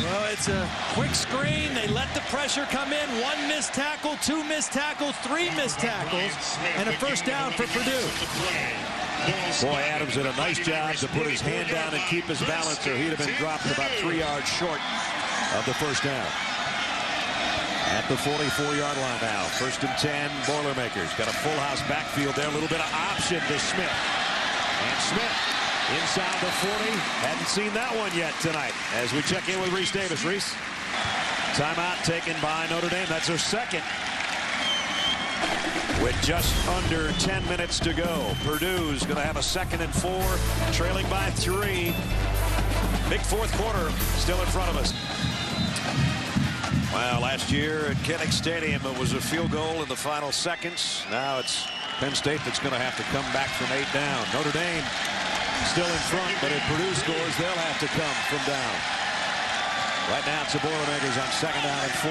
10. Well, it's a quick screen. They let the pressure come in. 1 missed tackle, 2 missed tackles, 3 missed tackles, and a 1st down for Purdue. Boy, Adams did a nice job to put his hand down and keep his balance, or he'd have been dropped about 3 yards short of the 1st down. At the 44-yard line now. 1st and 10, Boilermakers. Got a full house backfield there. A little bit of option to Smith. And Smith inside the 40. Hadn't seen that one yet tonight. As we check in with Reese Davis. Reese. Timeout taken by Notre Dame. That's their 2nd. With just under 10 minutes to go. Purdue's going to have a 2nd and 4. Trailing by 3. Big 4th quarter still in front of us. Well, last year at Kinnick Stadium, it was a field goal in the final seconds. Now it's Penn State that's going to have to come back from 8 down. Notre Dame still in front, but if Purdue scores, they'll have to come from down. Right now it's the Boilermakers on 2nd down and 4.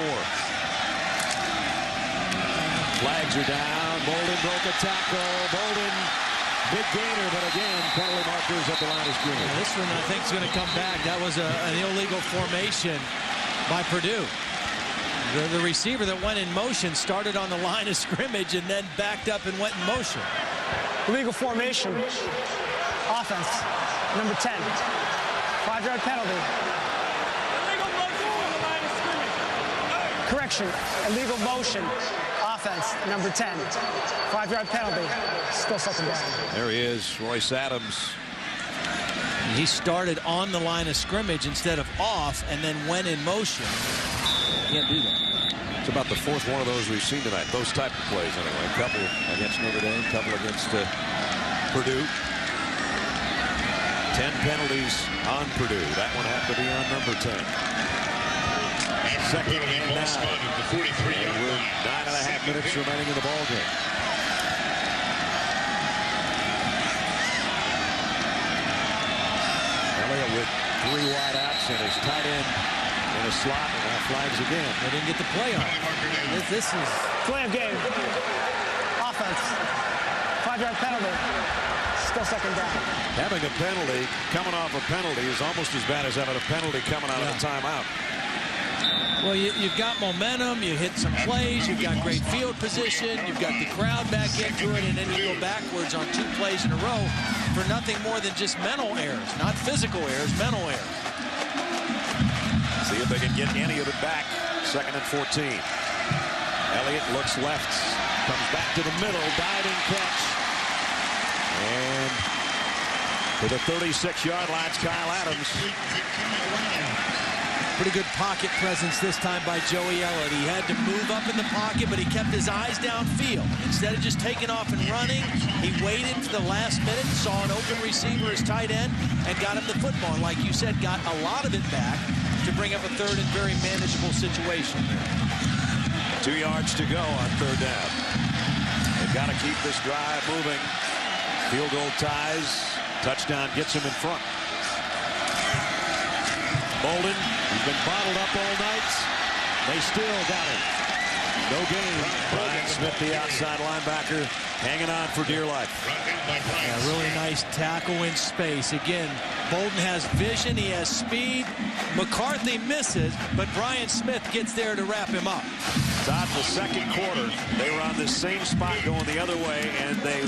Flags are down. Bolden broke a tackle. Bolden, big gainer, but again, penalty markers at the line of scrimmage. This one, I think, is going to come back. That was an illegal formation by Purdue. The receiver that went in motion started on the line of scrimmage and then backed up and went in motion. Illegal formation. Offense. Number 10. 5-yard penalty. Illegal motion on the line of scrimmage. Correction. Illegal motion. Offense. Number 10. 5-yard penalty. Still 2nd down. There he is, Royce Adams. He started on the line of scrimmage instead of off and then went in motion. Can't do that. It's about the 4th one of those we've seen tonight. Those type of plays anyway. A couple against Notre Dame, a couple against Purdue. 10 penalties on Purdue. That one had to be on number 10. 2nd and 9. And we're 9.5 minutes remaining in the ball game. Elliott with 3 wide outs and his tight end in a slot, and now flags again. They didn't get the play on. This is Play of game. Offense. 5-yard penalty. Still second down. Having a penalty, coming off a penalty, is almost as bad as having a penalty coming out of a timeout. Well, you've got momentum, you hit some plays, you've got great field position, you've got the crowd back into it, and then you go backwards on 2 plays in a row for nothing more than just mental errors, not physical errors, mental errors. See if they can get any of it back. 2nd and 14. Elliott looks left, comes back to the middle, diving catch. And to the 36-yard line, Kyle Adams. Pretty good pocket presence this time by Joey Elliott. He had to move up in the pocket, but he kept his eyes downfield. Instead of just taking off and running, he waited to the last minute, saw an open receiver as tight end, and got him the football. And like you said, got a lot of it back to bring up a 3rd and very manageable situation. 2 yards to go on 3rd down. They've got to keep this drive moving. Field goal ties. Touchdown gets him in front. Bolden, he's been bottled up all night. They still got him. No gain. Brian Smith, the outside linebacker, hanging on for dear life. Yeah, really nice tackle in space. Again, Bolden has vision. He has speed. McCarthy misses, but Brian Smith gets there to wrap him up. Todd, the 2nd quarter, they were on this same spot going the other way, and they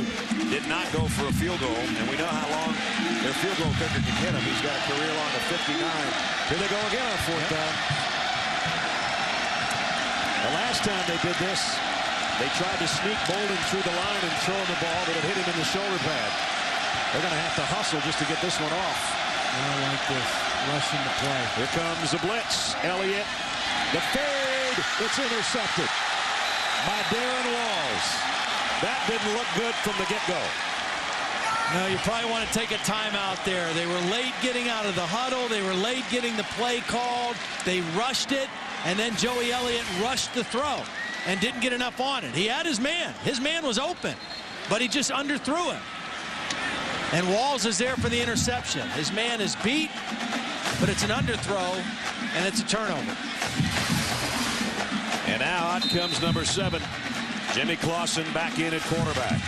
did not go for a field goal. And we know how long their field goal kicker can get him. He's got a career long of 59. Here they go again on 4th down. The last time they did this, they tried to sneak Bolden through the line and throw him the ball, but it hit him in the shoulder pad. They're going to have to hustle just to get this one off. I like this. Rushing the play. Here comes the blitz. Elliott, the fade. It's intercepted by Darren Walls. That didn't look good from the get-go. No, you probably want to take a timeout there. They were late getting out of the huddle. They were late getting the play called. They rushed it, and then Joey Elliott rushed the throw and didn't get enough on it. He had his man. His man was open, but he just underthrew him. And Walls is there for the interception. His man is beat, but it's an underthrow, and it's a turnover. And now out comes number 7, Jimmy Clausen, back in at quarterback.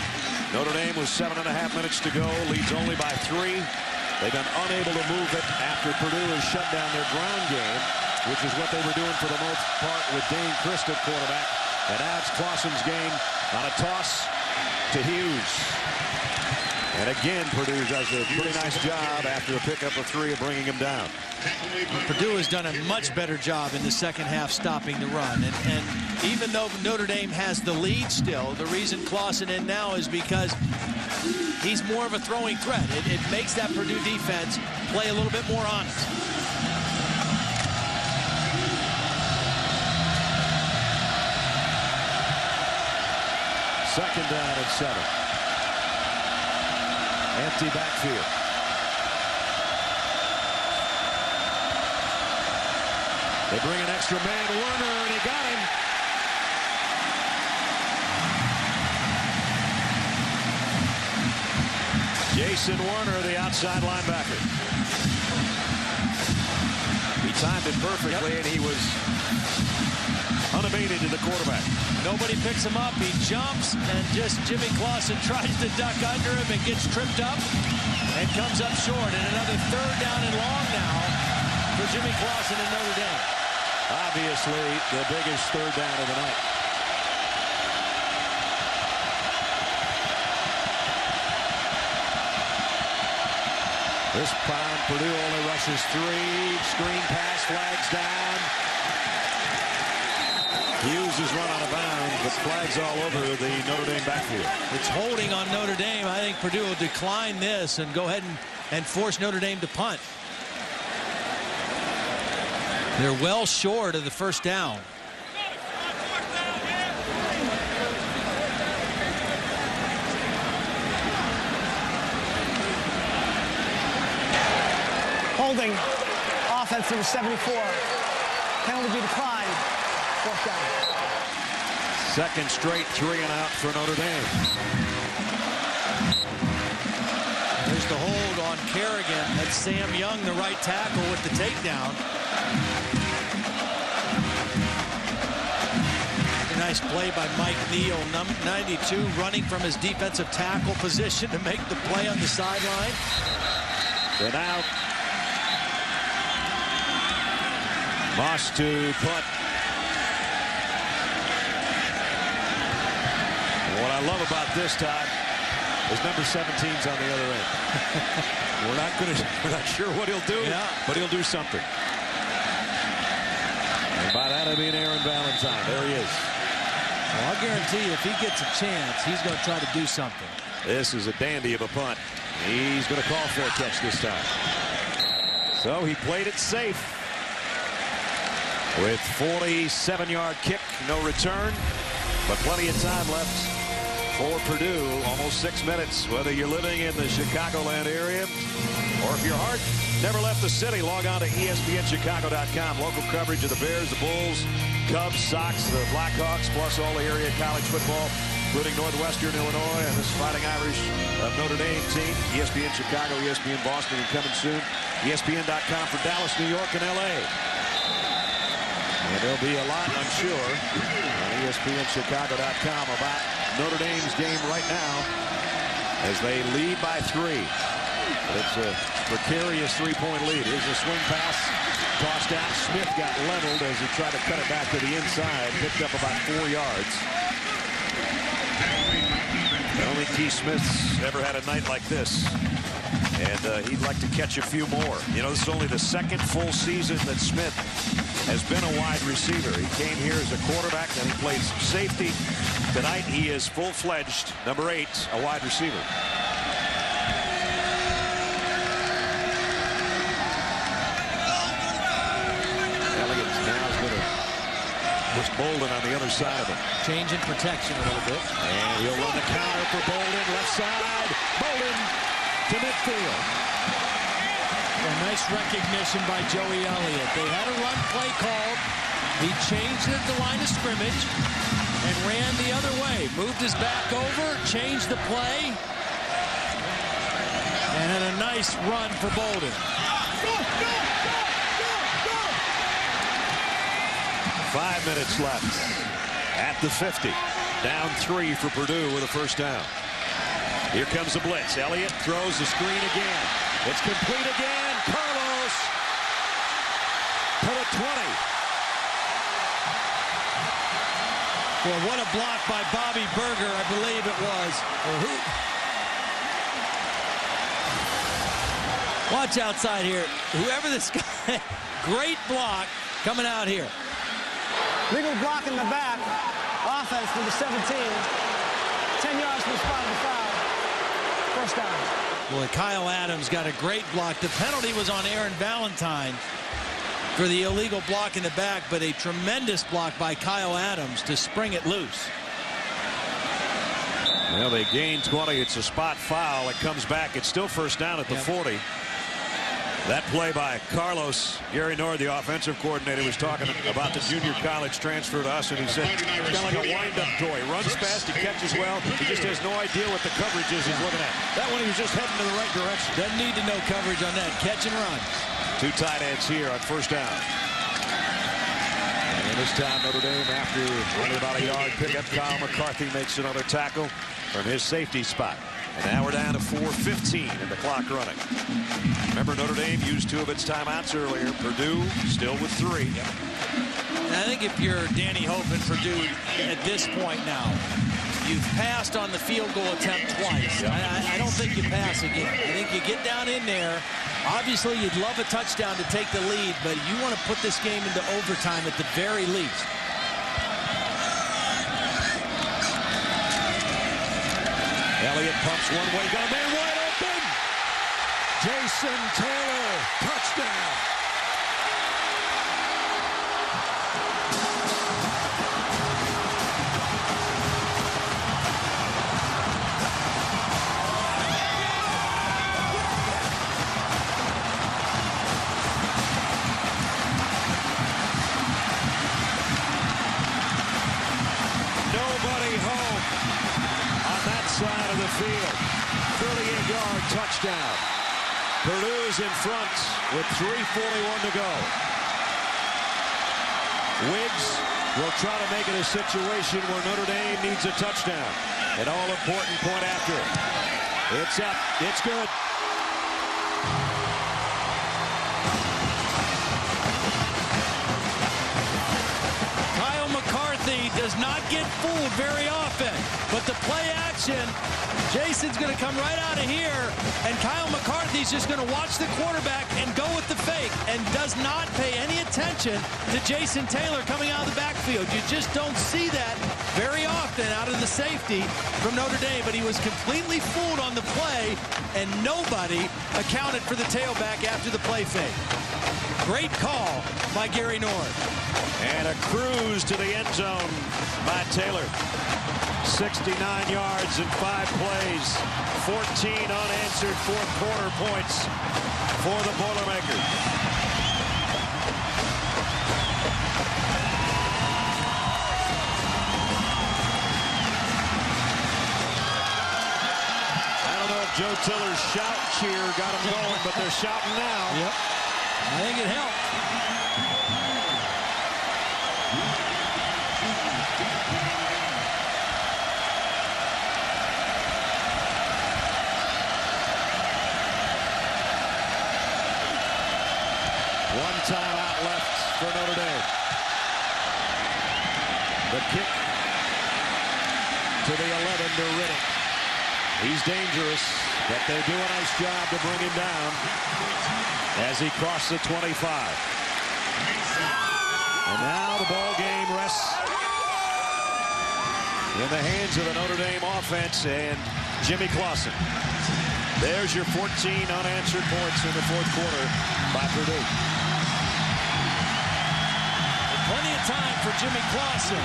Notre Dame with 7.5 minutes to go, leads only by 3. They've been unable to move it after Purdue has shut down their ground game, which is what they were doing for the most part with Dane Christ at quarterback. And now it's Clausen's game on a toss to Hughes. And again, Purdue does a pretty nice job after a pickup of 3 of bringing him down. Purdue has done a much better job in the second half stopping the run. And even though Notre Dame has the lead still, the reason Clausen in now is because he's more of a throwing threat. It makes that Purdue defense play a little bit more honest. Second down and 7. Empty backfield. They bring an extra man, Werner, and he got him. Jason Werner, the outside linebacker. He timed it perfectly, and he was unabated to the quarterback. Nobody picks him up. He jumps, and just Jimmy Clausen tries to duck under him and gets tripped up and comes up short. And another 3rd down and long now for Jimmy Clausen in Notre Dame. Obviously, the biggest 3rd down of the night. This time, Purdue only rushes 3. Screen pass, flags down. Hughes is run out of bounds, but flags all over the Notre Dame backfield. It's holding on Notre Dame. I think Purdue will decline this and go ahead and force Notre Dame to punt. They're well short of the 1st down. Holding. Offense number 74. Penalty be declined. 4th down. Second straight 3 and out for Notre Dame. There's the hold on Kerrigan. That's Sam Young, the right tackle, with the takedown. And I Nice play by Mike Neal, number 92, running from his defensive tackle position to make the play on the sideline. So now Moss to punt. And what I love about this, Todd, is number 17's on the other end. We're not sure what he'll do, but he'll do something. And by that I mean Aaron Valentine. There he is. Well, I'll guarantee you, if he gets a chance, he's going to try to do something. This is a dandy of a punt. He's going to call for a catch this time. So he played it safe. With 47-yard kick, no return, but plenty of time left for Purdue. Almost 6 minutes. Whether you're living in the Chicagoland area or if your heart never left the city, log on to ESPNChicago.com. Local coverage of the Bears, the Bulls, Cubs, Sox, the Blackhawks, plus all the area college football, including Northwestern Illinois and this Fighting Irish Notre Dame team. ESPN Chicago, ESPN Boston, and coming soon. ESPN.com for Dallas, New York, and L.A. And there'll be a lot, I'm sure, on ESPNChicago.com about Notre Dame's game right now as they lead by 3. But it's a precarious 3-point lead. Here's a swing pass. Tossed out. Smith got leveled as he tried to cut it back to the inside. Picked up about 4 yards. I don't think T. Smith's ever had a night like this. And he'd like to catch a few more. You know, this is only the second full season that Smith has been a wide receiver. He came here as a quarterback, then he played some safety. Tonight he is full-fledged, number 8, a wide receiver. Elliott now is going to push Bolden on the other side of him. Change in protection a little bit. And he'll run the counter for Bolden, left side. Bolden to midfield. A nice recognition by Joey Elliott. They had a run play called. He changed it at the line of scrimmage and ran the other way. Moved his back over, changed the play, and had a nice run for Bolden. 5 minutes left at the 50. Down 3 for Purdue with a first down. Here comes the blitz. Elliott throws the screen again. It's complete again. Carlos to the 20. Well, what a block by Bobby Berger, I believe it was. Watch outside here. Whoever this guy, great block coming out here. Legal block in the back. Offense number 17. 10 yards from the spot of the foul. First down. Boy, Kyle Adams got a great block. The penalty was on Aaron Valentine for the illegal block in the back, but a tremendous block by Kyle Adams to spring it loose. Well, they gain 20. It's a spot foul. It comes back. It's still first down at the 40. That play by Carlos, Gary Nord, the offensive coordinator, was talking about the junior college transfer to us, and he said it's kind of like a wind-up toy. He runs fast, he catches well, he just has no idea what the coverage is he's looking at. That one, he was just heading in the right direction. Doesn't need to know coverage on that. Catch and run. 2 tight ends here on first down. And this time, Notre Dame, after only about a yard pickup, Kyle McCarthy makes another tackle from his safety spot. And now we're down to 4:15 and the clock running. Remember, Notre Dame used 2 of its timeouts earlier. Purdue still with 3. And I think if you're Danny Hope and Purdue at this point now, you've passed on the field goal attempt twice. I don't think you pass again. I think you get down in there. Obviously, you'd love a touchdown to take the lead, but you want to put this game into overtime at the very least. Elliott pumps one way, got a man wide open. Jason Taylor, touchdown. Nobody home on that side of the field. 38-yard touchdown. Purdue's in front with 3:41 to go. Wiggs will try to make it a situation where Notre Dame needs a touchdown. An all-important point after it. It's up. It's good. Kyle McCarthy does not get fooled very often, but the play action, Jason's going to come right out of here, and Kyle McCarthy's just going to watch the quarterback and go with the fake and does not pay any attention to Jason Taylor coming out of the backfield. You just don't see that very often out of the safety from Notre Dame, but he was completely fooled on the play, and nobody accounted for the tailback after the play fake. Great call by Gary North. And a cruise to the end zone by Taylor. 69 yards in 5 plays. 14 unanswered fourth quarter points for the Boilermakers. I don't know if Joe Tiller's shout cheer got him going, but they're shouting now. Yep. I think it helped. One timeout left for Notre Dame. The kick to the 11 to Riddick. He's dangerous, but they do a nice job to bring him down as he crossed the 25. And now the ball game rests in the hands of the Notre Dame offense and Jimmy Clausen. There's your 14 unanswered points in the fourth quarter by Purdue. Plenty of time for Jimmy Clausen.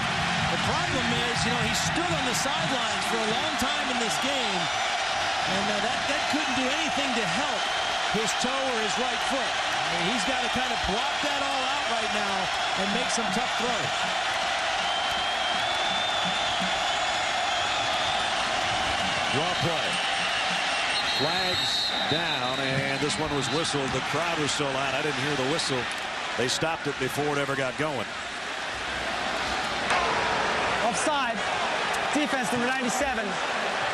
The problem is, he stood on the sidelines for a long time in this game, and that couldn't do anything to help his toe or his right foot. I mean, he's got to kind of block that all out right now and make some tough throws. Draw play. Flags down, and this one was whistled. The crowd was so loud, I didn't hear the whistle. They stopped it before it ever got going. Offside. Defense number 97.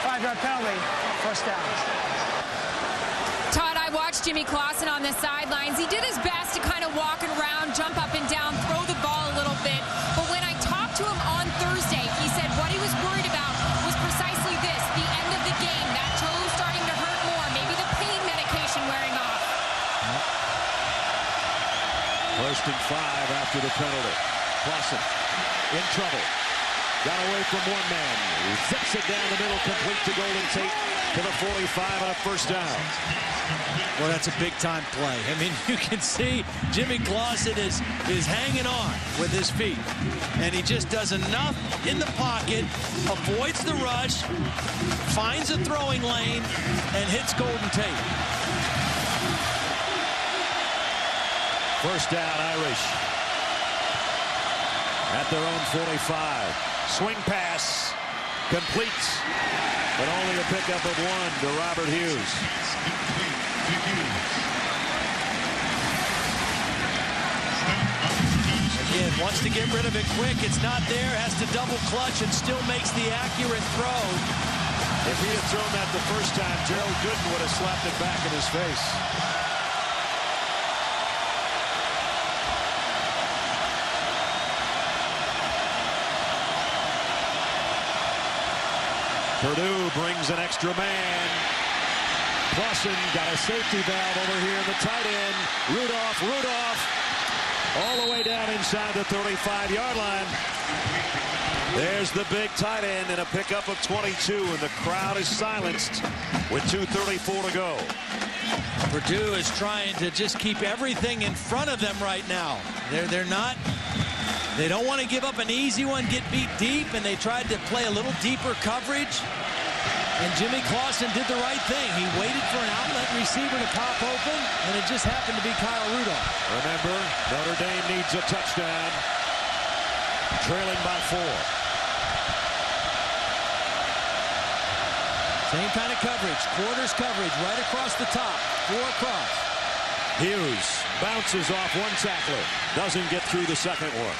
5-yard penalty. First down. Todd, I watched Jimmy Clausen on the sidelines. He did his best to kind of walk around, jump up and down, throw the ball a little bit. But when I talked to him on Thursday, he said what he was worried about was precisely this, the end of the game. That toe starting to hurt more. Maybe the pain medication wearing off. First and 5 after the penalty. Clausen in trouble. Got away from one man. He zips it down the middle, complete to Golden Tate to the 45 on a first down. Well, that's a big-time play. I mean, you can see Jimmy Clausen is hanging on with his feet. And he just does enough in the pocket, avoids the rush, finds a throwing lane, and hits Golden Tate. First down, Irish. At their own 45. Swing pass. Complete. But only a pickup of 1 to Robert Hughes. Again, wants to get rid of it quick. It's not there. Has to double clutch and still makes the accurate throw. If he had thrown that the first time, Gerald Gooden would have slapped it back in his face. Purdue brings an extra man. Clausen got a safety valve over here in the tight end. Rudolph all the way down inside the 35-yard line. There's the big tight end and a pickup of 22, and the crowd is silenced with 2:34 to go. Purdue is trying to just keep everything in front of them right now. They don't want to give up an easy one, get beat deep, and they tried to play a little deeper coverage. And Jimmy Clausen did the right thing. He waited for an outlet receiver to pop open, and it just happened to be Kyle Rudolph. Remember, Notre Dame needs a touchdown. Trailing by 4. Same kind of coverage, quarters coverage, right across the top, 4 across. Hughes bounces off one tackler, doesn't get through the second one.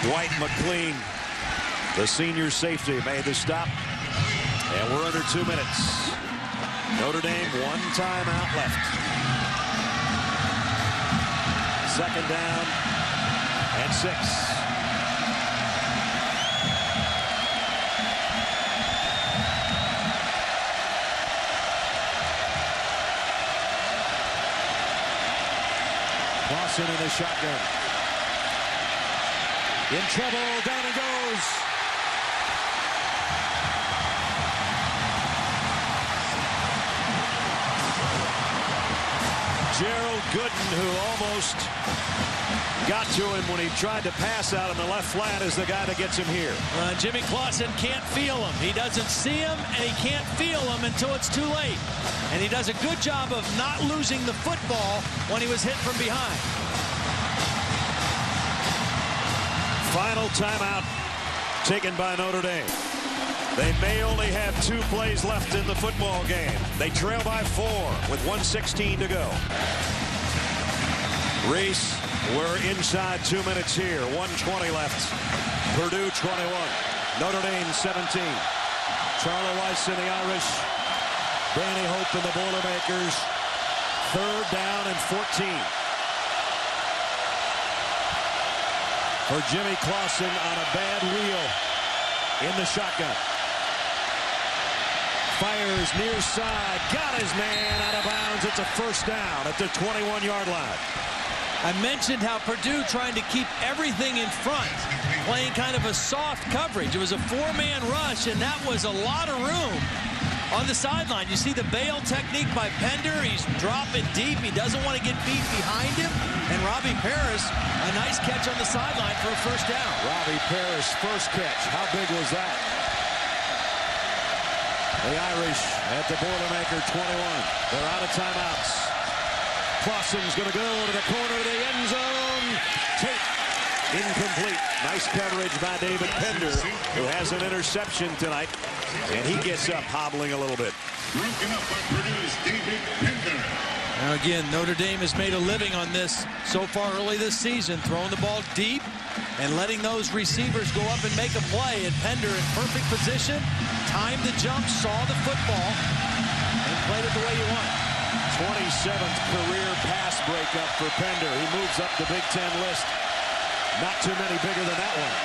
Dwight McLean, the senior safety, made the stop. And we're under 2 minutes. Notre Dame, 1 timeout left. Second down and 6. Clausen in the shotgun. In trouble, down it goes. Gerald Gooden, who almost got to him when he tried to pass out on the left flat, is the guy that gets him here. Jimmy Clausen can't feel him. He doesn't see him, and he can't feel him until it's too late. And he does a good job of not losing the football when he was hit from behind. Final timeout taken by Notre Dame. They may only have 2 plays left in the football game. They trail by 4 with 1:16 to go. Reese, we're inside 2 minutes here. 1:20 left. Purdue 21. Notre Dame 17. Charlie Weiss and the Irish. Danny Hope and the Boilermakers. 3rd down and 14. For Jimmy Clausen on a bad wheel in the shotgun. Fires near side, got his man out of bounds. It's a 1st down at the 21-yard line. I mentioned how Purdue trying to keep everything in front, playing kind of a soft coverage. It was a 4-man rush, and that was a lot of room on the sideline. You see the bail technique by Pender. He's dropping deep. He doesn't want to get beat behind him. And Robbie Paris, a nice catch on the sideline for a 1st down. Robbie Paris, first catch. How big was that? The Irish at the Boilermaker 21. They're out of timeouts. Clausen's going to go to the corner of the end zone. Tate, incomplete. Nice coverage by David Pender, who has an interception tonight. And he gets up hobbling a little bit. Broken up by Purdue's David Pender. Now again, Notre Dame has made a living on this so far early this season, throwing the ball deep and letting those receivers go up and make a play. And Pender in perfect position, timed the jump, saw the football, and played it the way you want. 27th career pass breakup for Pender. He moves up the Big Ten list. Not too many bigger than that one.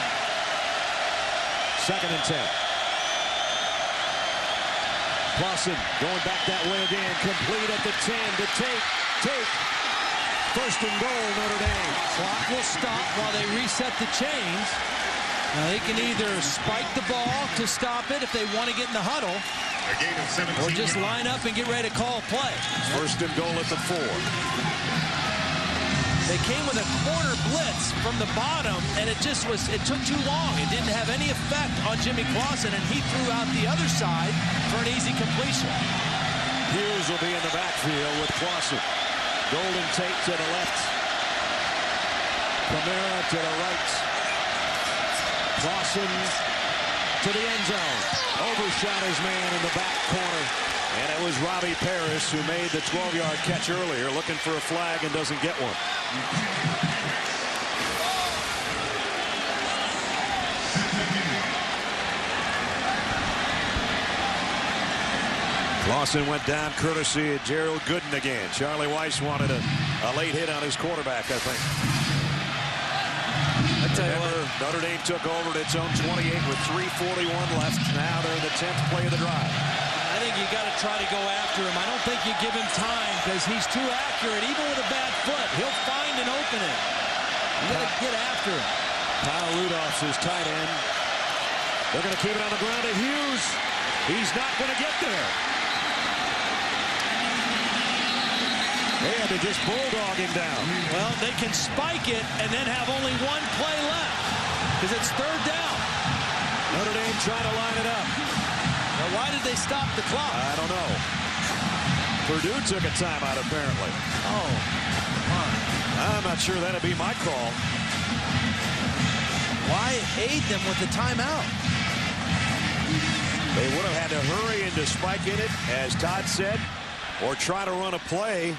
2nd and 10. Clausen going back that way again. Complete at the 10 to Tate. 1st and goal, Notre Dame. Clock will stop while they reset the chains. Now they can either spike the ball to stop it if they want to get in the huddle, or just line up and get ready to call a play. 1st and goal at the 4. They came with a corner blitz from the bottom, and it took too long. It didn't have any effect on Jimmy Clausen, and he threw out the other side for an easy completion. Hughes will be in the backfield with Clausen. Golden Tate to the left. Camara to the right. Clausen to the end zone. Overshot his man in the back corner. And it was Robbie Paris who made the 12-yard catch earlier, looking for a flag and doesn't get one. Clausen went down courtesy of Gerald Gooden again. Charlie Weiss wanted a late hit on his quarterback, I think. Notre Dame took over at its own 28 with 3:41 left. Now they're in the 10th play of the drive. I think you got to try to go after him. I don't think you give him time because he's too accurate. Even with a bad foot, he'll find an opening. You got to get after him. Kyle Rudolph's his tight end. They're going to keep it on the ground to Hughes. He's not going to get there. They had to just bulldog him down. Well, they can spike it and then have only one play left because it's 3rd down. Notre Dame trying to line it up. Well, why did they stop the clock? I don't know. Purdue took a timeout, apparently. Oh, come on. I'm not sure that'd be my call. Why aid them with the timeout? They would have had to hurry into spiking it, as Todd said, or try to run a play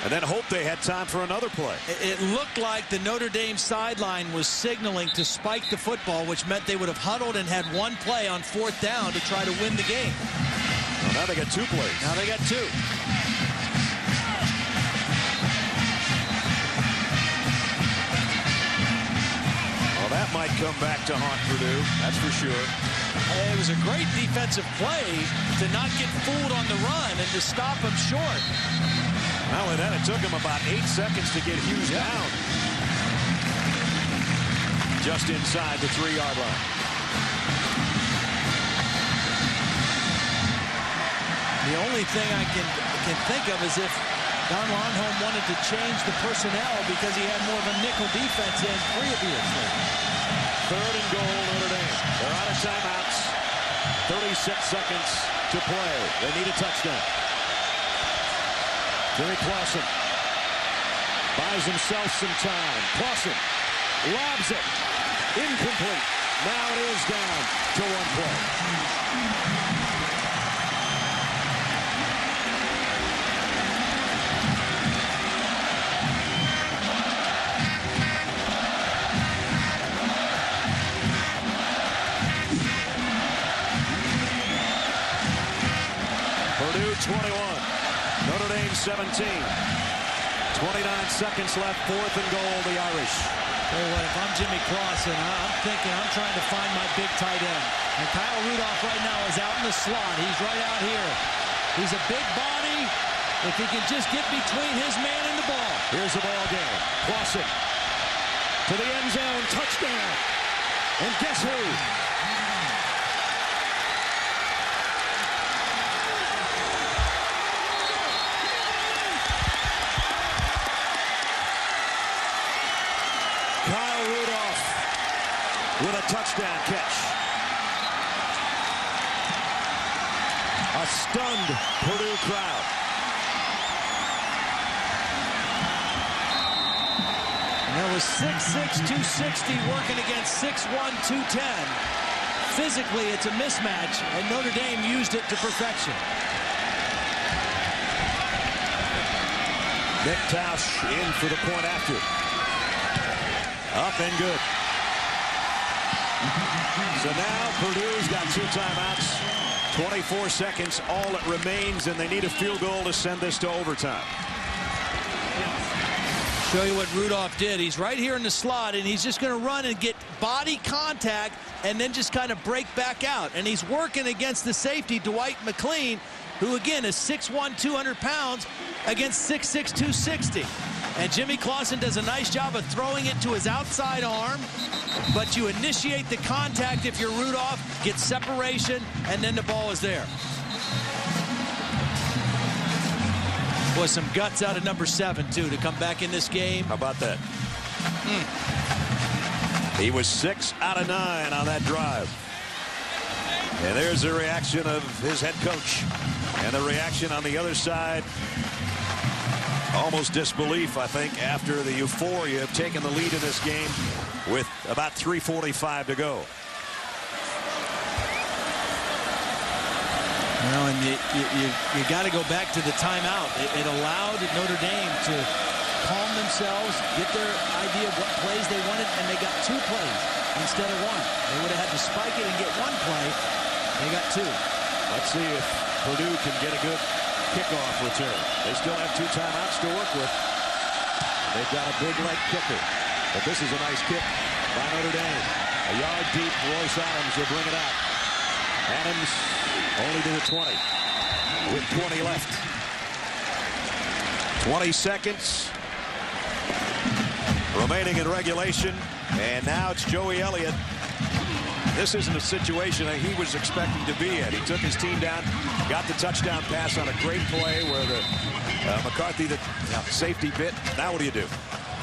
and then hope they had time for another play. It looked like the Notre Dame sideline was signaling to spike the football, which meant they would have huddled and had one play on 4th down to try to win the game. Well, now they got 2 plays. Now they got 2. Well, that might come back to haunt Purdue, that's for sure. It was a great defensive play to not get fooled on the run and to stop him short. Not only that, it took him about 8 seconds to get Hughes down. Just inside the 3-yard line. The only thing I can think of is if Don Longholm wanted to change the personnel because he had more of a nickel defense in previously. 3rd and goal, Notre Dame. They're out of timeouts. 36 seconds to play. They need a touchdown. Jimmy Clausen buys himself some time. Clausen lobs it. Incomplete. Now it is down to 1 play. Purdue 21, Notre Dame 17. 29 seconds left, 4th and goal, the Irish. Tell you what, if I'm Jimmy Clausen, I'm thinking I'm trying to find my big tight end. And Kyle Rudolph right now is out in the slot. He's right out here. He's a big body. If he can just get between his man and the ball. Here's the ball game. Clausen to the end zone, touchdown. And guess who? Kyle Rudolph with a touchdown catch. A stunned Purdue crowd. And there was 6'6", 260 working against 6'1", 210. Physically, it's a mismatch, and Notre Dame used it to perfection. Nick Tausch in for the point after. Up and good. So now Purdue's got 2 timeouts. 24 seconds, all that remains, and they need a field goal to send this to overtime. Show you what Rudolph did. He's right here in the slot, and he's just going to run and get body contact and then just kind of break back out. And he's working against the safety, Dwight McLean, who, again, is 6'1", 200 pounds against 6'6", 260. And Jimmy Clausen does a nice job of throwing it to his outside arm, but you initiate the contact if you're Rudolph, get separation, and then the ball is there. Boy, some guts out of number 7, too, to come back in this game. How about that? He was 6 out of 9 on that drive. And there's the reaction of his head coach. And the reaction on the other side, almost disbelief, I think, after the euphoria of taking the lead in this game with about 3:45 to go. Well, and you got to go back to the timeout. It allowed Notre Dame to calm themselves, get their idea of what plays they wanted, and they got 2 plays instead of 1. They would have had to spike it and get 1 play. They got 2. Let's see if Purdue can get a good kickoff return. They still have 2 timeouts to work with. They've got a big leg kicker. But this is a nice kick by Notre Dame. A yard deep, Royce Adams will bring it out. Adams only to the 20 with 20 left. 20 seconds remaining in regulation. And now it's Joey Elliott. This isn't a situation that he was expecting to be in. He took his team down, got the touchdown pass on a great play where the McCarthy, the safety bit. Now what do you do?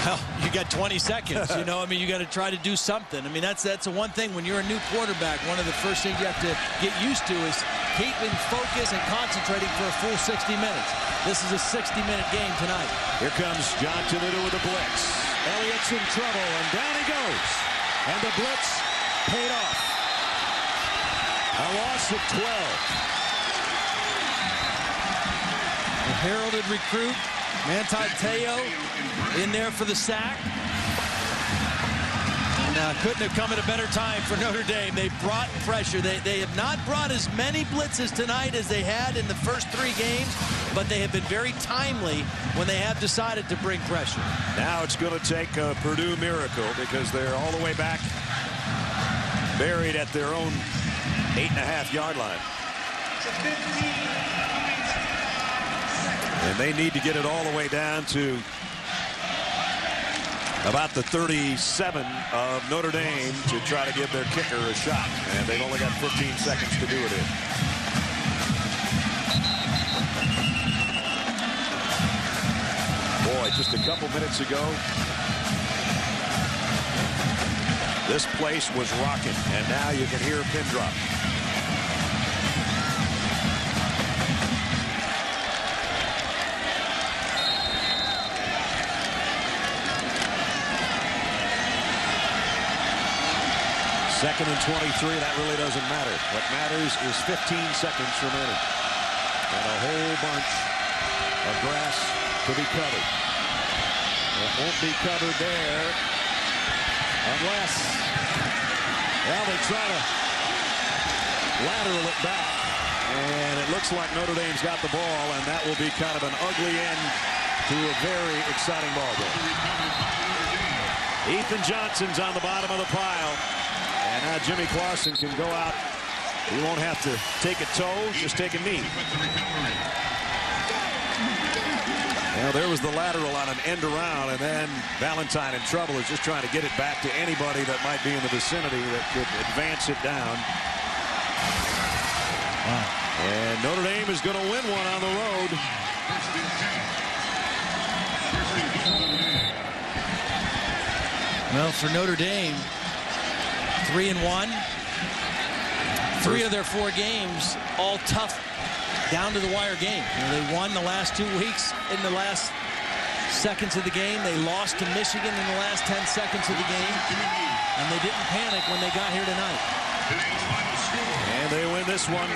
Well, you got 20 seconds. You know, I mean, you got to try to do something. I mean, that's the one thing when you're a new quarterback. One of the first things you have to get used to is keeping focus and concentrating for a full 60 minutes. This is a 60-minute game tonight. Here comes John Toledo with the blitz. Elliott's in trouble, and down he goes. And the blitz paid off. A loss of 12. A heralded recruit Manti Te'o in there for the sack. Couldn't have come at a better time for Notre Dame. They brought pressure. They have not brought as many blitzes tonight as they had in the first 3 games, but they have been very timely when they have decided to bring pressure. Now it's going to take a Purdue miracle because they're all the way back, buried at their own 8.5-yard line. And they need to get it all the way down to about the 37 of Notre Dame to try to give their kicker a shot. And they've only got 15 seconds to do it in. Boy, just a couple minutes ago, this place was rocking, and now you can hear a pin drop. Second and 23, that really doesn't matter. What matters is 15 seconds remaining. And a whole bunch of grass to be covered. It won't be covered there unless, well, they try to lateral it back. And it looks like Notre Dame's got the ball, and that will be kind of an ugly end to a very exciting ball game. Ethan Johnson's on the bottom of the pile. And now Jimmy Clausen can go out. He won't have to take a toe, just take a knee. Well, there was the lateral on an end around, and then Valentine in trouble is just trying to get it back to anybody that might be in the vicinity that could advance it down. Wow. And Notre Dame is going to win one on the road. Well, for Notre Dame, 3-1. 3 of their 4 games, all tough, down to the wire game. They won the last 2 weeks in the last seconds of the game. They lost to Michigan in the last 10 seconds of the game, and they didn't panic when they got here tonight. And they win this one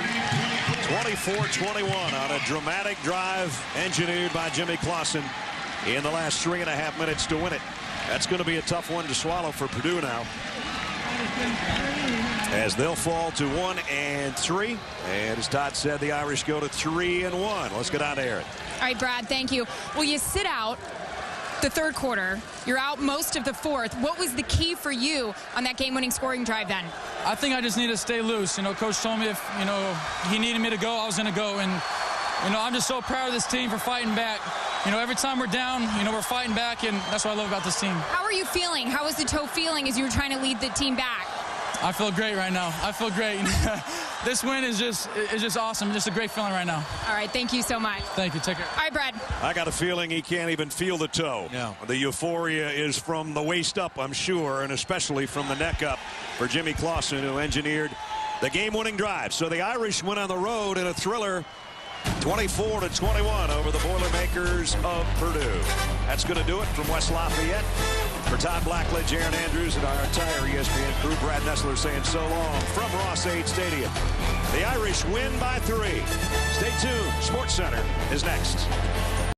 24-21 on a dramatic drive engineered by Jimmy Clausen in the last 3.5 minutes to win it. That's going to be a tough one to swallow for Purdue now, as they'll fall to 1-3. And as Todd said, the Irish go to 3-1. Let's get on to Aaron. All right, Brad, thank you. Well, you sit out the third quarter. You're out most of the fourth. What was the key for you on that game-winning scoring drive then? I think I just need to stay loose. Coach told me if, he needed me to go, I was going to go. And, I'm just so proud of this team for fighting back. Every time we're down, we're fighting back, and that's what I love about this team. How are you feeling? How was the toe feeling as you were trying to lead the team back? I feel great right now. I feel great. This win is just awesome. Just a great feeling right now. All right, thank you so much. Thank you. Take care. All right, Brad. I got a feeling he can't even feel the toe. No. The euphoria is from the waist up, I'm sure, and especially from the neck up for Jimmy Clausen, who engineered the game-winning drive. So the Irish went on the road in a thriller, 24-21 over the Boilermakers of Purdue. That's going to do it from West Lafayette. For Todd Blackledge, Aaron Andrews, and our entire ESPN crew, Brad Nessler saying so long from Ross-Ade Stadium. The Irish win by 3. Stay tuned. SportsCenter is next.